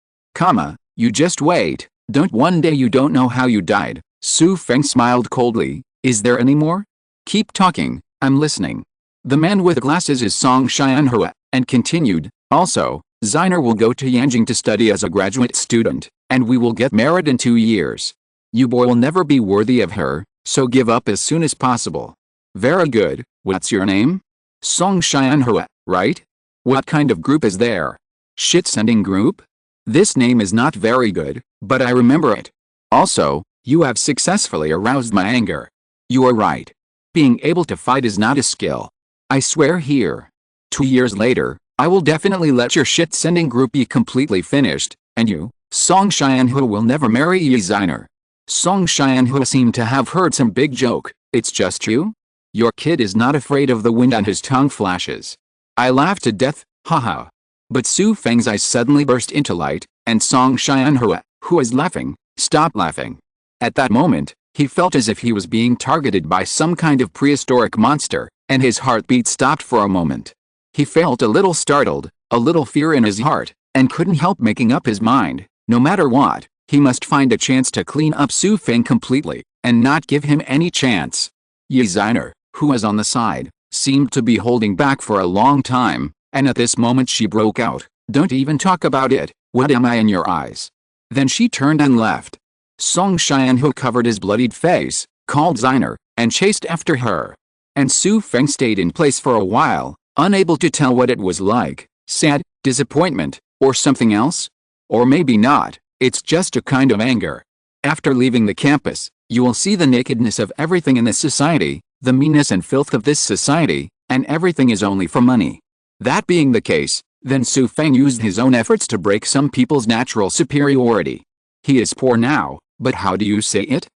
You just wait, one day you don't know how you died." Xu Feng smiled coldly. "Is there any more? Keep talking, I'm listening." The man with glasses is Song Xianhu, and continued, "Also, Xiner will go to Yanjing to study as a graduate student, and we will get married in 2 years. You boy will never be worthy of her, so give up as soon as possible." "Very good, what's your name?" "Song Xianhu, right? What kind of group is there?" "Shit-sending group? This name is not very good, but I remember it. Also, you have successfully aroused my anger. You are right. Being able to fight is not a skill. I swear here. 2 years later, I will definitely let your shit-sending group be completely finished, and you, Song Xianhu, will never marry Ye Xiner." Song Xianhu seemed to have heard some big joke. "It's just you? Your kid is not afraid of the wind," and his tongue flashes. I laughed to death, haha. But Xu Feng's eyes suddenly burst into light, and Song Xianhu, who was laughing, stopped laughing. At that moment, he felt as if he was being targeted by some kind of prehistoric monster, and his heartbeat stopped for a moment. He felt a little startled, a little fear in his heart, and couldn't help making up his mind. No matter what, he must find a chance to clean up Xu Feng completely, and not give him any chance. Ye Xiner, who was on the side, seemed to be holding back for a long time, and at this moment she broke out, "Don't even talk about it, what am I in your eyes?" Then she turned and left. Song Xianhu covered his bloodied face, called Xiner, and chased after her. And Xu Feng stayed in place for a while, unable to tell what it was like, sad, disappointment, or something else? Or maybe not, it's just a kind of anger. After leaving the campus, you will see the nakedness of everything in this society, the meanness and filth of this society, and everything is only for money. That being the case, then Xu Feng used his own efforts to break some people's natural superiority. He is poor now, but how do you say it?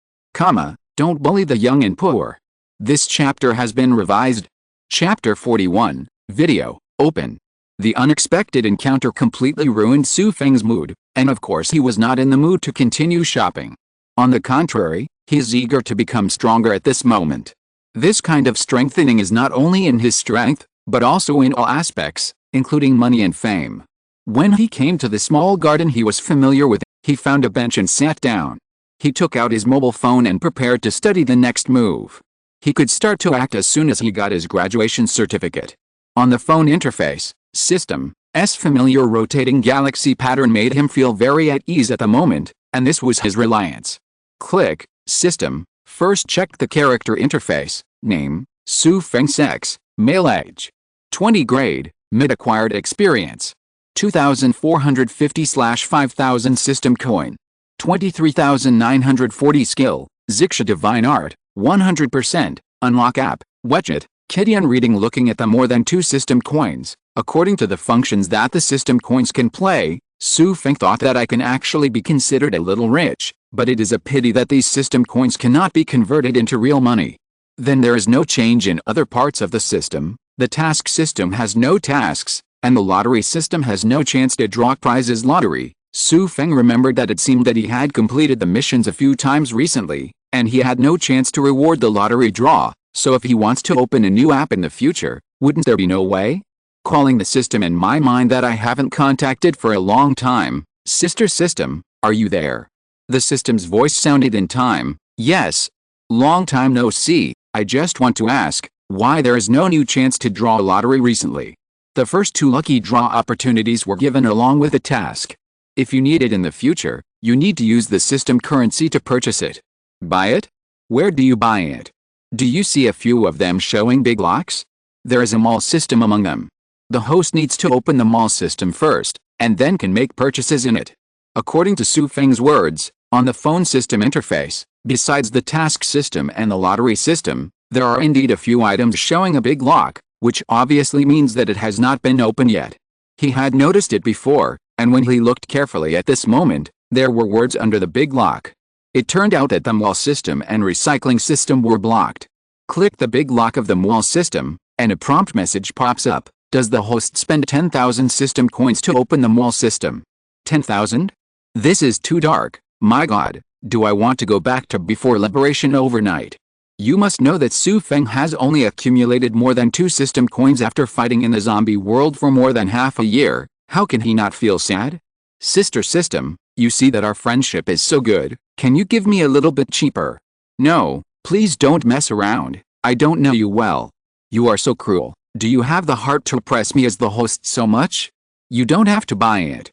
Don't bully the young and poor. This chapter has been revised. Chapter 41, Video, Open. The unexpected encounter completely ruined Xu Feng's mood, and of course he was not in the mood to continue shopping. On the contrary, he is eager to become stronger at this moment. This kind of strengthening is not only in his strength, but also in all aspects, including money and fame. When he came to the small garden he was familiar with, he found a bench and sat down. He took out his mobile phone and prepared to study the next move. He could start to act as soon as he got his graduation certificate. On the phone interface, System's familiar rotating galaxy pattern made him feel very at ease at the moment, and this was his reliance. Click, System, first check the character interface, name, Xu Feng, sex, male, age, 20 grade, mid-acquired experience, 2,450/5,000 system coin, 23,940 skill, Zixa divine art, 100%, unlock app, WeChat, Kidian reading. Looking at the more than 2 system coins, according to the functions that the system coins can play, Xu Feng thought that I can actually be considered a little rich, but it is a pity that these system coins cannot be converted into real money. Then there is no change in other parts of the system, the task system has no tasks, and the lottery system has no chance to draw prizes lottery. Xu Feng remembered that it seemed that he had completed the missions a few times recently, and he had no chance to reward the lottery draw, so if he wants to open a new app in the future, wouldn't there be no way? Calling the system in my mind that I haven't contacted for a long time, Sister System, are you there? The system's voice sounded in time, yes. Long time no see, I just want to ask, Why there is no new chance to draw a lottery recently. The first 2 lucky draw opportunities were given along with a task. If you need it in the future, you need to use the system currency to purchase it. Buy it? Where do you buy it? Do you see a few of them showing big locks? There is a mall system among them. The host needs to open the mall system first, and then can make purchases in it. According to Xu Feng's words, on the phone system interface, besides the task system and the lottery system, there are indeed a few items showing a big lock, which obviously means that it has not been opened yet. He had noticed it before, and when he looked carefully at this moment, there were words under the big lock. It turned out that the mall system and recycling system were blocked. Click the big lock of the mall system, and a prompt message pops up. Does the host spend 10,000 system coins to open the mall system? 10,000? This is too dark. My God, do I want to go back to before liberation overnight? You must know that Xu Feng has only accumulated more than 2 system coins after fighting in the zombie world for more than half a year. How can he not feel sad? Sister system, you see that our friendship is so good, can you give me a little bit cheaper? No, please don't mess around, I don't know you well. You are so cruel. Do you have the heart to oppress me as the host so much? You don't have to buy it.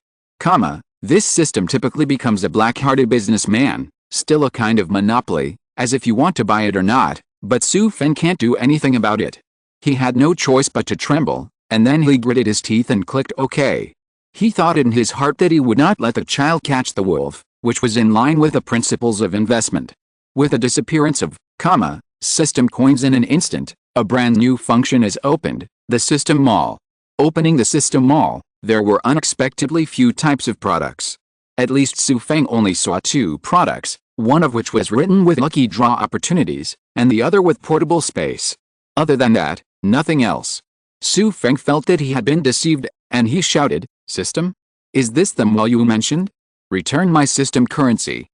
This system typically becomes a black-hearted businessman, still a kind of monopoly, as if you want to buy it or not, but Xu Feng can't do anything about it. He had no choice but to tremble, and then he gritted his teeth and clicked OK. He thought in his heart that he would not let the child catch the wolf, which was in line with the principles of investment. With the disappearance of, system coins in an instant, a brand new function is opened, the system mall. Opening the system mall, there were unexpectedly few types of products. At least Xu Feng only saw 2 products, one of which was written with lucky draw opportunities, and the other with portable space. Other than that, nothing else. Xu Feng felt that he had been deceived, and he shouted, "System? Is this the mall you mentioned? Return my system currency."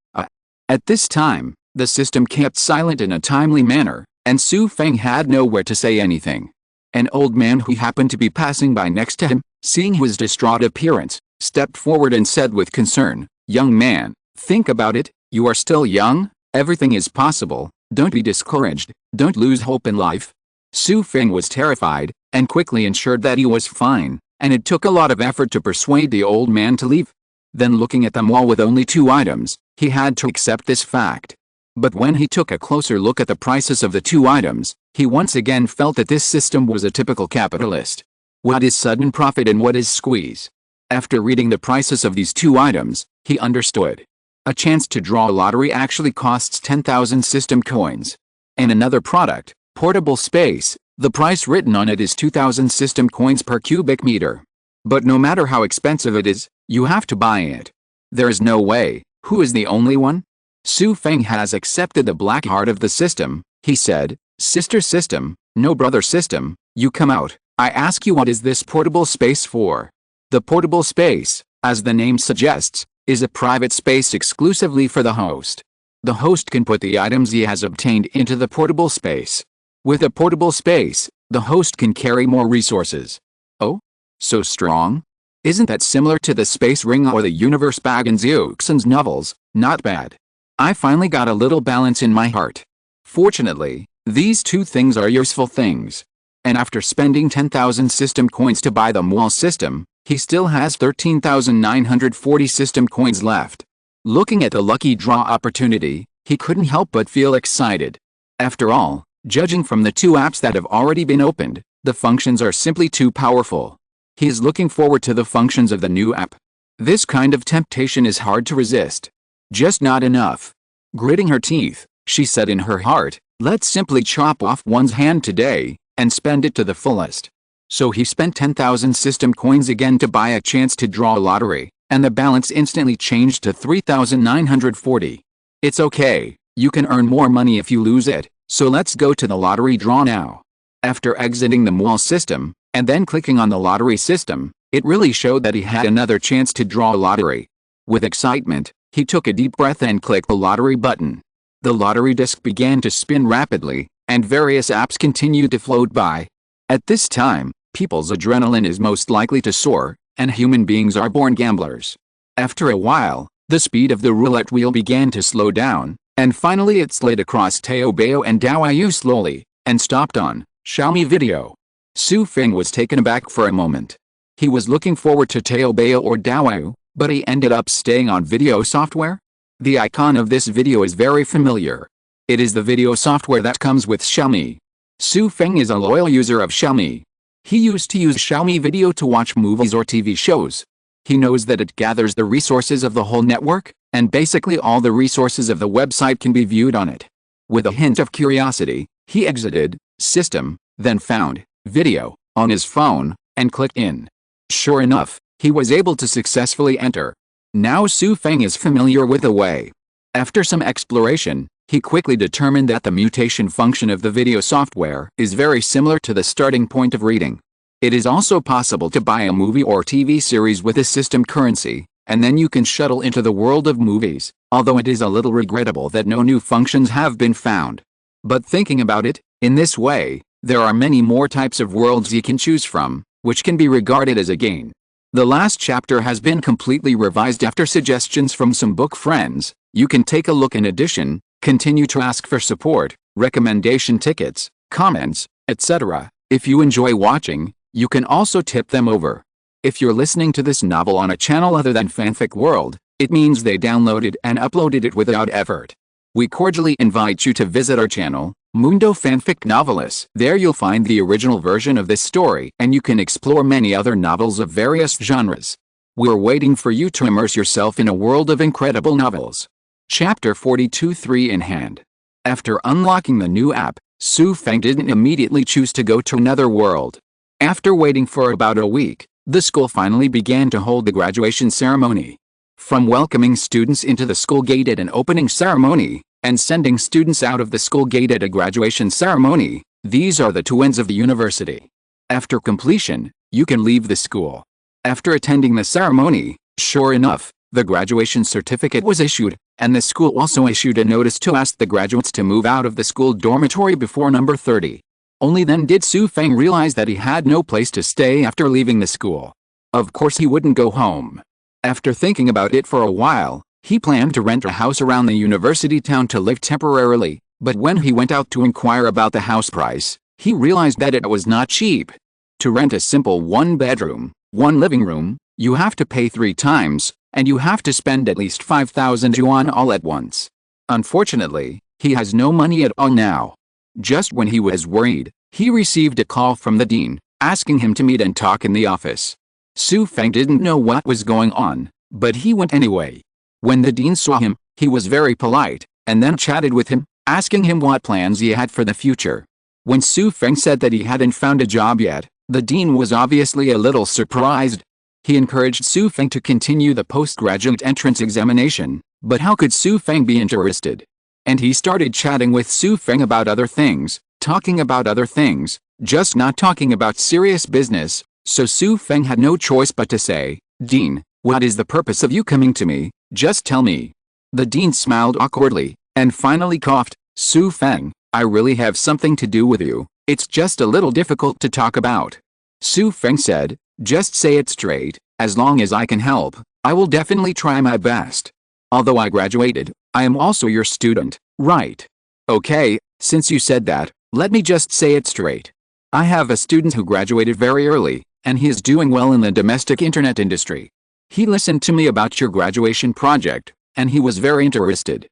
At this time, the system kept silent in a timely manner, and Xu Feng had nowhere to say anything. An old man who happened to be passing by next to him, seeing his distraught appearance, stepped forward and said with concern, "Young man, think about it, you are still young, everything is possible, don't be discouraged, don't lose hope in life." Xu Feng was terrified, and quickly ensured that he was fine, and it took a lot of effort to persuade the old man to leave. Then looking at the mall with only 2 items, he had to accept this fact. But when he took a closer look at the prices of the 2 items, he once again felt that this system was a typical capitalist. What is sudden profit and what is squeeze? After reading the prices of these 2 items, he understood. A chance to draw a lottery actually costs 10,000 system coins. And another product, portable space, the price written on it is 2,000 system coins per cubic meter. But no matter how expensive it is, you have to buy it. There is no way. Who is the only one? Xu Feng has accepted the black heart of the system. He said, "Sister system, no brother system, you come out. I ask you, what is this portable space for?" The portable space, as the name suggests, is a private space exclusively for the host. The host can put the items he has obtained into the portable space. With a portable space, the host can carry more resources. Oh? So strong? Isn't that similar to the space ring or the universe bag in Xu Feng's novels? Not bad. I finally got a little balance in my heart. Fortunately, these 2 things are useful things. And after spending 10,000 system coins to buy the mall system, he still has 13,940 system coins left. Looking at the lucky draw opportunity, he couldn't help but feel excited. After all, judging from the 2 apps that have already been opened, the functions are simply too powerful. He is looking forward to the functions of the new app. This kind of temptation is hard to resist. Just not enough. Gritting her teeth, she said in her heart, "Let's simply chop off one's hand today, and spend it to the fullest." So he spent 10,000 system coins again to buy a chance to draw a lottery, and the balance instantly changed to 3,940. It's okay, you can earn more money if you lose it, so let's go to the lottery draw now. After exiting the mall system, and then clicking on the lottery system, it really showed that he had another chance to draw a lottery. With excitement, he took a deep breath and clicked the lottery button. The lottery disc began to spin rapidly, and various apps continued to float by. At this time, people's adrenaline is most likely to soar, and human beings are born gamblers. After a while, the speed of the roulette wheel began to slow down, and finally it slid across Taobao and Douyin slowly, and stopped on Xiaomi Video. Xu Feng was taken aback for a moment. He was looking forward to Taobao or Taobao, but he ended up staying on video software? The icon of this video is very familiar. It is the video software that comes with Xiaomi. Xu Feng is a loyal user of Xiaomi. He used to use Xiaomi Video to watch movies or TV shows. He knows that it gathers the resources of the whole network, and basically all the resources of the website can be viewed on it. With a hint of curiosity, he exited System, then found Video on his phone, and clicked in. Sure enough, he was able to successfully enter. Now Xu Feng is familiar with the way. After some exploration, he quickly determined that the mutation function of the video software is very similar to the starting point of reading. It is also possible to buy a movie or TV series with a system currency, and then you can shuttle into the world of movies, although it is a little regrettable that no new functions have been found. But thinking about it, in this way, there are many more types of worlds you can choose from, which can be regarded as a gain. The last chapter has been completely revised after suggestions from some book friends. You can take a look. In addition, continue to ask for support, recommendation tickets, comments, etc. If you enjoy watching, you can also tip them over. If you're listening to this novel on a channel other than Fanfic World, it means they downloaded and uploaded it without effort. We cordially invite you to visit our channel, Mundo Fanfic Novelis. There you'll find the original version of this story, and you can explore many other novels of various genres. We're waiting for you to immerse yourself in a world of incredible novels. Chapter 42, 3 in hand. After unlocking the new app, Xu Feng didn't immediately choose to go to another world. After waiting for about a week, the school finally began to hold the graduation ceremony. From welcoming students into the school gate at an opening ceremony, and sending students out of the school gate at a graduation ceremony, these are the two ends of the university. After completion, you can leave the school. After attending the ceremony, sure enough, the graduation certificate was issued, and the school also issued a notice to ask the graduates to move out of the school dormitory before number 30. Only then did Xu Feng realize that he had no place to stay after leaving the school. Of course he wouldn't go home. After thinking about it for a while, he planned to rent a house around the university town to live temporarily, but when he went out to inquire about the house price, he realized that it was not cheap. To rent a simple one-bedroom, one-living room, you have to pay 3 times, and you have to spend at least 5,000 yuan all at once. Unfortunately, he has no money at all now. Just when he was worried, he received a call from the dean, asking him to meet and talk in the office. Xu Feng didn't know what was going on, but he went anyway. When the dean saw him, he was very polite, and then chatted with him, asking him what plans he had for the future. When Xu Feng said that he hadn't found a job yet, the dean was obviously a little surprised. He encouraged Xu Feng to continue the postgraduate entrance examination, but how could Xu Feng be interested? And he started chatting with Xu Feng about other things, talking about other things, just not talking about serious business, so Xu Feng had no choice but to say, "Dean, what is the purpose of you coming to me? Just tell me." The dean smiled awkwardly, and finally coughed, "Xu Feng, I really have something to do with you, it's just a little difficult to talk about." Xu Feng said, "Just say it straight, as long as I can help, I will definitely try my best. Although I graduated, I am also your student, right?" "Okay, since you said that, let me just say it straight. I have a student who graduated very early, and he is doing well in the domestic internet industry. He listened to me about your graduation project, and he was very interested.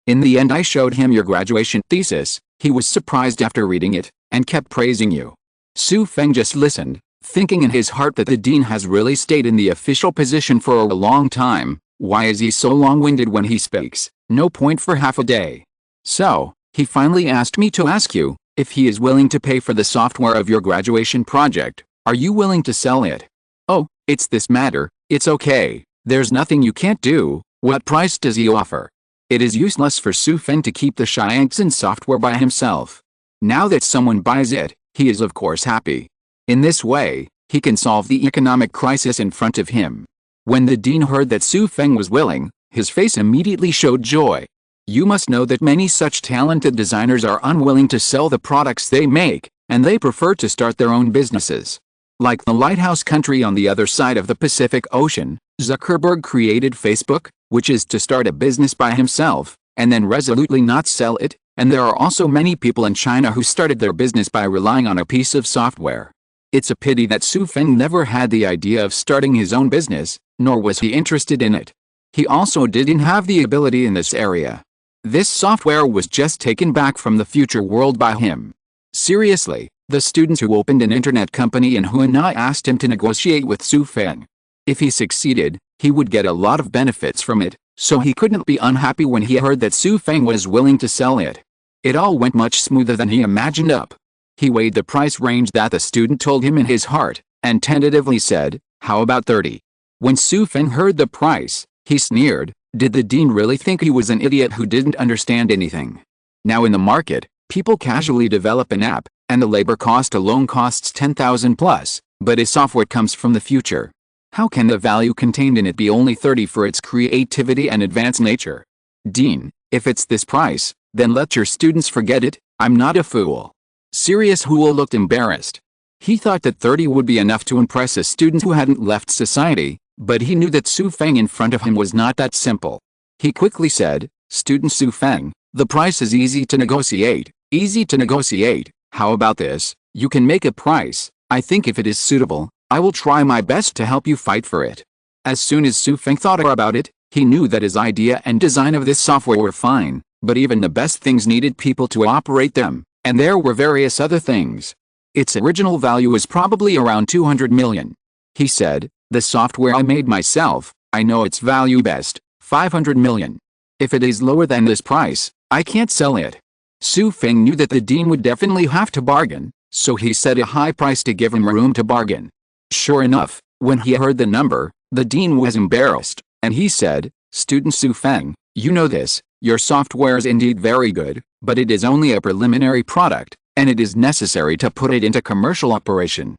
In the end I showed him your graduation thesis, he was surprised after reading it, and kept praising you." Xu Feng just listened, thinking in his heart that the dean has really stayed in the official position for a long time. Why is he so long-winded when he speaks? No point for half a day. So, he finally asked me to ask you, if he is willing to pay for the software of your graduation project, are you willing to sell it? "Oh, it's this matter, it's okay, there's nothing you can't do." What price does he offer? It is useless for Xu Feng to keep the Xiangxin software by himself. Now that someone buys it, he is of course happy. In this way, he can solve the economic crisis in front of him. When the dean heard that Xu Feng was willing, his face immediately showed joy. You must know that many such talented designers are unwilling to sell the products they make, and they prefer to start their own businesses. Like the lighthouse country on the other side of the Pacific Ocean, Zuckerberg created Facebook, which is to start a business by himself, and then resolutely not sell it, and there are also many people in China who started their business by relying on a piece of software. It's a pity that Xu Feng never had the idea of starting his own business, nor was he interested in it. He also didn't have the ability in this area. This software was just taken back from the future world by him. Seriously, the students who opened an internet company in Hunan asked him to negotiate with Xu Feng. If he succeeded, he would get a lot of benefits from it, so he couldn't be unhappy when he heard that Xu Feng was willing to sell it. It all went much smoother than he imagined up. He weighed the price range that the student told him in his heart, and tentatively said, "How about 30? When Xu Feng heard the price, he sneered. Did the dean really think he was an idiot who didn't understand anything? Now in the market, people casually develop an app, and the labor cost alone costs 10,000 plus, but his software comes from the future. How can the value contained in it be only 30 for its creativity and advanced nature? Dean, if it's this price, then let your students forget it. I'm not a fool." Serious Huo looked embarrassed. He thought that 30 would be enough to impress a student who hadn't left society, but he knew that Xu Feng in front of him was not that simple. He quickly said, "Student Xu Feng, the price is easy to negotiate. Easy to negotiate. How about this? You can make a price. I think if it is suitable, I will try my best to help you fight for it." As soon as Xu Feng thought about it, he knew that his idea and design of this software were fine, but even the best things needed people to operate them, and there were various other things. Its original value was probably around 200 million. He said, "The software I made myself, I know its value best, 500 million. If it is lower than this price, I can't sell it." Xu Feng knew that the dean would definitely have to bargain, so he set a high price to give him room to bargain. Sure enough, when he heard the number, the dean was embarrassed, and he said, "Student Xu Feng, you know this, your software is indeed very good, but it is only a preliminary product, and it is necessary to put it into commercial operation.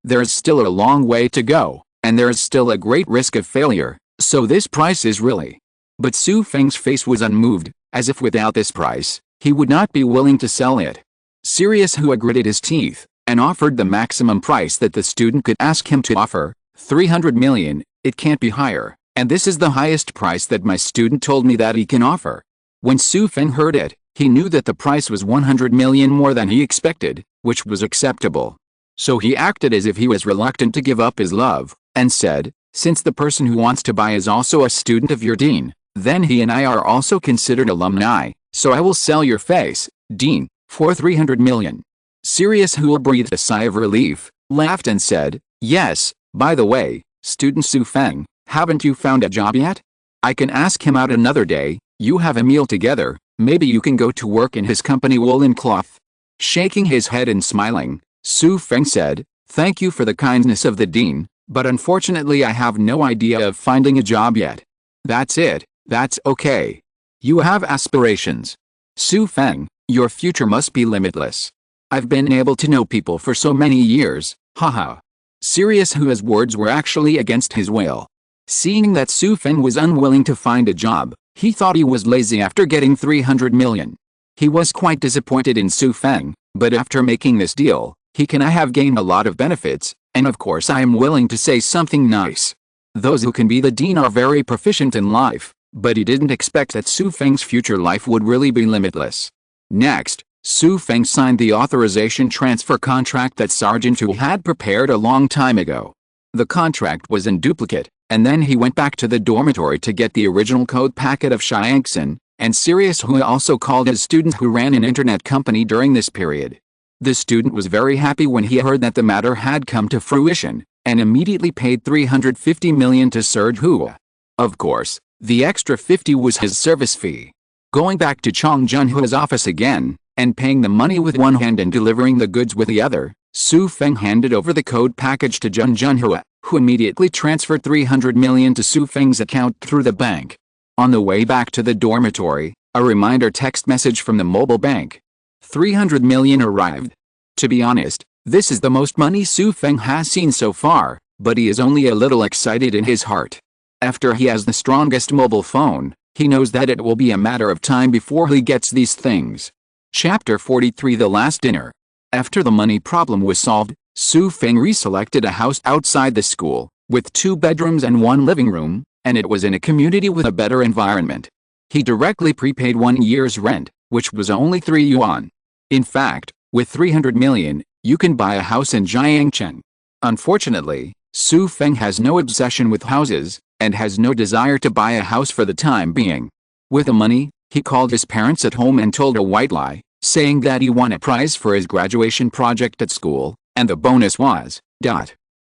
There is still a long way to go, and there is still a great risk of failure, so this price is really..." But Xu Feng's face was unmoved, as if without this price, he would not be willing to sell it. Serious Hua gritted his teeth, and offered the maximum price that the student could ask him to offer, 300 million, it can't be higher, and this is the highest price that my student told me that he can offer. When Xu Feng heard it, he knew that the price was 100 million more than he expected, which was acceptable. So he acted as if he was reluctant to give up his love, and said, "Since the person who wants to buy is also a student of your dean, then he and I are also considered alumni, so I will sell your face, dean, for 300 million. Serious Hua breathed a sigh of relief, laughed and said, "Yes, by the way, student Xu Feng, haven't you found a job yet? I can ask him out another day, you have a meal together, maybe you can go to work in his company woolen cloth." Shaking his head and smiling, Xu Feng said, "Thank you for the kindness of the dean, but unfortunately I have no idea of finding a job yet." "That's it, that's okay. You have aspirations. Xu Feng, your future must be limitless. I've been able to know people for so many years, haha." Serious Hua's words were actually against his will. Seeing that Xu Feng was unwilling to find a job, he thought he was lazy after getting 300 million. He was quite disappointed in Xu Feng, but after making this deal, he can have gained a lot of benefits, and of course I am willing to say something nice. Those who can be the dean are very proficient in life, but he didn't expect that Xu Feng's future life would really be limitless. Next, Xu Feng signed the authorization transfer contract that Sergeant Hu had prepared a long time ago. The contract was in duplicate, and then he went back to the dormitory to get the original code packet of Xiangxin, and Serious Hua also called his student who ran an internet company during this period. The student was very happy when he heard that the matter had come to fruition, and immediately paid 350 million to Serge Hua. Of course, the extra 50 was his service fee. Going back to Chong Junhua's office again, and paying the money with one hand and delivering the goods with the other, Xu Feng handed over the code package to Junhua, who immediately transferred 300 million to Xu Feng's account through the bank. On the way back to the dormitory, a reminder text message from the mobile bank. 300 million arrived. To be honest, this is the most money Xu Feng has seen so far, but he is only a little excited in his heart. After he has the strongest mobile phone, he knows that it will be a matter of time before he gets these things. Chapter 43 The Last Dinner. After the money problem was solved, Xu Feng reselected a house outside the school, with 2 bedrooms and 1 living room, and it was in a community with a better environment. He directly prepaid 1 year's rent, which was only 3 yuan. In fact, with 300 million, you can buy a house in Jiangchen. Unfortunately, Xu Feng has no obsession with houses, and has no desire to buy a house for the time being. With the money, he called his parents at home and told a white lie, saying that he won a prize for his graduation project at school, and the bonus was, ...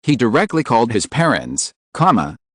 He directly called his parents,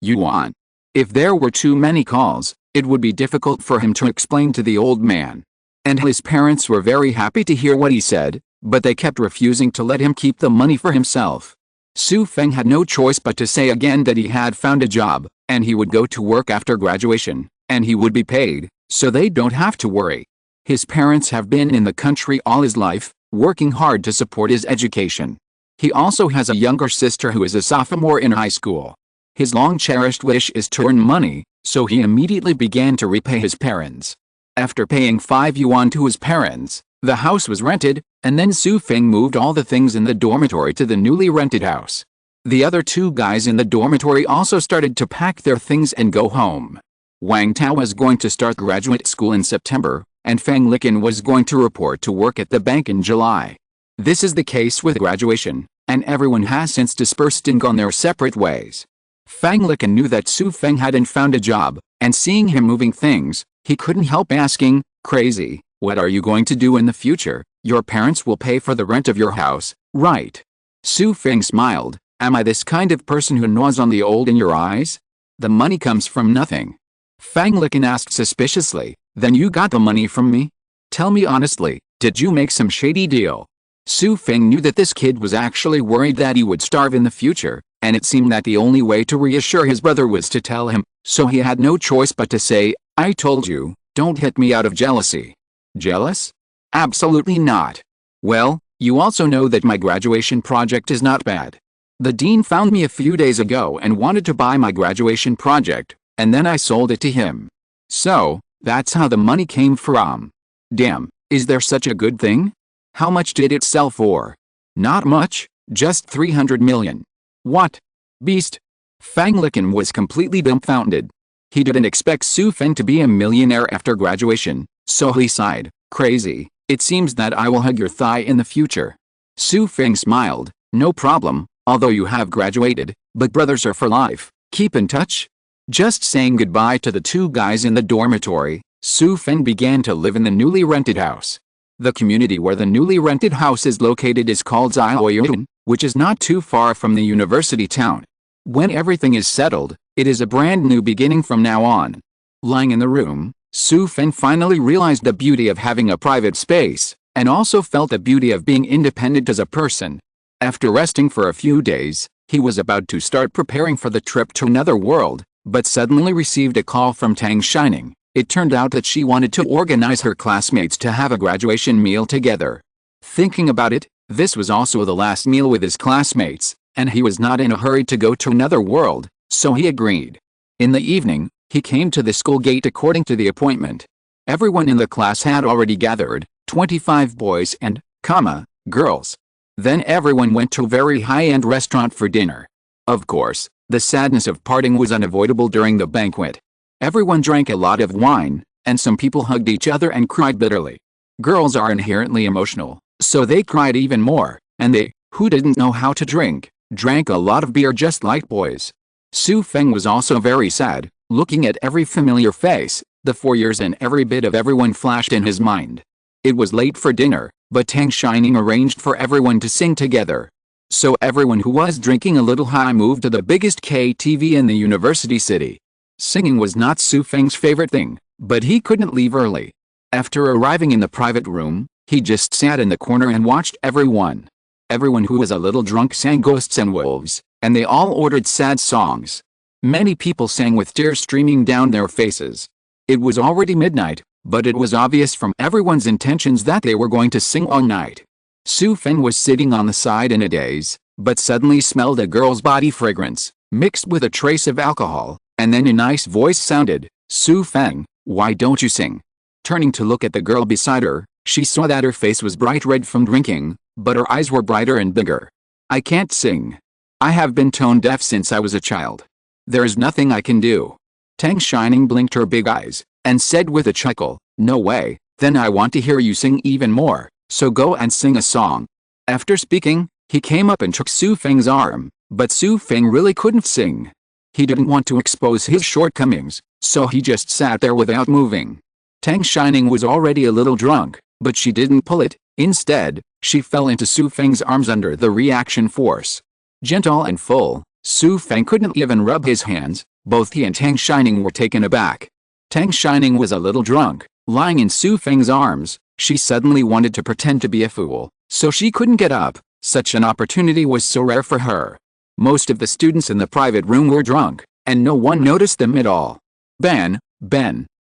Yuan. If there were too many calls, it would be difficult for him to explain to the old man. And his parents were very happy to hear what he said, but they kept refusing to let him keep the money for himself. Xu Feng had no choice but to say again that he had found a job, and he would go to work after graduation, and he would be paid, so they don't have to worry. His parents have been in the country all his life, working hard to support his education. He also has a younger sister who is a sophomore in high school. His long-cherished wish is to earn money, so he immediately began to repay his parents. After paying 5 yuan to his parents, the house was rented, and then Xu Feng moved all the things in the dormitory to the newly rented house. The other 2 guys in the dormitory also started to pack their things and go home. Wang Tao was going to start graduate school in September, and Fang Liqin was going to report to work at the bank in July. This is the case with graduation, and everyone has since dispersed and gone their separate ways. Fang Liqin knew that Xu Feng hadn't found a job, and seeing him moving things, he couldn't help asking, "Crazy, what are you going to do in the future? Your parents will pay for the rent of your house, right?" Xu Feng smiled. "Am I this kind of person who gnaws on the old in your eyes? The money comes from nothing." Fang Liqin asked suspiciously, "Then you got the money from me? Tell me honestly, did you make some shady deal?" Xu Feng knew that this kid was actually worried that he would starve in the future, and it seemed that the only way to reassure his brother was to tell him, so he had no choice but to say, "I told you, don't hit me out of jealousy." Jealous? Absolutely not. Well, you also know that my graduation project is not bad. The dean found me a few days ago and wanted to buy my graduation project, and then I sold it to him. So, that's how the money came from. Damn, is there such a good thing? How much did it sell for? Not much, just 300 million. What? Beast? Fang Liqin was completely dumbfounded. He didn't expect Xu Feng to be a millionaire after graduation, so he sighed, "Crazy, it seems that I will hug your thigh in the future." Xu Feng smiled, "No problem, although you have graduated, but brothers are for life, keep in touch." Just saying goodbye to the 2 guys in the dormitory, Xu Feng began to live in the newly rented house. The community where the newly rented house is located is called Zioyun, which is not too far from the university town. When everything is settled, it is a brand new beginning from now on. Lying in the room, Xu Feng finally realized the beauty of having a private space, and also felt the beauty of being independent as a person. After resting for a few days, he was about to start preparing for the trip to another world, but suddenly received a call from Tang Shining. It turned out that she wanted to organize her classmates to have a graduation meal together. Thinking about it, this was also the last meal with his classmates, and he was not in a hurry to go to another world, so he agreed. In the evening, he came to the school gate according to the appointment. Everyone in the class had already gathered, 25 boys and, girls. Then everyone went to a very high-end restaurant for dinner. Of course, the sadness of parting was unavoidable during the banquet. Everyone drank a lot of wine, and some people hugged each other and cried bitterly. Girls are inherently emotional, so they cried even more, and they, who didn't know how to drink, drank a lot of beer just like boys. Xu Feng was also very sad, looking at every familiar face, the 4 years and every bit of everyone flashed in his mind. It was late for dinner, but Tang Shining arranged for everyone to sing together. So everyone who was drinking a little high moved to the biggest KTV in the university city. Singing was not Xu Feng's favorite thing, but he couldn't leave early. After arriving in the private room, he just sat in the corner and watched everyone. Everyone who was a little drunk sang Ghosts and Wolves, and they all ordered sad songs. Many people sang with tears streaming down their faces. It was already midnight, but it was obvious from everyone's intentions that they were going to sing all night. Xu Feng was sitting on the side in a daze, but suddenly smelled a girl's body fragrance, mixed with a trace of alcohol, and then a nice voice sounded, "Xu Feng, why don't you sing?" Turning to look at the girl beside her, she saw that her face was bright red from drinking, but her eyes were brighter and bigger. "I can't sing. I have been tone deaf since I was a child. There is nothing I can do." Tang Shining blinked her big eyes, and said with a chuckle, "No way, then I want to hear you sing even more, so go and sing a song." After speaking, he came up and took Xu Feng's arm, but Xu Feng really couldn't sing. He didn't want to expose his shortcomings, so he just sat there without moving. Tang Shining was already a little drunk, but she didn't pull it. Instead, she fell into Xu Feng's arms under the reaction force. Gentle and full, Xu Feng couldn't even rub his hands. Both he and Tang Shining were taken aback. Tang Shining was a little drunk, lying in Xu Feng's arms. She suddenly wanted to pretend to be a fool, so she couldn't get up. Such an opportunity was so rare for her. Most of the students in the private room were drunk, and no one noticed them at all. Ben,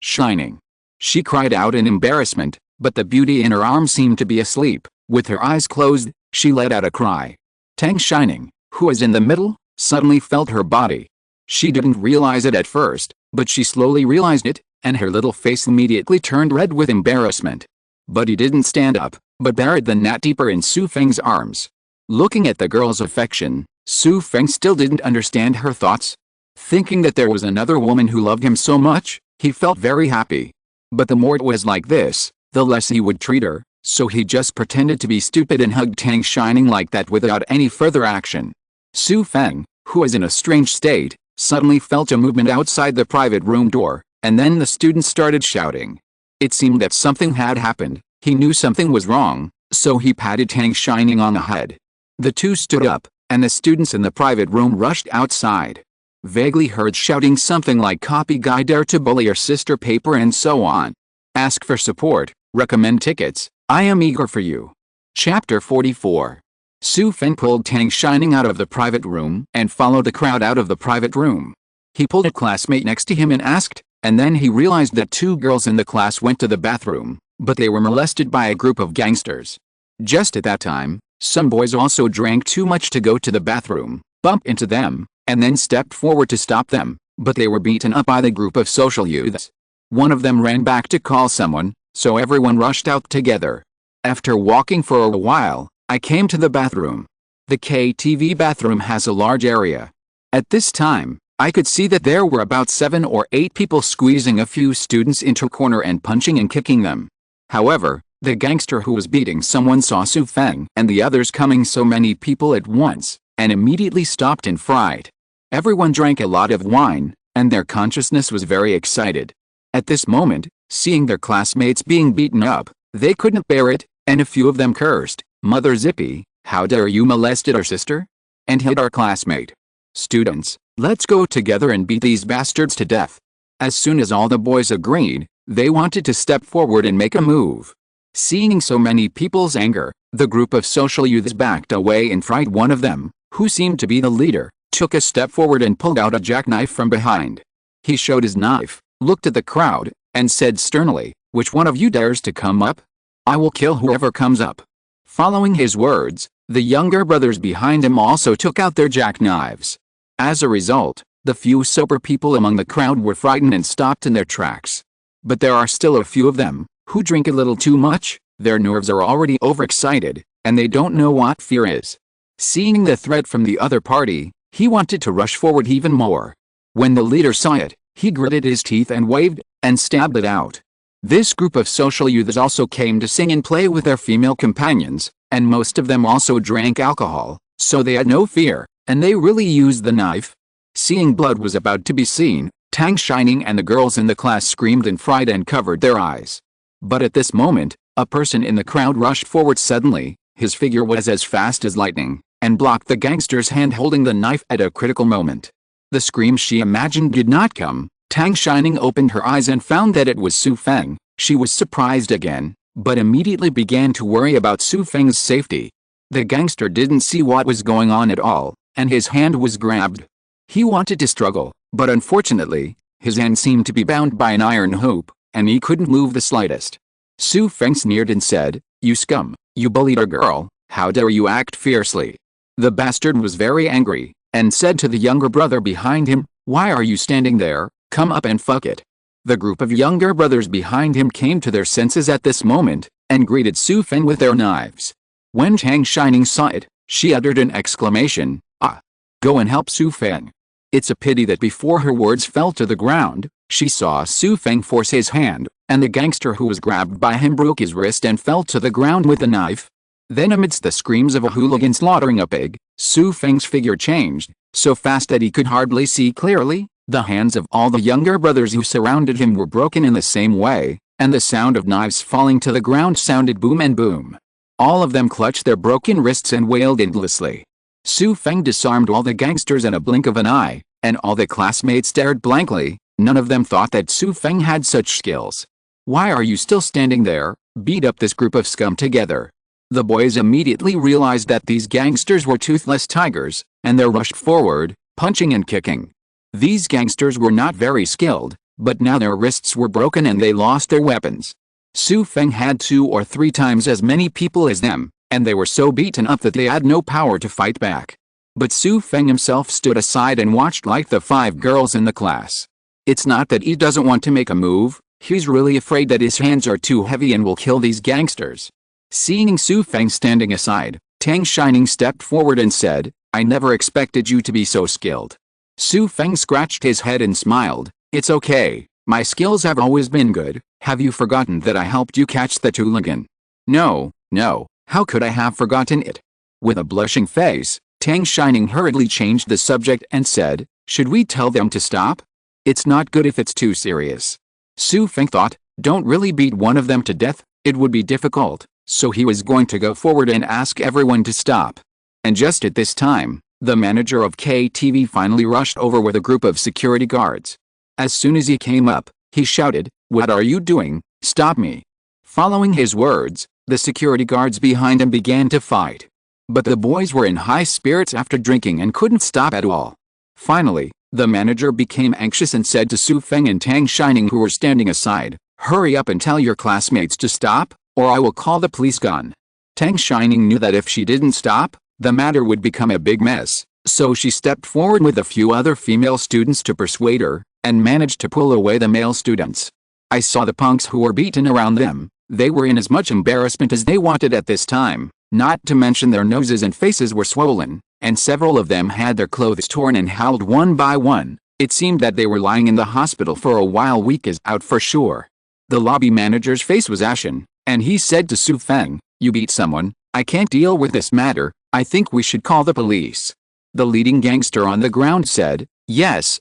Shining. She cried out in embarrassment, but the beauty in her arms seemed to be asleep. With her eyes closed, she let out a cry. Tang Shining, who was in the middle, suddenly felt her body. She didn't realize it at first, but she slowly realized it, and her little face immediately turned red with embarrassment. But he didn't stand up, but buried the net deeper in Xu Feng's arms. Looking at the girl's affection, Xu Feng still didn't understand her thoughts. Thinking that there was another woman who loved him so much, he felt very happy. But the more it was like this, the less he would treat her, so he just pretended to be stupid and hugged Tang Shining like that without any further action. Xu Feng, who was in a strange state, suddenly felt a movement outside the private room door, and then the students started shouting. It seemed that something had happened. He knew something was wrong, so he patted Tang Shining on the head. The two stood up, and the students in the private room rushed outside. Vaguely heard shouting something like "Copy guy, dare to bully your sister," paper, and so on. Ask for support, recommend tickets, I am eager for you. Chapter 44. Xu Feng pulled Tang Shining out of the private room and followed the crowd out of the private room. He pulled a classmate next to him and asked, and then he realized that two girls in the class went to the bathroom, but they were molested by a group of gangsters. Just at that time, some boys also drank too much to go to the bathroom, bumped into them, and then stepped forward to stop them, but they were beaten up by the group of social youths. One of them ran back to call someone, so everyone rushed out together. After walking for a while, I came to the bathroom. The KTV bathroom has a large area. At this time, I could see that there were about 7 or 8 people squeezing a few students into a corner and punching and kicking them. However, the gangster who was beating someone saw Xu Feng and the others coming so many people at once, and immediately stopped in fright. Everyone drank a lot of wine, and their consciousness was very excited. At this moment, seeing their classmates being beaten up, they couldn't bear it, and a few of them cursed, "Mother Zippy, how dare you molested our sister? And hit our classmate. Students, let's go together and beat these bastards to death." As soon as all the boys agreed, they wanted to step forward and make a move. Seeing so many people's anger, the group of social youths backed away in fright. One of them, who seemed to be the leader, took a step forward and pulled out a jackknife from behind. He showed his knife, looked at the crowd, and said sternly, "Which one of you dares to come up? I will kill whoever comes up." Following his words, the younger brothers behind him also took out their jackknives. As a result, the few sober people among the crowd were frightened and stopped in their tracks. But there are still a few of them, who drink a little too much, their nerves are already overexcited, and they don't know what fear is. Seeing the threat from the other party, he wanted to rush forward even more. When the leader saw it, he gritted his teeth and waved, and stabbed it out. This group of social youths also came to sing and play with their female companions, and most of them also drank alcohol, so they had no fear, and they really used the knife. Seeing blood was about to be seen, Tang Shining and the girls in the class screamed in fright and covered their eyes. But at this moment, a person in the crowd rushed forward suddenly. His figure was as fast as lightning, and blocked the gangster's hand holding the knife at a critical moment. The scream she imagined did not come. Tang Shining opened her eyes and found that it was Xu Feng. She was surprised again, but immediately began to worry about Xu Feng's safety. The gangster didn't see what was going on at all, and his hand was grabbed. He wanted to struggle, but unfortunately, his hand seemed to be bound by an iron hoop, and he couldn't move the slightest. Xu Feng sneered and said, "You scum, you bullied our girl, how dare you act fiercely?" The bastard was very angry, and said to the younger brother behind him, "Why are you standing there? Come up and fuck it." The group of younger brothers behind him came to their senses at this moment, and greeted Xu Feng with their knives. When Tang Shining saw it, she uttered an exclamation, "Ah! Go and help Xu Feng." It's a pity that before her words fell to the ground, she saw Xu Feng force his hand, and the gangster who was grabbed by him broke his wrist and fell to the ground with a knife. Then amidst the screams of a hooligan slaughtering a pig, Xu Feng's figure changed, so fast that he could hardly see clearly. The hands of all the younger brothers who surrounded him were broken in the same way, and the sound of knives falling to the ground sounded boom and boom. All of them clutched their broken wrists and wailed endlessly. Xu Feng disarmed all the gangsters in a blink of an eye, and all the classmates stared blankly. None of them thought that Xu Feng had such skills. "Why are you still standing there? Beat up this group of scum together." The boys immediately realized that these gangsters were toothless tigers, and they rushed forward, punching and kicking. These gangsters were not very skilled, but now their wrists were broken and they lost their weapons. Xu Feng had 2 or 3 times as many people as them, and they were so beaten up that they had no power to fight back. But Xu Feng himself stood aside and watched like the 5 girls in the class. It's not that he doesn't want to make a move, he's really afraid that his hands are too heavy and will kill these gangsters. Seeing Xu Feng standing aside, Tang Shining stepped forward and said, "I never expected you to be so skilled." Xu Feng scratched his head and smiled. "It's okay, my skills have always been good. Have you forgotten that I helped you catch the hooligan?" "No, no, how could I have forgotten it?" With a blushing face, Tang Shining hurriedly changed the subject and said, "Should we tell them to stop? It's not good if it's too serious." Xu Feng thought, "Don't really beat one of them to death, it would be difficult," so he was going to go forward and ask everyone to stop. And just at this time, the manager of KTV finally rushed over with a group of security guards. As soon as he came up, he shouted, "What are you doing? Stop me." Following his words, the security guards behind him began to fight. But the boys were in high spirits after drinking and couldn't stop at all. Finally, the manager became anxious and said to Xu Feng and Tang Shining who were standing aside, "Hurry up and tell your classmates to stop, or I will call the police gun." Tang Shining knew that if she didn't stop, the matter would become a big mess, so she stepped forward with a few other female students to persuade her, and managed to pull away the male students. I saw the punks who were beaten around them. They were in as much embarrassment as they wanted at this time, not to mention their noses and faces were swollen, and several of them had their clothes torn and howled one by one. It seemed that they were lying in the hospital for a while, weak as out for sure. The lobby manager's face was ashen, and he said to Xu Feng, "You beat someone, I can't deal with this matter, I think we should call the police." The leading gangster on the ground said, Yes,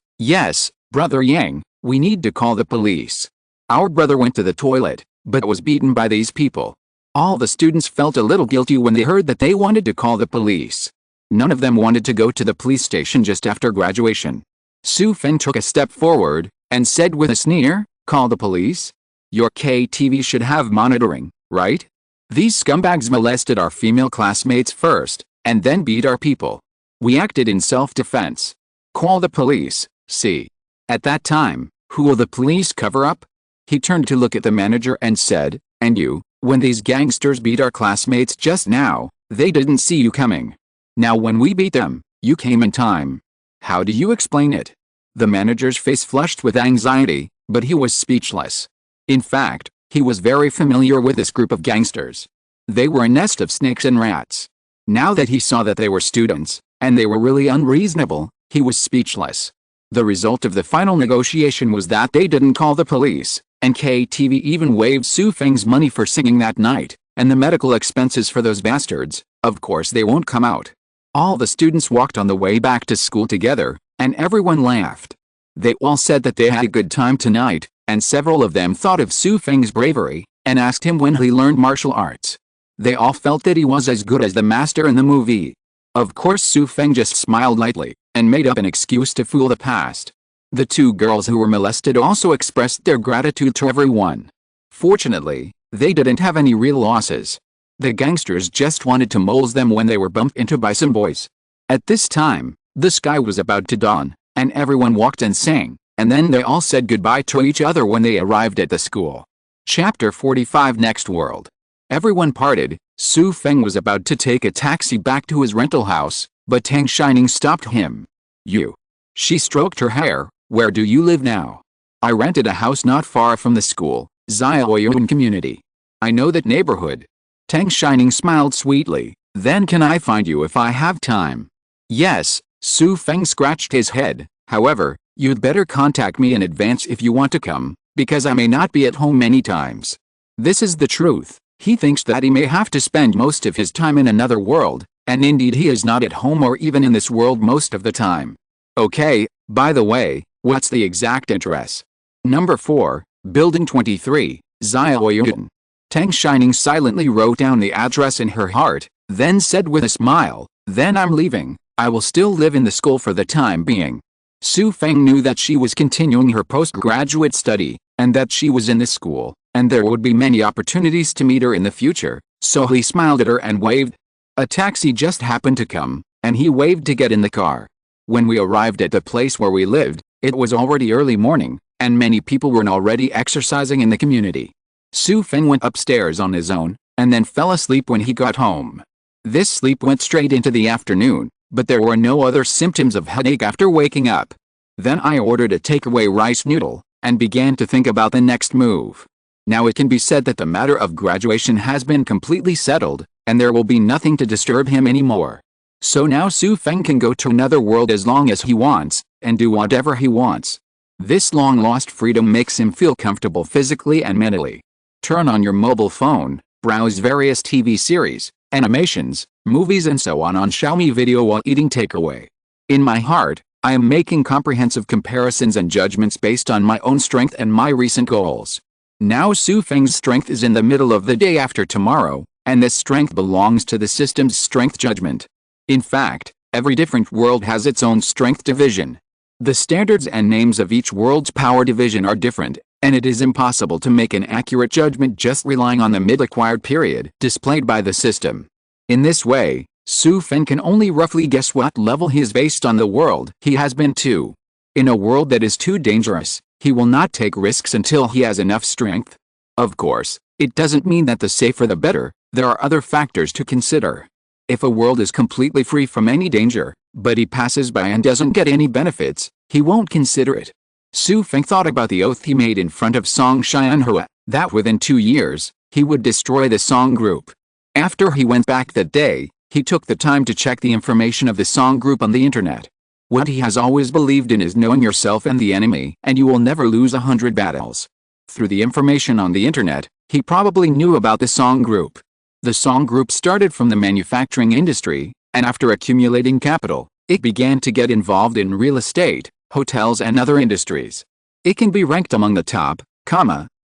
Brother Yang, we need to call the police. Our brother went to the toilet, but was beaten by these people." All the students felt a little guilty when they heard that they wanted to call the police. None of them wanted to go to the police station just after graduation. Xu Feng took a step forward, and said with a sneer, "Call the police? Your KTV should have monitoring, right? These scumbags molested our female classmates first, and then beat our people. We acted in self-defense. Call the police, see. At that time, who will the police cover up?" He turned to look at the manager and said, "And you, when these gangsters beat our classmates just now, they didn't see you coming. Now when we beat them, you came in time. How do you explain it?" The manager's face flushed with anxiety, but he was speechless. In fact, he was very familiar with this group of gangsters. They were a nest of snakes and rats. Now that he saw that they were students, and they were really unreasonable, he was speechless. The result of the final negotiation was that they didn't call the police, and KTV even waived Xu Feng's money for singing that night, and the medical expenses for those bastards. Of course they won't come out. All the students walked on the way back to school together, and everyone laughed. They all said that they had a good time tonight, and several of them thought of Xu Feng's bravery, and asked him when he learned martial arts. They all felt that he was as good as the master in the movie. Of course Xu Feng just smiled lightly, and made up an excuse to fool the past. The 2 girls who were molested also expressed their gratitude to everyone. Fortunately, they didn't have any real losses. The gangsters just wanted to moles them when they were bumped into by some boys. At this time, the sky was about to dawn, and everyone walked and sang, and then they all said goodbye to each other when they arrived at the school. Chapter 45 Next World. Everyone parted. Xu Feng was about to take a taxi back to his rental house, but Tang Shining stopped him. "You." She stroked her hair. "Where do you live now?" "I rented a house not far from the school, Xiaoyuan community. I know that neighborhood." Tang Shining smiled sweetly. "Then can I find you if I have time?" "Yes." Xu Feng scratched his head. However, you'd better contact me in advance if you want to come, because I may not be at home many times. This is the truth. He thinks that he may have to spend most of his time in another world, and indeed he is not at home or even in this world most of the time. Okay, by the way, what's the exact address? Number 4, Building 23, Xiaoyuan. Tang Shining silently wrote down the address in her heart, then said with a smile, "Then I'm leaving. I will still live in the school for the time being." Xu Feng knew that she was continuing her postgraduate study, and that she was in this school, and there would be many opportunities to meet her in the future, so he smiled at her and waved. A taxi just happened to come, and he waved to get in the car. When we arrived at the place where we lived, it was already early morning, and many people were already exercising in the community. Xu Feng went upstairs on his own, and then fell asleep when he got home. This sleep went straight into the afternoon, but there were no other symptoms of headache after waking up. Then I ordered a takeaway rice noodle, and began to think about the next move. Now it can be said that the matter of graduation has been completely settled, and there will be nothing to disturb him anymore. So now Xu Feng can go to another world as long as he wants, and do whatever he wants. This long-lost freedom makes him feel comfortable physically and mentally. Turn on your mobile phone, browse various TV series, animations, movies and so on Xiaomi Video while eating takeaway. In my heart, I am making comprehensive comparisons and judgments based on my own strength and my recent goals. Now Xu Feng's strength is in the middle of the day after tomorrow, and this strength belongs to the system's strength judgment. In fact, every different world has its own strength division. The standards and names of each world's power division are different, and it is impossible to make an accurate judgment just relying on the mid-acquired period displayed by the system. In this way, Xu Feng can only roughly guess what level he is based on the world he has been to. In a world that is too dangerous, he will not take risks until he has enough strength. Of course, it doesn't mean that the safer the better. There are other factors to consider. If a world is completely free from any danger, but he passes by and doesn't get any benefits, he won't consider it. Xu Feng thought about the oath he made in front of Song Xianhua, that within 2 years, he would destroy the Song group. After he went back that day, he took the time to check the information of the Song group on the internet. What he has always believed in is knowing yourself and the enemy, and you will never lose 100 battles. Through the information on the internet, he probably knew about the Song group. The Song group started from the manufacturing industry, and after accumulating capital, it began to get involved in real estate, hotels and other industries. It can be ranked among the top,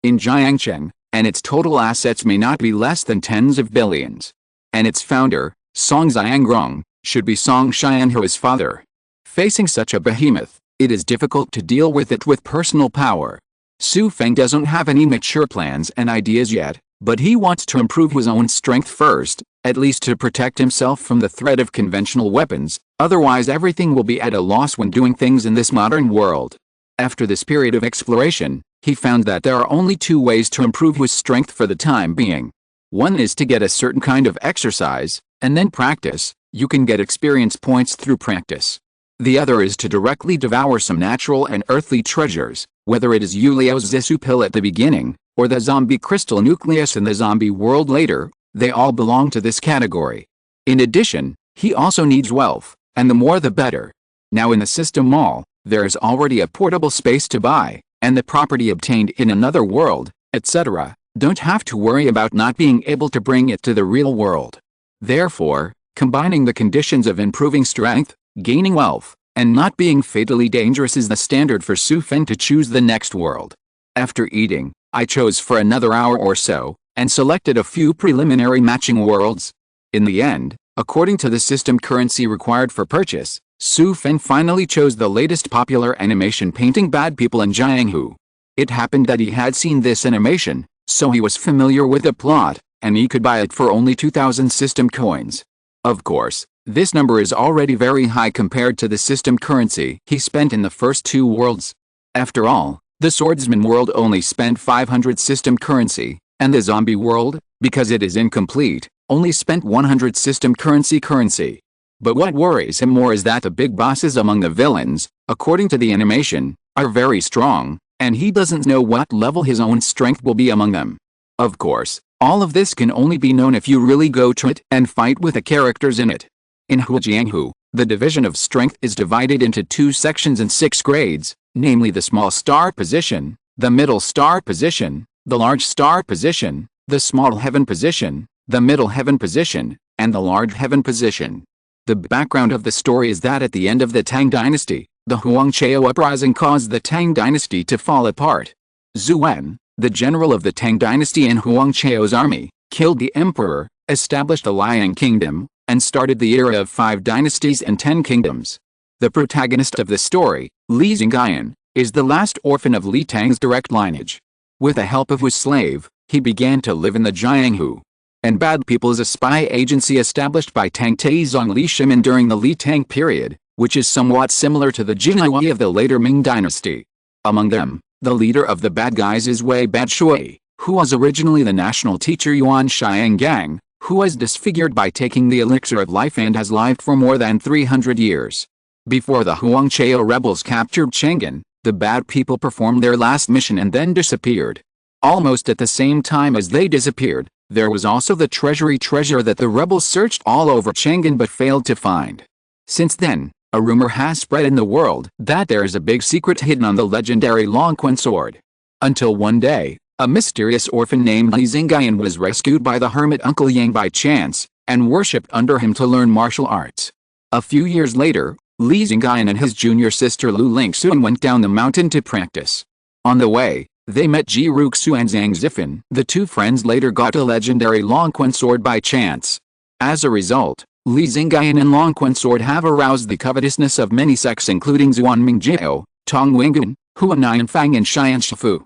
in Jiangcheng, and its total assets may not be less than tens of billions. And its founder, Song Xiangrong, should be Song Xianhua's father. Facing such a behemoth, it is difficult to deal with it with personal power. Xu Feng doesn't have any mature plans and ideas yet, but he wants to improve his own strength first, at least to protect himself from the threat of conventional weapons, otherwise everything will be at a loss when doing things in this modern world. After this period of exploration, he found that there are only 2 ways to improve his strength for the time being. One is to get a certain kind of exercise, and then practice. You can get experience points through practice. The other is to directly devour some natural and earthly treasures, whether it is Yuelao's Zisu pill at the beginning, or the zombie crystal nucleus in the zombie world later. They all belong to this category. In addition, he also needs wealth, and the more the better. Now in the system mall, there is already a portable space to buy, and the property obtained in another world, etc., don't have to worry about not being able to bring it to the real world. Therefore, combining the conditions of improving strength, gaining wealth, and not being fatally dangerous is the standard for Xu Feng to choose the next world. After eating, I chose for another hour or so, and selected a few preliminary matching worlds. In the end, according to the system currency required for purchase, Xu Feng finally chose the latest popular animation painting Bad People in Jianghu. It happened that he had seen this animation, so he was familiar with the plot, and he could buy it for only 2,000 system coins. Of course, this number is already very high compared to the system currency he spent in the first 2 worlds. After all, the swordsman world only spent 500 system currency, and the zombie world, because it is incomplete, only spent 100 system currency. But what worries him more is that the big bosses among the villains, according to the animation, are very strong, and he doesn't know what level his own strength will be among them. Of course, all of this can only be known if you really go to it and fight with the characters in it. In Jianghu, The division of strength is divided into 2 sections and 6 grades, namely the small star position, the middle star position, the large star position, the small heaven position, the middle heaven position, and the large heaven position. The background of the story is that at the end of the Tang dynasty, the Huangqiao uprising caused the Tang dynasty to fall apart. Xu Feng, the general of the Tang dynasty in Huangqiao's army, killed the emperor, established the Liang kingdom, and started the era of 5 dynasties and 10 kingdoms. The protagonist of the story, Ye Xiner, is the last orphan of Li Tang's direct lineage. With the help of his slave, he began to live in the Jianghu. And Bad People is a spy agency established by Tang Taizong Li Shimin during the Li Tang period, which is somewhat similar to the Jinhui of the later Ming dynasty. Among them, the leader of the bad guys is Wei Badshui, who was originally the national teacher Yuan Xiangang, who was disfigured by taking the elixir of life and has lived for more than 300 years. Before the Huangqiao rebels captured Chang'an, the Bad People performed their last mission and then disappeared. Almost at the same time as they disappeared, there was also the treasury treasure that the rebels searched all over Chang'an but failed to find. Since then, a rumor has spread in the world that there is a big secret hidden on the legendary Longquan sword. Until one day, a mysterious orphan named Ye Xiner was rescued by the hermit Uncle Yang by chance, and worshipped under him to learn martial arts. A few years later, Ye Xiner and his junior sister Lu Lingxuan went down the mountain to practice. On the way, they met Ji Ruxu and Zhang Zifan. The 2 friends later got a legendary Longquan sword by chance. As a result, Ye Xiner and Longquan sword have aroused the covetousness of many sects including Zuan Mingjiao, Tong Wengun, Huan Fang and Xian Shifu.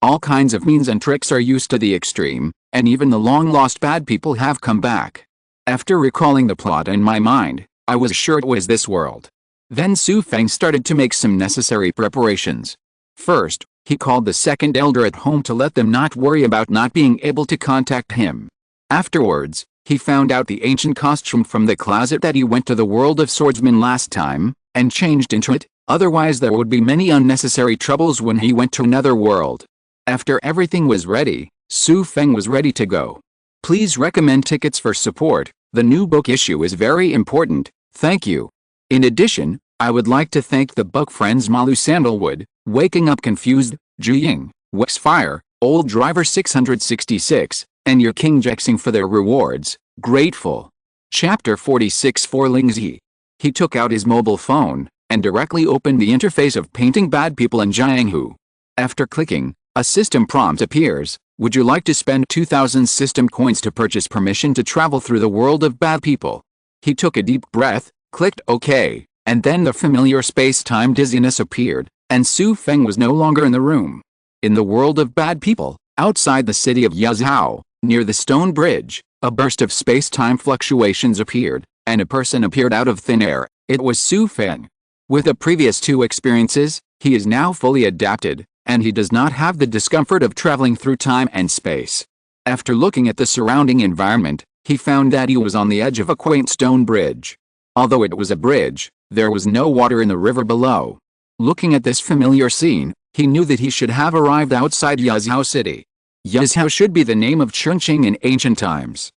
All kinds of means and tricks are used to the extreme, and even the long-lost Bad People have come back. After recalling the plot in my mind, I was sure it was this world. Then Xu Feng started to make some necessary preparations. First, he called the second elder at home to let them not worry about not being able to contact him. Afterwards, he found out the ancient costume from the closet that he went to the world of swordsmen last time, and changed into it, otherwise there would be many unnecessary troubles when he went to another world. After everything was ready, Xu Feng was ready to go. Please recommend tickets for support, the new book issue is very important, thank you. In addition, I would like to thank the book friends Malu Sandalwood, Waking Up Confused, Juying, Wexfire, Old Driver 666, and your King Jexing for their rewards, grateful. Chapter 46 for Lingzi. He took out his mobile phone, and directly opened the interface of Painting Bad People in Jianghu. After clicking, a system prompt appears. Would you like to spend 2,000 system coins to purchase permission to travel through the world of Bad People? He took a deep breath, clicked OK, and then the familiar space-time dizziness appeared, and Xu Feng was no longer in the room. In the world of Bad People, outside the city of Yazhao, near the stone bridge, a burst of space-time fluctuations appeared, and a person appeared out of thin air. It was Xu Feng. With the previous 2 experiences, he is now fully adapted, and he does not have the discomfort of traveling through time and space. After looking at the surrounding environment, he found that he was on the edge of a quaint stone bridge. Although it was a bridge, there was no water in the river below. Looking at this familiar scene, he knew that he should have arrived outside Yazhao City. Yazhao should be the name of Chongqing in ancient times.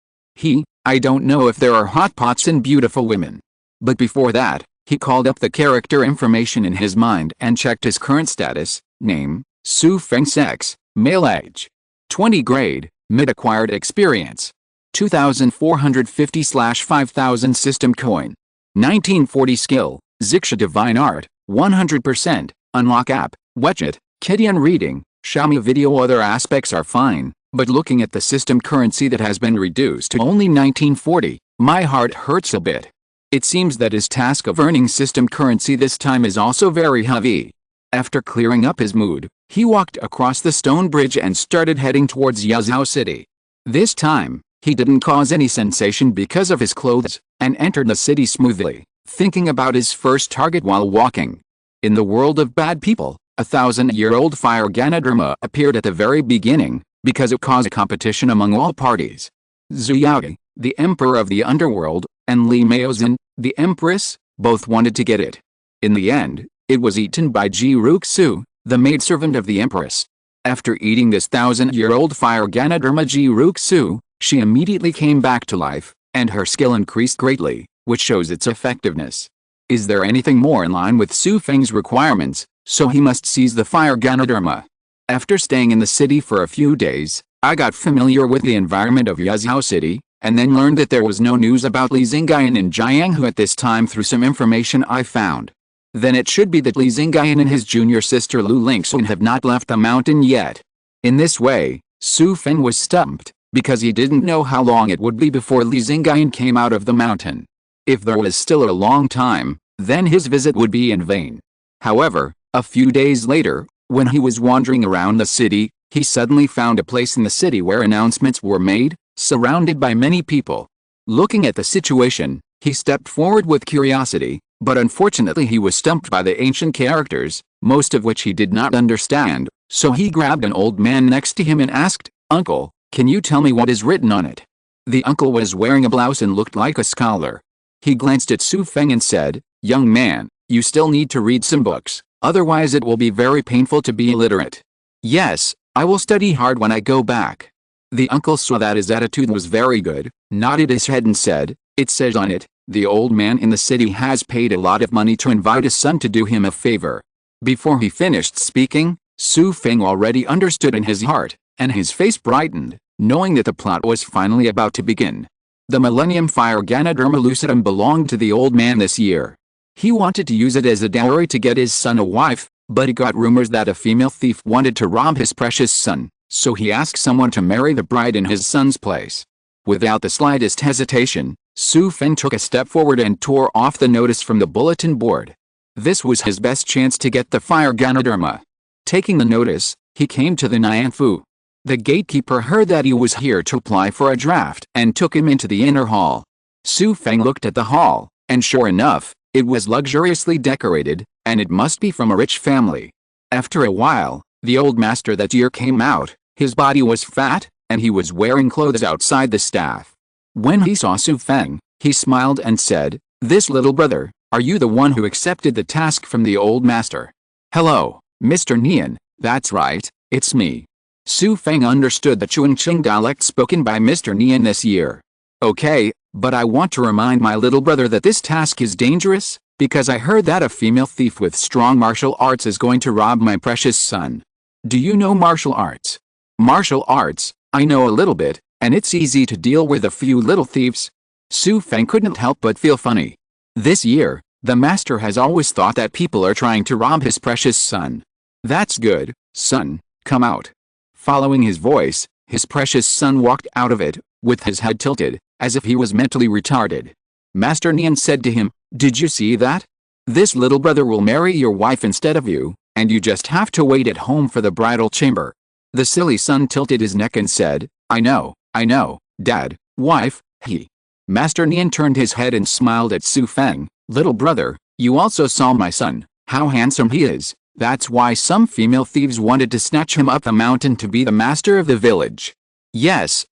I don't know if there are hot pots and beautiful women. But before that, he called up the character information in his mind and checked his current status. Name, Xu Feng. Sex, male. Age, 20. Grade, mid-acquired experience, 2,450/5,000 system coin. 1940 skill, Zixa divine art, 100%, unlock app, WeChat, Kidian reading, Xiaomi video. Other aspects are fine, but looking at the system currency that has been reduced to only 1940, my heart hurts a bit. It seems that his task of earning system currency this time is also very heavy. After clearing up his mood, he walked across the stone bridge and started heading towards Yazhao City. This time, he didn't cause any sensation because of his clothes, and entered the city smoothly, thinking about his first target while walking. In the world of Bad People, a 1,000-year-old fire Ganoderma appeared at the very beginning, because it caused a competition among all parties. Zuyao, the emperor of the underworld, and Li Maozhen, the empress, both wanted to get it. In the end, it was eaten by Ji Ruxu, the maidservant of the empress. After eating this 1,000-year-old fire Ganoderma Ji Ruxu, she immediately came back to life, and her skill increased greatly, which shows its effectiveness. Is there anything more in line with Xu Feng's requirements, so he must seize the fire Ganoderma? After staying in the city for a few days, I got familiar with the environment of Yazhou City, and then learned that there was no news about Li Xingyan in Jianghu at this time through some information I found. Then it should be that Li Xingyan and his junior sister Lu Lingxun have not left the mountain yet. In this way, Xu Feng was stumped, because he didn't know how long it would be before Li Xingyan came out of the mountain. If there was still a long time, then his visit would be in vain. However, a few days later, when he was wandering around the city, he suddenly found a place in the city where announcements were made, surrounded by many people. Looking at the situation, he stepped forward with curiosity, but unfortunately he was stumped by the ancient characters, most of which he did not understand, so he grabbed an old man next to him and asked, "Uncle, can you tell me what is written on it?" The uncle was wearing a blouse and looked like a scholar. He glanced at Xu Feng and said, "Young man, you still need to read some books, otherwise it will be very painful to be illiterate." "Yes, I will study hard when I go back." The uncle saw that his attitude was very good, nodded his head and said, "It says on it, the old man in the city has paid a lot of money to invite his son to do him a favor." Before he finished speaking, Xu Feng already understood in his heart, and his face brightened, knowing that the plot was finally about to begin. The Millennium Fire Ganoderma lucidum belonged to the old man this year. He wanted to use it as a dowry to get his son a wife, but he got rumors that a female thief wanted to rob his precious son, so he asked someone to marry the bride in his son's place. Without the slightest hesitation, Xu Feng took a step forward and tore off the notice from the bulletin board. This was his best chance to get the fire Ganoderma. Taking the notice, he came to the Nianfu. The gatekeeper heard that he was here to apply for a draft and took him into the inner hall. Xu Feng looked at the hall, and sure enough, it was luxuriously decorated, and it must be from a rich family. After a while, the old master that year came out. His body was fat, and he was wearing clothes outside the staff. When he saw Xu Feng, he smiled and said, "This little brother, are you the one who accepted the task from the old master?" "Hello, Mr. Nian, that's right, it's me." Xu Feng understood the Chongqing dialect spoken by Mr. Nian this year. "Okay, but I want to remind my little brother that this task is dangerous, because I heard that a female thief with strong martial arts is going to rob my precious son." "Do you know martial arts?" "Martial arts, I know a little bit, and it's easy to deal with a few little thieves." Xu Feng couldn't help but feel funny. This year, the master has always thought that people are trying to rob his precious son. "That's good, son, come out." Following his voice, his precious son walked out of it, with his head tilted, as if he was mentally retarded. Master Nian said to him, "Did you see that? This little brother will marry your wife instead of you, and you just have to wait at home for the bridal chamber." The silly son tilted his neck and said, I know, Dad, wife, he." Master Nian turned his head and smiled at Xu Feng. "Little brother, you also saw my son, how handsome he is. That's why some female thieves wanted to snatch him up the mountain to be the master of the village." Yes,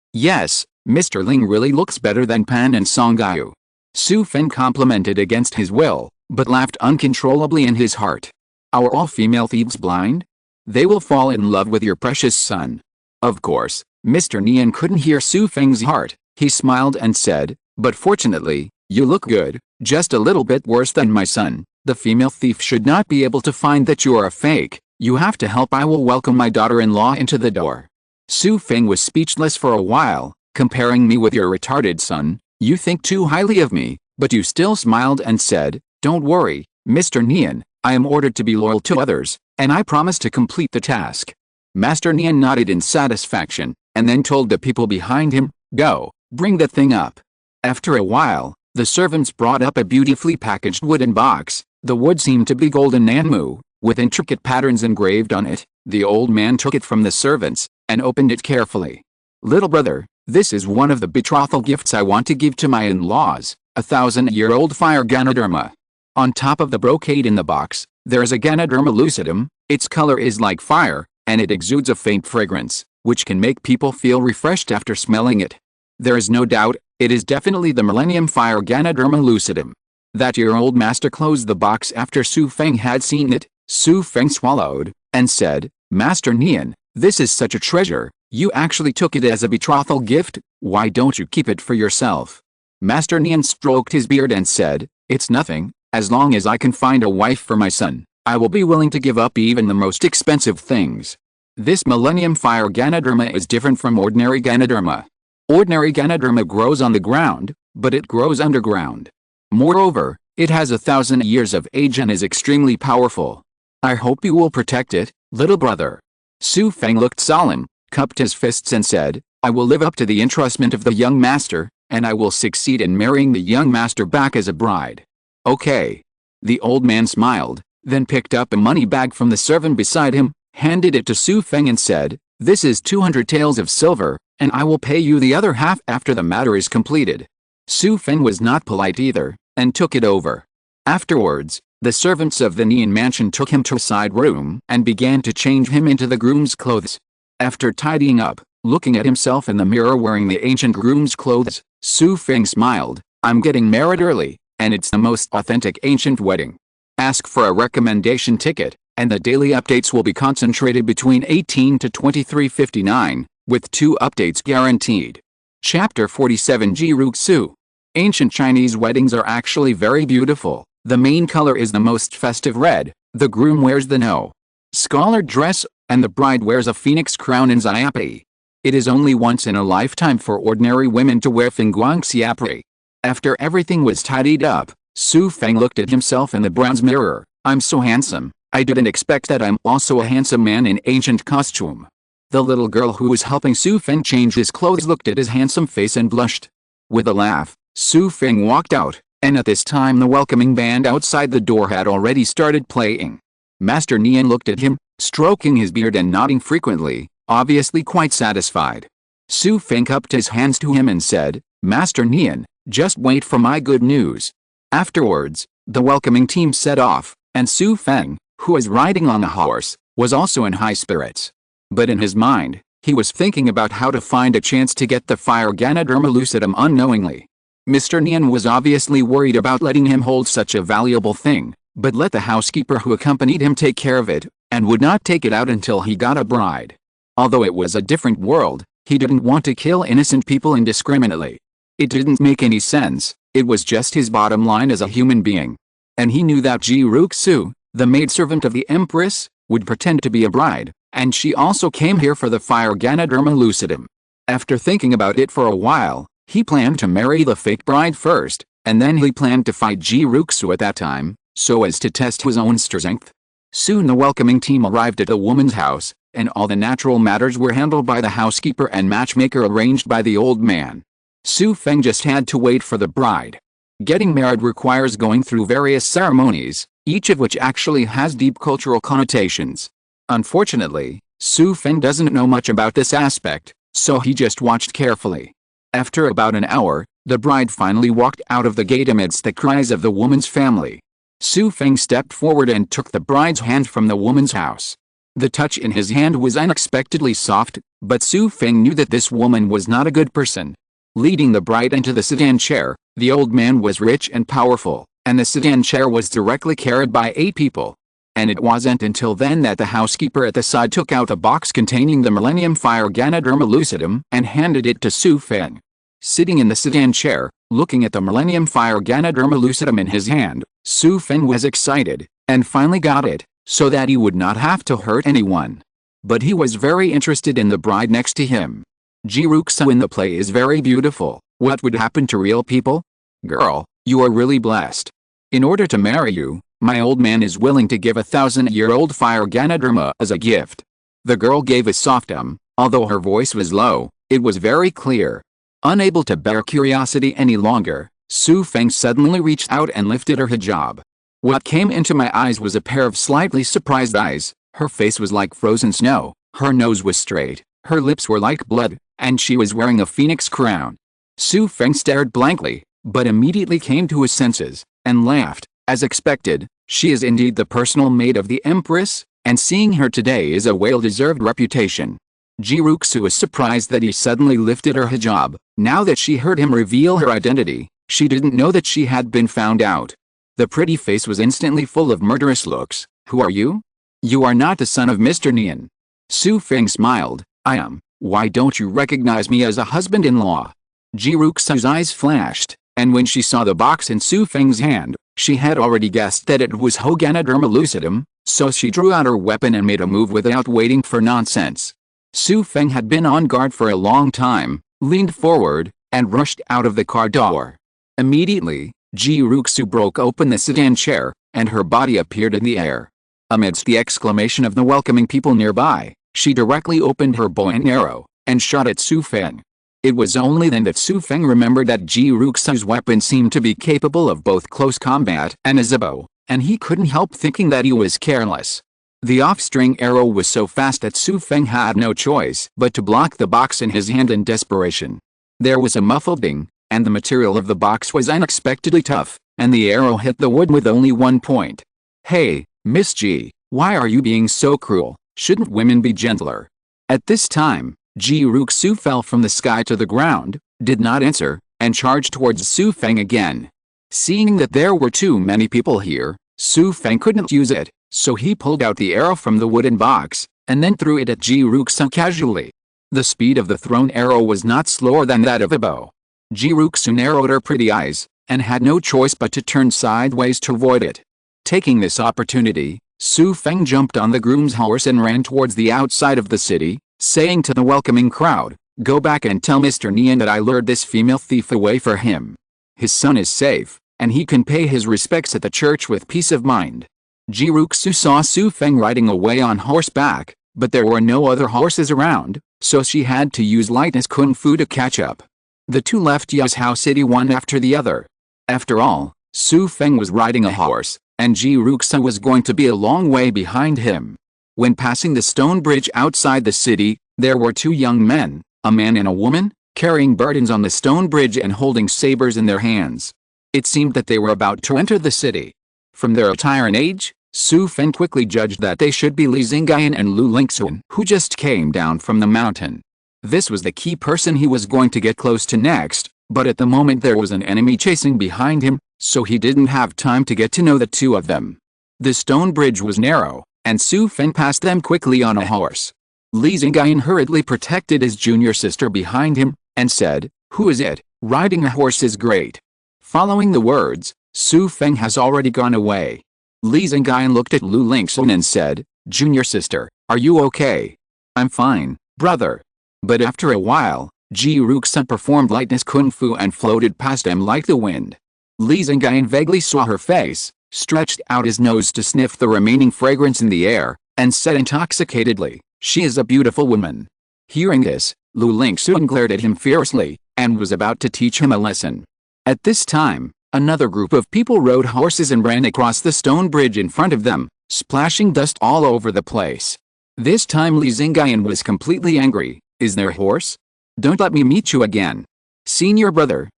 Mr. Ling really looks better than Pan and Songgyu." Xu Feng complimented against his will, but laughed uncontrollably in his heart. "Are all female thieves blind? They will fall in love with your precious son." Of course, Mr. Nian couldn't hear Xu Feng's heart. He smiled and said, "But fortunately, you look good, just a little bit worse than my son. The female thief should not be able to find that you are a fake. You have to help. I will welcome my daughter-in-law into the door." Xu Feng was speechless for a while. "Comparing me with your retarded son, you think too highly of me, but you still smiled and said, 'Don't worry, Mr. Nian, I am ordered to be loyal to others, and I promise to complete the task.'" Master Nian nodded in satisfaction, and then told the people behind him, "Go, bring the thing up." After a while, the servants brought up a beautifully packaged wooden box. The wood seemed to be golden nanmu, with intricate patterns engraved on it. The old man took it from the servants, and opened it carefully. "Little brother, this is one of the betrothal gifts I want to give to my in-laws, a 1,000-year-old fire Ganoderma. On top of the brocade in the box, there is a Ganoderma lucidum. Its color is like fire, and it exudes a faint fragrance, which can make people feel refreshed after smelling it. There is no doubt, it is definitely the Millennium Fire Ganoderma lucidum." That year old master closed the box after Xu Feng had seen it. Xu Feng swallowed, and said, "Master Nian, this is such a treasure. You actually took it as a betrothal gift. Why don't you keep it for yourself?" Master Nian stroked his beard and said, "It's nothing, as long as I can find a wife for my son, I will be willing to give up even the most expensive things." This Millennium Fire Ganoderma is different from ordinary Ganoderma. Ordinary Ganoderma grows on the ground, but it grows underground. Moreover, it has 1,000 years of age and is extremely powerful. I hope you will protect it, little brother. Xu Feng looked solemn, cupped his fists and said, "I will live up to the entrustment of the young master, and I will succeed in marrying the young master back as a bride." "Okay." The old man smiled, then picked up a money bag from the servant beside him, handed it to Xu Feng and said, "This is 200 taels of silver, and I will pay you the other half after the matter is completed." Xu Feng was not polite either, and took it over. Afterwards, the servants of the Nian mansion took him to a side room and began to change him into the groom's clothes. After tidying up, looking at himself in the mirror wearing the ancient groom's clothes, Xu Feng smiled, "I'm getting married early, and it's the most authentic ancient wedding. Ask for a recommendation ticket, and the daily updates will be concentrated between 18 to 23:59, with 2 updates guaranteed." Chapter 47 Ji Ruxu. Ancient Chinese weddings are actually very beautiful. The main color is the most festive red, the groom wears the no-scholar dress, and the bride wears a phoenix crown in xiapi. It is only once in a lifetime for ordinary women to wear fengguang xiapri. After everything was tidied up, Xu Feng looked at himself in the bronze mirror. "I'm so handsome, I didn't expect that I'm also a handsome man in ancient costume." The little girl who was helping Xu Feng change his clothes looked at his handsome face and blushed. With a laugh, Xu Feng walked out, and at this time the welcoming band outside the door had already started playing. Master Nian looked at him, stroking his beard and nodding frequently, obviously quite satisfied. Xu Feng cupped his hands to him and said, "Master Nian, just wait for my good news." Afterwards, the welcoming team set off, and Xu Feng, who was riding on a horse, was also in high spirits. But in his mind, he was thinking about how to find a chance to get the fire Ganoderma lucidum unknowingly. Mr. Nian was obviously worried about letting him hold such a valuable thing, but let the housekeeper who accompanied him take care of it, and would not take it out until he got a bride. Although it was a different world, he didn't want to kill innocent people indiscriminately. It didn't make any sense, it was just his bottom line as a human being. And he knew that Ji Ruxu, the maidservant of the Empress, would pretend to be a bride, and she also came here for the fire Ganoderma lucidum. After thinking about it for a while, he planned to marry the fake bride first, and then he planned to fight Ji Ruxu at that time, so as to test his own strength. Soon the welcoming team arrived at the woman's house, and all the natural matters were handled by the housekeeper and matchmaker arranged by the old man. Xu Feng just had to wait for the bride. Getting married requires going through various ceremonies, each of which actually has deep cultural connotations. Unfortunately, Xu Feng doesn't know much about this aspect, so he just watched carefully. After about an hour, the bride finally walked out of the gate amidst the cries of the woman's family. Xu Feng stepped forward and took the bride's hand from the woman's house. The touch in his hand was unexpectedly soft, but Xu Feng knew that this woman was not a good person. Leading the bride into the sedan chair, the old man was rich and powerful, and the sedan chair was directly carried by 8 people. And it wasn't until then that the housekeeper at the side took out a box containing the Millennium Fire Ganoderma lucidum and handed it to Xu Feng. Sitting in the sedan chair, looking at the Millennium Fire Ganoderma lucidum in his hand, Xu Feng was excited, and finally got it, so that he would not have to hurt anyone. But he was very interested in the bride next to him. Ji Ruxu in the play is very beautiful. What would happen to real people? Girl, you are really blessed. In order to marry you, my old man is willing to give 1,000-year-old fire Ganoderma as a gift. The girl gave a soft although her voice was low, it was very clear. Unable to bear curiosity any longer, Xu Feng suddenly reached out and lifted her hijab. What came into my eyes was a pair of slightly surprised eyes. Her face was like frozen snow, her nose was straight, her lips were like blood, and she was wearing a phoenix crown. Xu Feng stared blankly, but immediately came to his senses, and laughed. As expected, she is indeed the personal maid of the Empress, and seeing her today is a well-deserved reputation. Ji Ruxu was surprised that he suddenly lifted her hijab. Now that she heard him reveal her identity, she didn't know that she had been found out. The pretty face was instantly full of murderous looks. Who are you? You are not the son of Mr. Nian. Xu Feng smiled. I am. Why don't you recognize me as a husband-in-law? Ji Ruxu's eyes flashed, and when she saw the box in Xu Feng's hand, she had already guessed that it was Hoganoderma lucidum, so she drew out her weapon and made a move without waiting for nonsense. Xu Feng had been on guard for a long time, leaned forward, and rushed out of the car door. Immediately, Ji Ruxu broke open the sedan chair, and her body appeared in the air. Amidst the exclamation of the welcoming people nearby, she directly opened her bow and arrow, and shot at Xu Feng. It was only then that Xu Feng remembered that Ji Ruxu's weapon seemed to be capable of both close combat and as a bow, and he couldn't help thinking that he was careless. The off-string arrow was so fast that Xu Feng had no choice but to block the box in his hand in desperation. There was a muffled ding, and the material of the box was unexpectedly tough, and the arrow hit the wood with only 1 point. "Hey, Miss Ji, why are you being so cruel? Shouldn't women be gentler?" At this time, Ji Ruxu fell from the sky to the ground, did not answer, and charged towards Xu Feng again. Seeing that there were too many people here, Xu Feng couldn't use it, so he pulled out the arrow from the wooden box, and then threw it at Ji Ruxu casually. The speed of the thrown arrow was not slower than that of a bow. Ji Ruxu narrowed her pretty eyes, and had no choice but to turn sideways to avoid it. Taking this opportunity, Xu Feng jumped on the groom's horse and ran towards the outside of the city, saying to the welcoming crowd, "Go back and tell Mr. Nian that I lured this female thief away for him. His son is safe, and he can pay his respects at the church with peace of mind." Ji Ruxu saw Xu Feng riding away on horseback, but there were no other horses around, so she had to use lightness kung fu to catch up. The two left Ye's house city one after the other. After all, Xu Feng was riding a horse, and Ji Ruxu was going to be a long way behind him. When passing the stone bridge outside the city, there were two young men, a man and a woman, carrying burdens on the stone bridge and holding sabers in their hands. It seemed that they were about to enter the city. From their attire and age, Xu Feng quickly judged that they should be Li Xingyan and Lu Lingxun, who just came down from the mountain. This was the key person he was going to get close to next, but at the moment there was an enemy chasing behind him, so he didn't have time to get to know the two of them. The stone bridge was narrow, and Xu Feng passed them quickly on a horse. Li Xingyan hurriedly protected his junior sister behind him, and said, "Who is it? Riding a horse is great." Following the words, Xu Feng has already gone away. Li Xingyan looked at Lu Lingxun and said, "Junior sister, are you okay?" "I'm fine, brother." But after a while, Ji Ruxu performed lightness kung fu and floated past him like the wind. Li Xingyan vaguely saw her face, stretched out his nose to sniff the remaining fragrance in the air, and said intoxicatedly, "She is a beautiful woman." Hearing this, Lu Lingxun glared at him fiercely, and was about to teach him a lesson. At this time, another group of people rode horses and ran across the stone bridge in front of them, splashing dust all over the place. This time Li Xingyan was completely angry. "Is there horse? Don't let me meet you again." Senior brother,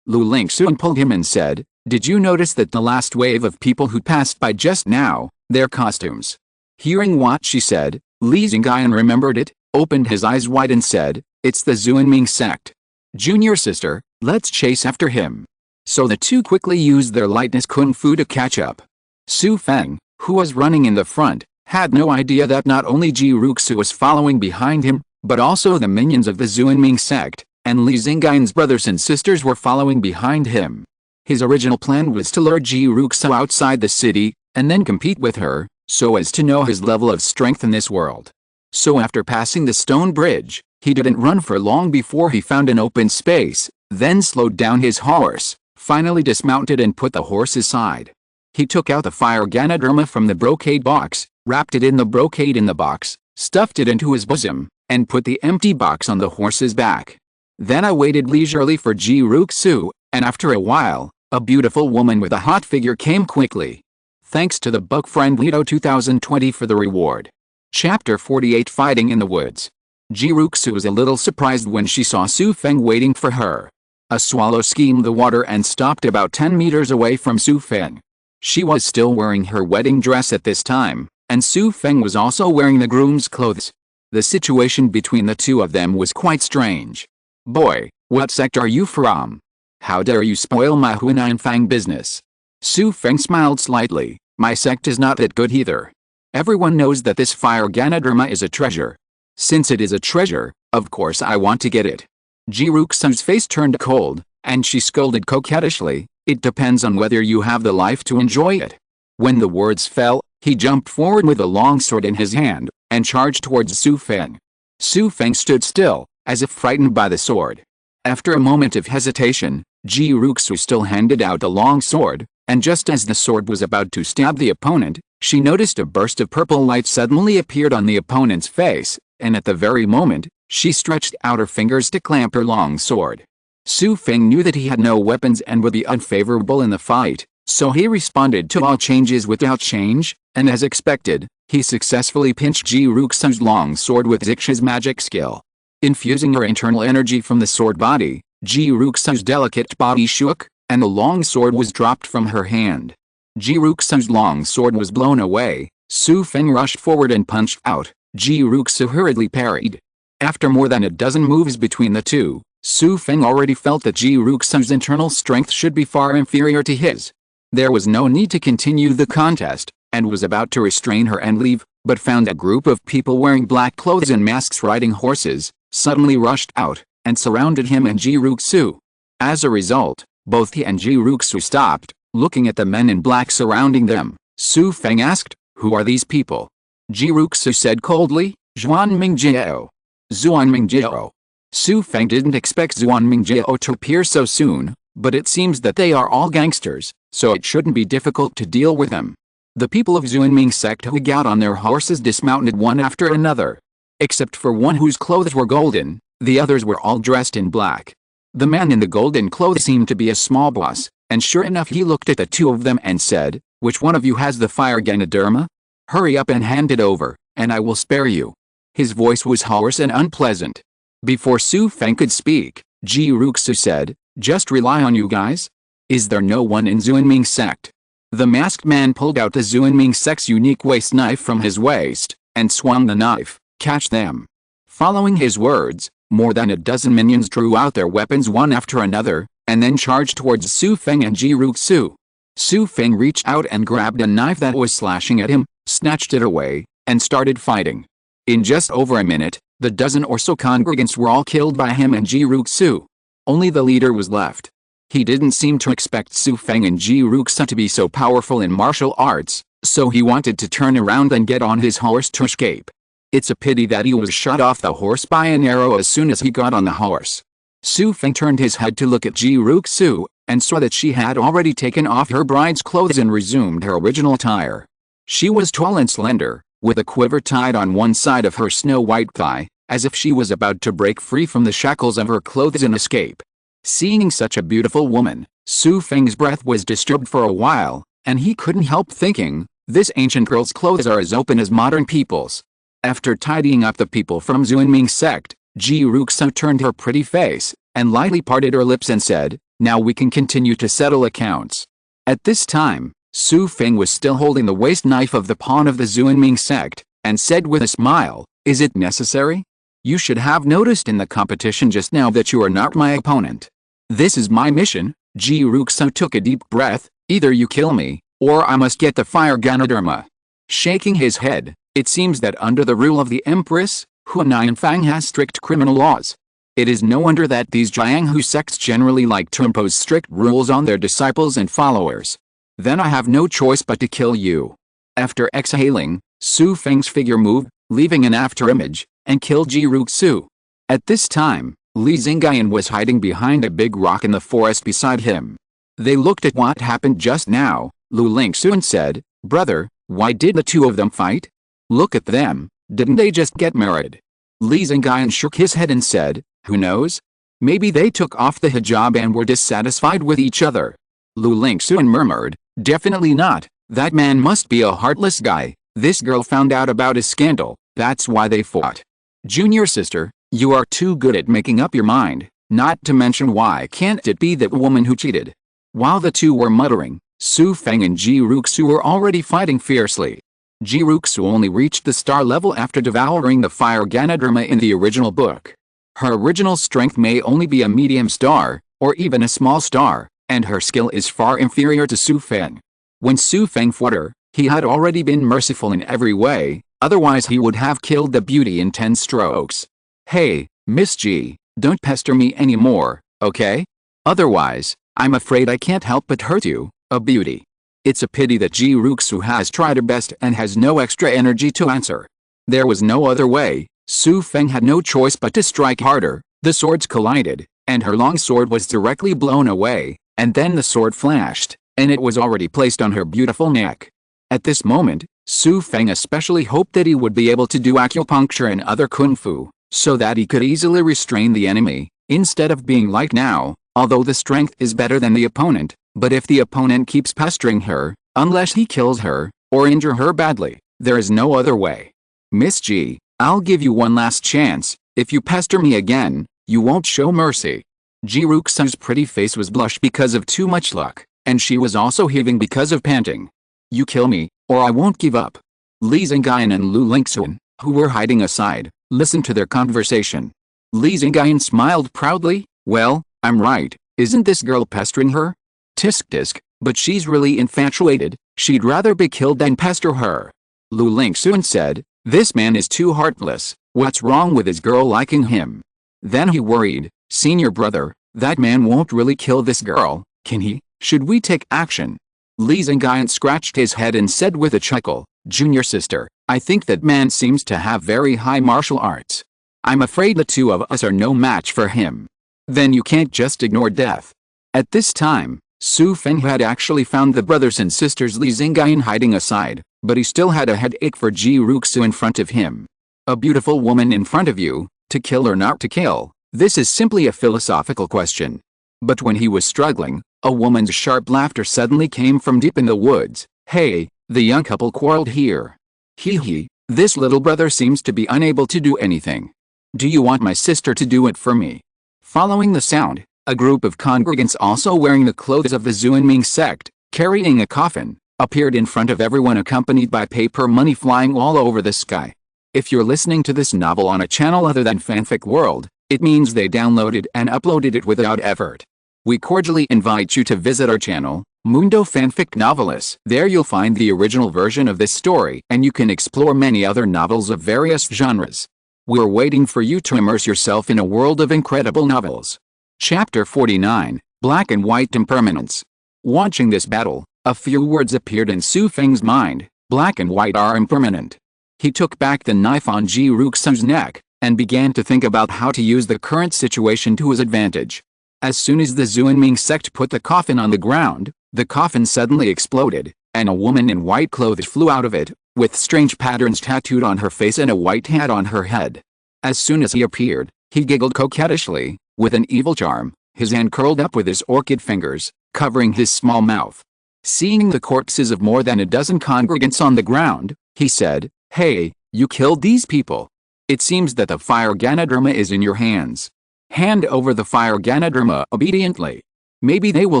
Lu Lingxun pulled him and said, "Did you notice that the last wave of people who passed by just now, their costumes?" Hearing what she said, Li Xingyan remembered it, opened his eyes wide and said, "It's the Xuanming sect. Junior sister, let's chase after him." So the two quickly used their lightness kung fu to catch up. Xu Feng, who was running in the front, had no idea that not only Ji Ruxu was following behind him, but also the minions of the Xuanming sect, and Li Xingyan's brothers and sisters were following behind him. His original plan was to lure Ji Ruxu outside the city, and then compete with her, so as to know his level of strength in this world. So after passing the stone bridge, he didn't run for long before he found an open space, then slowed down his horse, finally dismounted and put the horse aside. He took out the fire Ganoderma from the brocade box, wrapped it in the brocade in the box, stuffed it into his bosom, and put the empty box on the horse's back. Then I waited leisurely for Ji Ruxu, and after a while, a beautiful woman with a hot figure came quickly. Thanks to the book friend Lido 2020 for the reward. Chapter 48 Fighting in the Woods. Ji Ruxu was a little surprised when she saw Xu Feng waiting for her. A swallow skimmed the water and stopped about 10 meters away from Xu Feng. She was still wearing her wedding dress at this time, and Xu Feng was also wearing the groom's clothes. The situation between the two of them was quite strange. "Boy, what sect are you from? How dare you spoil my Hunan Fang business?" Xu Feng smiled slightly. "My sect is not that good either. Everyone knows that this fire Ganoderma is a treasure. Since it is a treasure, of course I want to get it." Ji Ruxu's face turned cold, And she scolded coquettishly, "It depends on whether you have the life to enjoy it." When the words fell, he jumped forward with a long sword in his hand, and charged towards Xu Feng. Xu Feng stood still, as if frightened by the sword. After a moment of hesitation, Ji Ruxu still handed out the long sword, and just as the sword was about to stab the opponent, she noticed a burst of purple light suddenly appeared on the opponent's face, and at the very moment, she stretched out her fingers to clamp her long sword. Xu Feng knew that he had no weapons and would be unfavorable in the fight, so he responded to all changes without change, and as expected, he successfully pinched Ji Ruxu's long sword with Zixu's magic skill. Infusing her internal energy from the sword body, Ji Ruxu's delicate body shook, and the long sword was dropped from her hand. Ji Ruxu's long sword was blown away. Xu Feng rushed forward and punched out. Ji Ruxu hurriedly parried. After more than a dozen moves between the two, Xu Feng already felt that Ji Ruxu's internal strength should be far inferior to his. There was no need to continue the contest, and was about to restrain her and leave, but found a group of people wearing black clothes and masks riding horses, suddenly rushed out, and surrounded him and Ji Ruxu. As a result, both he and Ji Ruxu stopped, looking at the men in black surrounding them. Xu Feng asked, "Who are these people?" Ji Ruxu said coldly, "Xuanmingjiao. Xuanmingjiao." Xu Feng didn't expect Xuanmingjiao to appear so soon, but it seems that they are all gangsters, so it shouldn't be difficult to deal with them. The people of Xuanming sect who got on their horses dismounted one after another. Except for one whose clothes were golden, the others were all dressed in black. The man in the golden clothes seemed to be a small boss, and sure enough he looked at the two of them and said, "Which one of you has the fire Ganoderma? Hurry up and hand it over, and I will spare you." His voice was hoarse and unpleasant. Before Xu Feng could speak, Ji Ruxu said, "Just rely on you guys? Is there no one in Xuanming sect?" The masked man pulled out the Xuanming sect's unique waist knife from his waist, and swung the knife. "Catch them." Following his words, more than a dozen minions drew out their weapons one after another, and then charged towards Xu Feng and Ji Ruxu. Xu Feng reached out and grabbed a knife that was slashing at him, snatched it away, and started fighting. In just over a minute, the dozen or so congregants were all killed by him and Ji Ruxu. Only the leader was left. He didn't seem to expect Xu Feng and Ji Ruxu to be so powerful in martial arts, so he wanted to turn around and get on his horse to escape. It's a pity that he was shot off the horse by an arrow as soon as he got on the horse. Xu Feng turned his head to look at Ji Ruxu, and saw that she had already taken off her bride's clothes and resumed her original attire. She was tall and slender, with a quiver tied on one side of her snow-white thigh, as if she was about to break free from the shackles of her clothes and escape. Seeing such a beautiful woman, Xu Feng's breath was disturbed for a while, and he couldn't help thinking, this ancient girl's clothes are as open as modern people's. After tidying up the people from Xuanming sect, Ji Ruxu turned her pretty face, and lightly parted her lips and said, "Now we can continue to settle accounts." At this time, Xu Feng was still holding the waist knife of the pawn of the Xuanming sect, and said with a smile, "Is it necessary? You should have noticed in the competition just now that you are not my opponent. This is my mission." Ji Ruxu took a deep breath, "Either you kill me, or I must get the fire Ganoderma." Shaking his head, "It seems that under the rule of the Empress, Hunayan has strict criminal laws. It is no wonder that these Jianghu sects generally like to impose strict rules on their disciples and followers. Then I have no choice but to kill you." After exhaling, Xu Feng's figure moved, leaving an afterimage, and killed Ji Ruxu. At this time, Li Xingyan was hiding behind a big rock in the forest beside him. They looked at what happened just now. Lu Lingxun said, "Brother, why did the two of them fight? Look at them, didn't they just get married?" Li Xingyan shook his head and said, "Who knows? Maybe they took off the hijab and were dissatisfied with each other." Lu Lingxun murmured, "Definitely not, that man must be a heartless guy. This girl found out about his scandal, that's why they fought." "Junior sister, you are too good at making up your mind, not to mention why can't it be that woman who cheated?" While the two were muttering, Xu Feng and Ji Ruxu were already fighting fiercely. Ji Ruxu only reached the star level after devouring the fire Ganoderma in the original book. Her original strength may only be a medium star, or even a small star, and her skill is far inferior to Xu Feng. When Xu Feng fought her, he had already been merciful in every way, otherwise he would have killed the beauty in 10 strokes. "Hey, Miss G, don't pester me anymore, okay? Otherwise, I'm afraid I can't help but hurt you, a beauty. It's a pity that Ji Ruxu has tried her best and has no extra energy to answer. There was no other way. Xu Feng had no choice but to strike harder. The swords collided, and her long sword was directly blown away, and then the sword flashed, and it was already placed on her beautiful neck. At this moment, Xu Feng especially hoped that he would be able to do acupuncture and other kung fu, so that he could easily restrain the enemy, instead of being like now, although the strength is better than the opponent, but if the opponent keeps pestering her, unless he kills her, or injure her badly, there is no other way. Miss Ji, I'll give you one last chance. If you pester me again, you won't show mercy. Ji Ruxu's pretty face was blushed because of too much luck, and she was also heaving because of panting. You kill me, or I won't give up. Li Xingyan and Lu Lingxuan, who were hiding aside, listened to their conversation. Li Xingyan smiled proudly. Well, I'm right, isn't this girl pestering her? Tisk tisk, but she's really infatuated, she'd rather be killed than pester her. Lu Lingxuan said, this man is too heartless, what's wrong with his girl liking him? Then he worried, senior brother, that man won't really kill this girl, can he? Should we take action? Li Xingyan scratched his head and said with a chuckle, junior sister, I think that man seems to have very high martial arts. I'm afraid the two of us are no match for him. Then you can't just ignore death. At this time, Xu Feng had actually found the brothers and sisters Li Xingyan hiding aside, but he still had a headache for Ji Ruxu in front of him. A beautiful woman in front of you, to kill or not to kill, this is simply a philosophical question. But when he was struggling, a woman's sharp laughter suddenly came from deep in the woods. Hey, the young couple quarreled here. Hee, this little brother seems to be unable to do anything. Do you want my sister to do it for me? Following the sound, a group of congregants also wearing the clothes of the Xuanming sect, carrying a coffin, appeared in front of everyone accompanied by paper money flying all over the sky. If you're listening to this novel on a channel other than Fanfic World, it means they downloaded and uploaded it without effort. We cordially invite you to visit our channel, Mundo Fanfic Novelists. There you'll find the original version of this story and you can explore many other novels of various genres. We're waiting for you to immerse yourself in a world of incredible novels. Chapter 49, Black and White Impermanence. Watching this battle, a few words appeared in Xu Feng's mind. Black and white are impermanent. He took back the knife on Ji Ruxu's neck, and began to think about how to use the current situation to his advantage. As soon as the Xuanming sect put the coffin on the ground, the coffin suddenly exploded, and a woman in white clothes flew out of it, with strange patterns tattooed on her face and a white hat on her head. As soon as he appeared, he giggled coquettishly, with an evil charm, his hand curled up with his orchid fingers, covering his small mouth. Seeing the corpses of more than a dozen congregants on the ground, he said, Hey, you killed these people. It seems that the fire Ganadharma is in your hands. Hand over the fire Ganadharma obediently. Maybe they will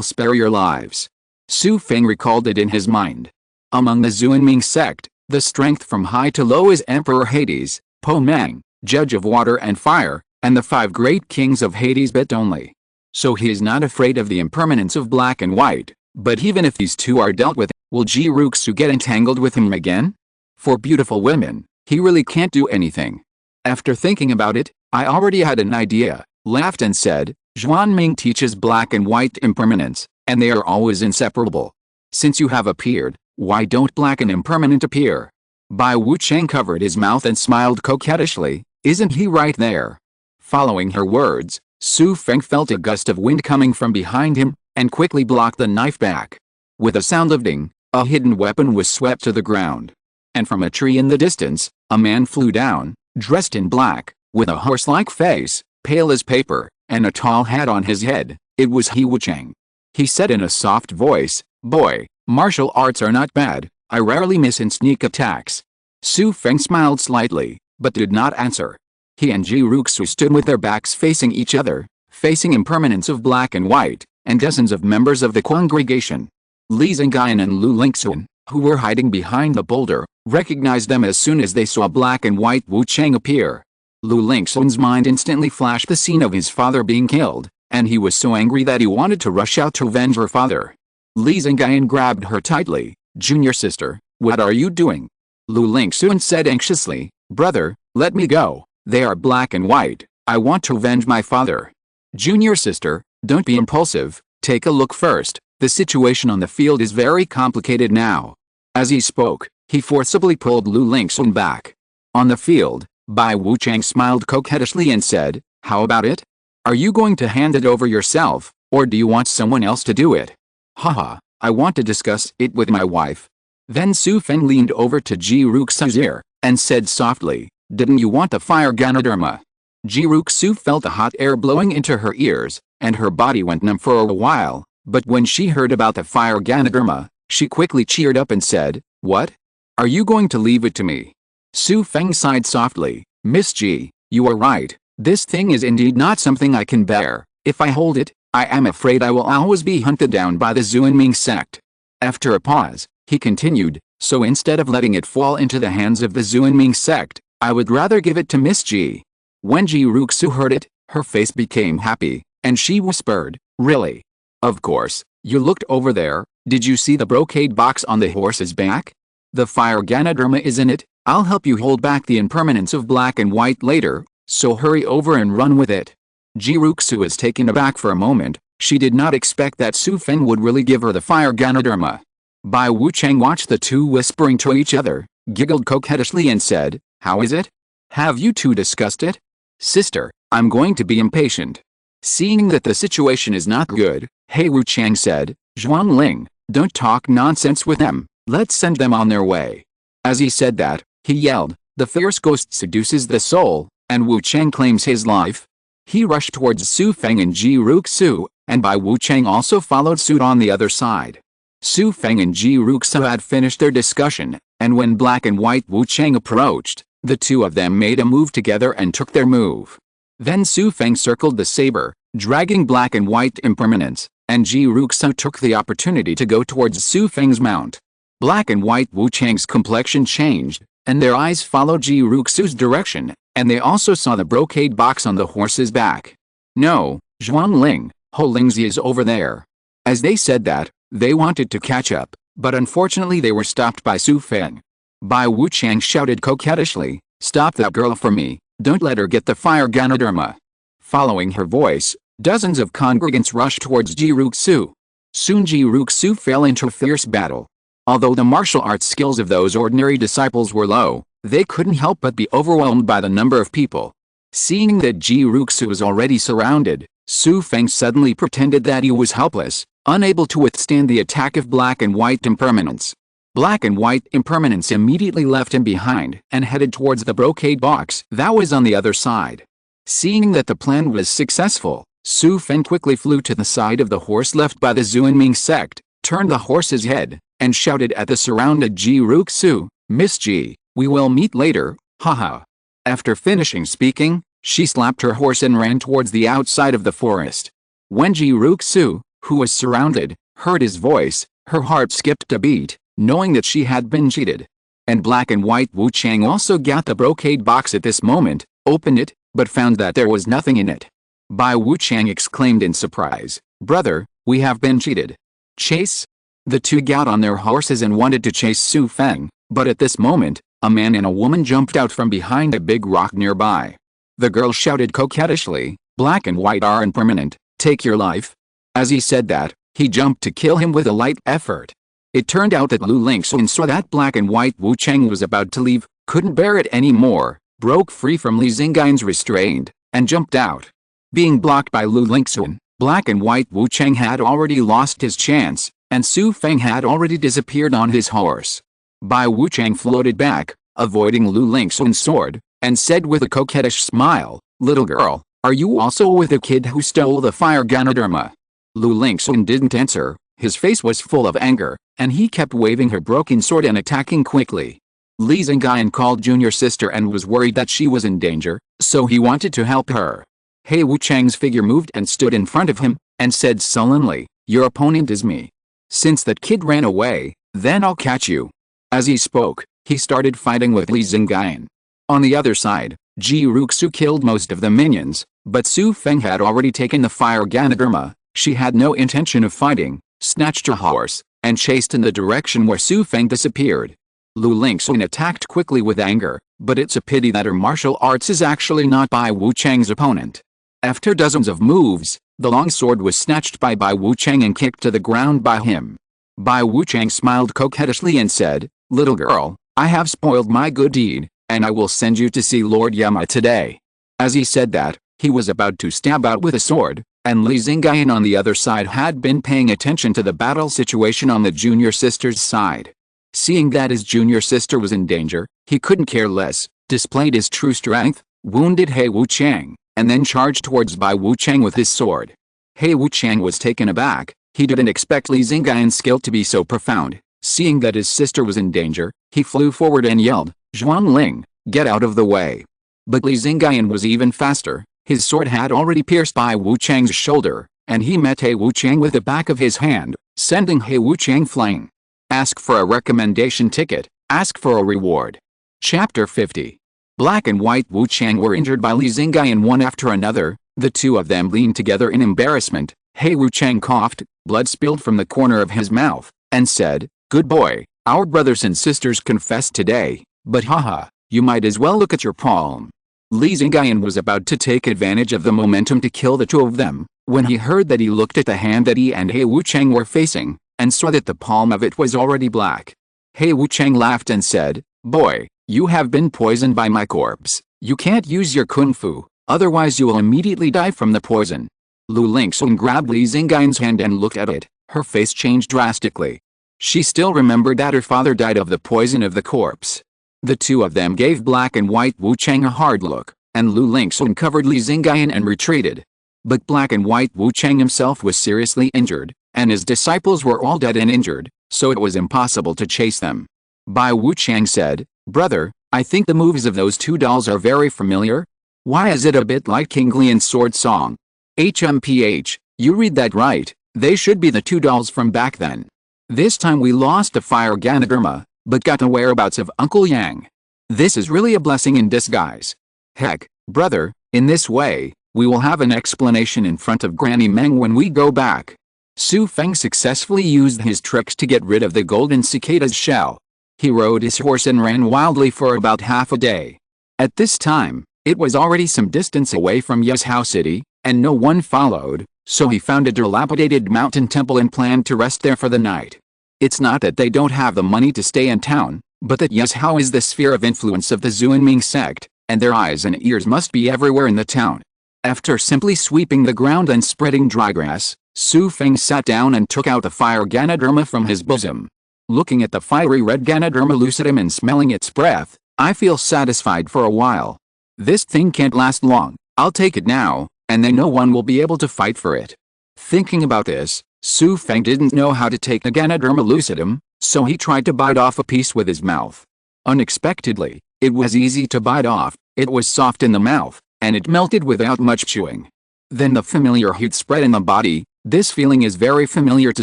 spare your lives. Xu Feng recalled it in his mind. Among the Xuanming sect, the strength from high to low is Emperor Hades, Po Mang, Judge of Water and Fire, and the 5 great kings of Hades but only. So he is not afraid of the impermanence of black and white, but even if these two are dealt with, will Ji Ruxu get entangled with him again? For beautiful women, he really can't do anything. After thinking about it, I already had an idea, laughed and said, Xuanming teaches black and white impermanence, and they are always inseparable. Since you have appeared, why don't black and impermanent appear? Bai Wucheng covered his mouth and smiled coquettishly, isn't he right there? Following her words, Xu Feng felt a gust of wind coming from behind him, and quickly blocked the knife back. With a sound of ding, a hidden weapon was swept to the ground. And from a tree in the distance, a man flew down, dressed in black, with a horse-like face, pale as paper, and a tall hat on his head. It was He Wucheng. He said in a soft voice, Boy, martial arts are not bad, I rarely miss in sneak attacks. Xu Feng smiled slightly, but did not answer. He and Ji Ruxu stood with their backs facing each other, facing impermanence of black and white, and dozens of members of the congregation. Li Xingyan and Lu Lingxuan, who were hiding behind the boulder, recognized them as soon as they saw black and white Wucheng appear. Lu Lingxuan's mind instantly flashed the scene of his father being killed, and he was so angry that he wanted to rush out to avenge her father. Li Xingyan grabbed her tightly. Junior sister, what are you doing? Lu Lingxuan said anxiously, Brother, let me go. They are black and white. I want to avenge my father. Junior sister, Don't be impulsive, take a look first, the situation on the field is very complicated now. As he spoke, he forcibly pulled Lu Lingxun back. On the field, Bai Wuchang smiled coquettishly and said, "How about it? Are you going to hand it over yourself, or do you want someone else to do it?" "Haha, I want to discuss it with my wife." Then Xu Feng leaned over to Ji Ruxu's ear, and said softly, "Didn't you want the fire Ganoderma?" Ji Ruxu felt the hot air blowing into her ears, and her body went numb for a while, but when she heard about the fire Ganoderma, she quickly cheered up and said, "What? Are you going to leave it to me?" Xu Feng sighed softly, "Miss Ji, you are right, this thing is indeed not something I can bear. If I hold it, I am afraid I will always be hunted down by the Xuanming sect." After a pause, he continued, "So instead of letting it fall into the hands of the Xuanming sect, I would rather give it to Miss Ji." When Ji Ruxu heard it, her face became happy, and she whispered, "Really? Of course, you looked over there, did you see the brocade box on the horse's back? The fire Ganoderma is in it, I'll help you hold back the impermanence of black and white later, so hurry over and run with it." Ji Ruxu was taken aback for a moment, she did not expect that Xu Feng would really give her the fire Ganoderma. Bai Wuchang watched the two whispering to each other, giggled coquettishly and said, "How is it? Have you two discussed it?" "Sister, I'm going to be impatient." Seeing that the situation is not good, He Wuchang said, "Zhuangling, don't talk nonsense with them, let's send them on their way." As he said that, he yelled, "The fierce ghost seduces the soul, and Wuchang claims his life." He rushed towards Xu Feng and Ji Ruxu, and Bai Wuchang also followed suit on the other side. Xu Feng and Ji Ruxu had finished their discussion, and when black and white Wuchang approached, the two of them made a move together and took their move. Then Xu Feng circled the saber, dragging black and white impermanence, and Ji Ruxu took the opportunity to go towards Xu Feng's mount. Black and white Wuchang's complexion changed, and their eyes followed Ji Ruxu's direction, and they also saw the brocade box on the horse's back. "No, Zhuangling, Ho Lingzi is over there." As they said that, they wanted to catch up, but unfortunately they were stopped by Xu Feng. Bai Wuchang shouted coquettishly, "Stop that girl for me, don't let her get the fire Ganoderma." Following her voice, dozens of congregants rushed towards Ji Ruxu. Soon Ji Ruxu fell into a fierce battle. Although the martial arts skills of those ordinary disciples were low, they couldn't help but be overwhelmed by the number of people. Seeing that Ji Ruxu was already surrounded, Xu Feng suddenly pretended that he was helpless, unable to withstand the attack of black and white impermanence. Black and white impermanence immediately left him behind and headed towards the brocade box that was on the other side. Seeing that the plan was successful, Xu Feng quickly flew to the side of the horse left by the Xuanming sect, turned the horse's head, and shouted at the surrounded Ji Ruxu, "Miss Ji, we will meet later, haha." After finishing speaking, she slapped her horse and ran towards the outside of the forest. When Ji Ruxu, who was surrounded, heard his voice, her heart skipped a beat, knowing that she had been cheated. And black and white Wuchang also got the brocade box at this moment, opened it, but found that there was nothing in it. Bai Wuchang exclaimed in surprise, "Brother, we have been cheated." "Chase?" The two got on their horses and wanted to chase Xu Feng, but at this moment, a man and a woman jumped out from behind a big rock nearby. The girl shouted coquettishly, "Black and white are impermanent, take your life." As he said that, he jumped to kill him with a light effort. It turned out that Lu Lingxun saw that black and white Wuchang was about to leave, couldn't bear it anymore, broke free from Li Xingai's restraint, and jumped out. Being blocked by Lu Lingxun, black and white Wuchang had already lost his chance, and Xu Feng had already disappeared on his horse. Bai Wuchang floated back, avoiding Lu Lingxun's sword, and said with a coquettish smile, "Little girl, are you also with the kid who stole the fire Ganoderma?" Lu Lingxun didn't answer, his face was full of anger, and he kept waving her broken sword and attacking quickly. Li Xingai called junior sister and was worried that she was in danger, so he wanted to help her. He Wuchang's figure moved and stood in front of him, and said sullenly, "Your opponent is me. Since that kid ran away, then I'll catch you." As he spoke, he started fighting with Li Xingai. On the other side, Ji Ruxu killed most of the minions, but Xu Feng had already taken the fire Ganoderma. She had no intention of fighting, snatched her horse, and chased in the direction where Xu Feng disappeared. Lu Lingxun attacked quickly with anger, but it's a pity that her martial arts is actually not Bai Wuchang's opponent. After dozens of moves, The long sword was snatched by Bai Wuchang and kicked to the ground by him. Bai Wuchang smiled coquettishly and said, "Little girl, I have spoiled my good deed, and I will send you to see Lord Yama today." As he said that, he was about to stab out with a sword, and Li Xingyan on the other side had been paying attention to the battle situation on the junior sister's side. Seeing that his junior sister was in danger, he couldn't care less, displayed his true strength, wounded He Wuchang, and then charged towards Bai Wuchang with his sword. He Wuchang was taken aback. He didn't expect Li Xingyan's skill to be so profound. Seeing that his sister was in danger, he flew forward and yelled, "Zhuangling, get out of the way." But Li Xingyan was even faster. His sword had already pierced Bai Wuchang's shoulder, and he met He Wuchang with the back of his hand, sending He Wuchang flying. Ask for a recommendation ticket, ask for a reward. Chapter 50. Black and White Wuchang were injured by Li Xingyan one after another. The two of them leaned together in embarrassment. He Wuchang coughed, blood spilled from the corner of his mouth, and said, "Good boy, our brothers and sisters confessed today, but haha, you might as well look at your palm." Li Xingyan was about to take advantage of the momentum to kill the two of them, when he heard that he looked at the hand that he and He Wuchang were facing, and saw that the palm of it was already black. He Wuchang laughed and said, "Boy, you have been poisoned by my corpse. You can't use your kung fu, otherwise you will immediately die from the poison." Lu Lingxun grabbed Li Xingyan's hand and looked at it. Her face changed drastically. She still remembered that her father died of the poison of the corpse. The two of them gave Black and White Wuchang a hard look, and Lu Lingxun covered Li Xingyan and retreated. But Black and White Wuchang himself was seriously injured, and his disciples were all dead and injured, so it was impossible to chase them. Bai Wuchang said, "Brother, I think the moves of those two dolls are very familiar. Why is it a bit like King Lian's sword song?" "HMPH, you read that right, they should be the two dolls from back then. This time we lost the fire Ganoderma, but got the whereabouts of Uncle Yang. This is really a blessing in disguise. Heck, brother, in this way, we will have an explanation in front of Granny Meng when we go back." Xu Feng successfully used his tricks to get rid of the golden cicada's shell. He rode his horse and ran wildly for about half a day. At this time, it was already some distance away from Yeshao City, and no one followed, so he found a dilapidated mountain temple and planned to rest there for the night. It's not that they don't have the money to stay in town, but that Yeshao is the sphere of influence of the Zuanming sect, and their eyes and ears must be everywhere in the town. After simply sweeping the ground and spreading dry grass, Xu Feng sat down and took out the fire Ganoderma from his bosom. Looking at the fiery red Ganoderma lucidum and smelling its breath, I feel satisfied for a while. This thing can't last long, I'll take it now, and then no one will be able to fight for it. Thinking about this, Xu Feng didn't know how to take the Ganoderma lucidum, so he tried to bite off a piece with his mouth. Unexpectedly, it was easy to bite off, it was soft in the mouth, and it melted without much chewing. Then the familiar heat spread in the body. This feeling is very familiar to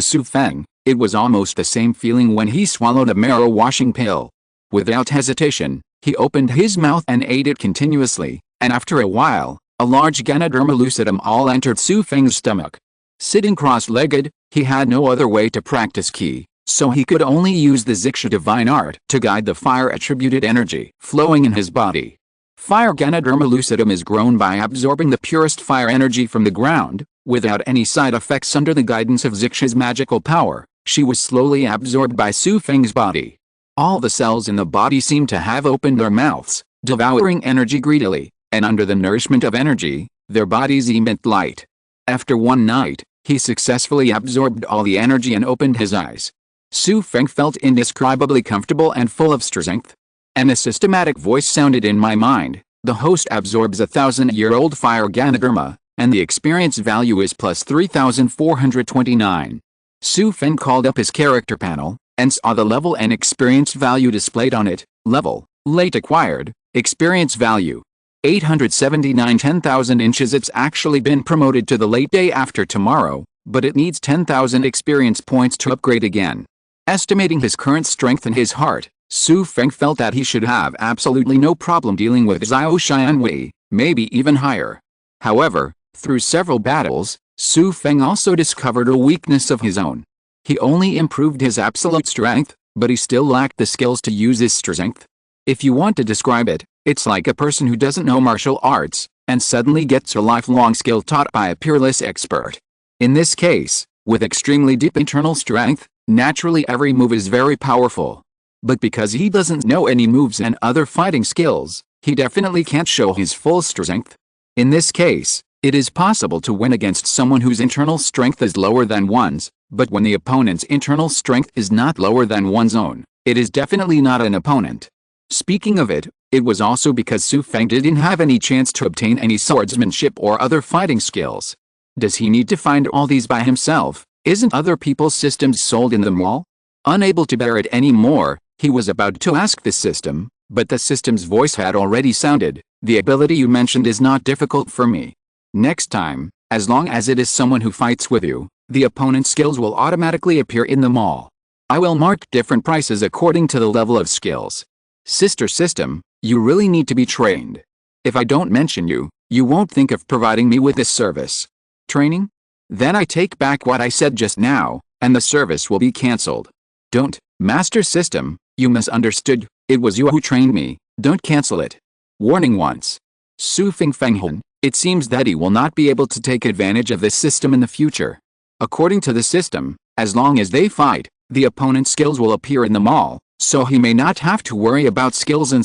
Xu Feng. It was almost the same feeling when he swallowed a marrow washing pill. Without hesitation, he opened his mouth and ate it continuously, and after a while, a large Ganoderma lucidum all entered Xu Feng's stomach. Sitting cross-legged, he had no other way to practice Qi, so he could only use the Xixia divine art to guide the fire-attributed energy flowing in his body. Fire Ganoderma lucidum is grown by absorbing the purest fire energy from the ground, without any side effects under the guidance of Xixia's magical power. She was slowly absorbed by Xu Feng's body. All the cells in the body seemed to have opened their mouths, devouring energy greedily, and under the nourishment of energy, their bodies emit light. After one night, he successfully absorbed all the energy and opened his eyes. Xu Feng felt indescribably comfortable and full of strength. And a systematic voice sounded in my mind, "The host absorbs 1,000-year-old fire Ganoderma, and the experience value is plus 3,429. Xu Feng called up his character panel, and saw the level and experience value displayed on it. Level, late acquired, experience value, 879 10,000 inches. It's actually been promoted to the late day after tomorrow, but it needs 10,000 experience points to upgrade again. Estimating his current strength in his heart, Xu Feng felt that he should have absolutely no problem dealing with Xiao Xianwei, maybe even higher. However, through several battles, Xu Feng also discovered a weakness of his own. He only improved his absolute strength, but he still lacked the skills to use his strength. If you want to describe it, it's like a person who doesn't know martial arts, and suddenly gets a lifelong skill taught by a peerless expert. In this case, with extremely deep internal strength, naturally every move is very powerful. But because he doesn't know any moves and other fighting skills, he definitely can't show his full strength. In this case, it is possible to win against someone whose internal strength is lower than one's, but when the opponent's internal strength is not lower than one's own, it is definitely not an opponent. Speaking of it, it was also because Xu Feng didn't have any chance to obtain any swordsmanship or other fighting skills. Does he need to find all these by himself? Isn't other people's systems sold in the mall? Unable to bear it anymore, he was about to ask the system, but the system's voice had already sounded. The ability you mentioned is not difficult for me. Next time, as long as it is someone who fights with you, the opponent's skills will automatically appear in the mall. I will mark different prices according to the level of skills. Sister system, you really need to be trained. If I don't mention you, you won't think of providing me with this service. Training? Then I take back what I said just now, and the service will be cancelled. Don't, Master System, you misunderstood, it was you who trained me, don't cancel it. Warning once. Xu Feng, it seems that he will not be able to take advantage of this system in the future. According to the system, as long as they fight, the opponent's skills will appear in the mall, so he may not have to worry about skills in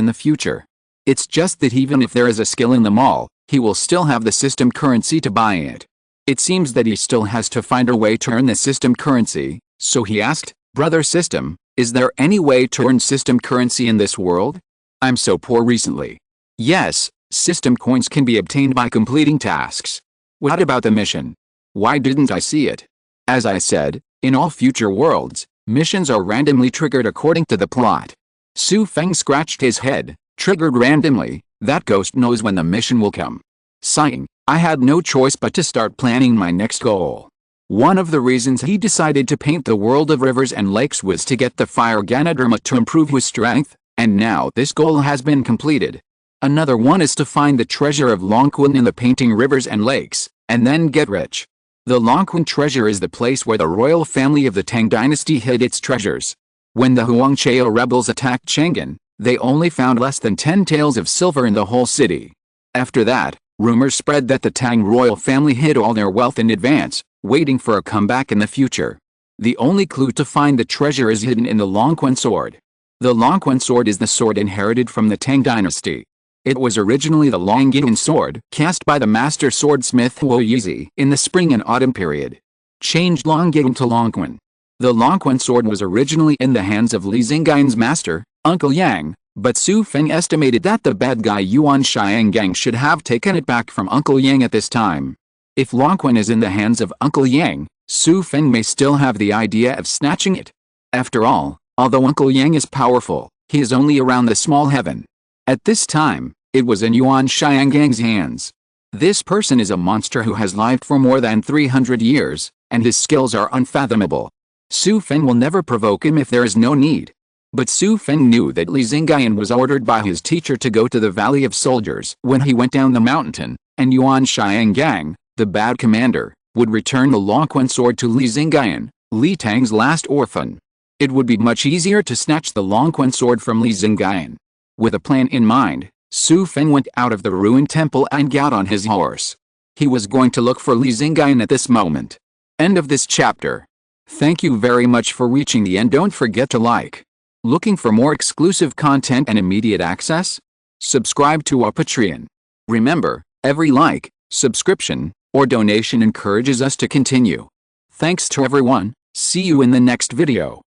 the future. It's just that even if there is a skill in the mall, he will still have the system currency to buy it. It seems that he still has to find a way to earn the system currency, so he asked, Brother System, is there any way to earn system currency in this world? I'm so poor recently. Yes, system coins can be obtained by completing tasks. What about the mission? Why didn't I see it? As I said, in all future worlds, missions are randomly triggered according to the plot. Xu Feng scratched his head. Triggered randomly, that ghost knows when the mission will come. Sighing, I had no choice but to start planning my next goal. One of the reasons he decided to paint the world of rivers and lakes was to get the fire Ganoderma to improve his strength, and now this goal has been completed. Another one is to find the treasure of Longquan in the painting rivers and lakes, and then get rich. The Longquan treasure is the place where the royal family of the Tang dynasty hid its treasures. When the Huangchao rebels attacked Chang'an, they only found less than 10 taels of silver in the whole city. After that, rumors spread that the Tang royal family hid all their wealth in advance, waiting for a comeback in the future. The only clue to find the treasure is hidden in the Longquan sword. The Longquan sword is the sword inherited from the Tang dynasty. It was originally the Longyan sword, cast by the master swordsmith Huo Yizi in the spring and autumn period. Changed Longyan to Longquan. The Longquan sword was originally in the hands of Li Xingai's master, Uncle Yang, but Xu Feng estimated that the bad guy Yuan Xiangang should have taken it back from Uncle Yang at this time. If Longquan is in the hands of Uncle Yang, Xu Feng may still have the idea of snatching it. After all, although Uncle Yang is powerful, he is only around the small heaven. At this time, it was in Yuan Xianggang's hands. This person is a monster who has lived for more than 300 years, and his skills are unfathomable. Xu Feng will never provoke him if there is no need. But Xu Feng knew that Li Xingaian was ordered by his teacher to go to the Valley of Soldiers when he went down the mountain, and Yuan Xiangang, the bad commander, would return the Longquan sword to Li Xingaian, Li Tang's last orphan. It would be much easier to snatch the Longquan sword from Li Xingaian. With a plan in mind, Xu Feng went out of the ruined temple and got on his horse. He was going to look for Li Xingaian at this moment. End of this chapter. Thank you very much for reaching the end. Don't forget to like. Looking for more exclusive content and immediate access? Subscribe to our Patreon. Remember, every like, subscription, or donation encourages us to continue. Thanks to everyone. See you in the next video.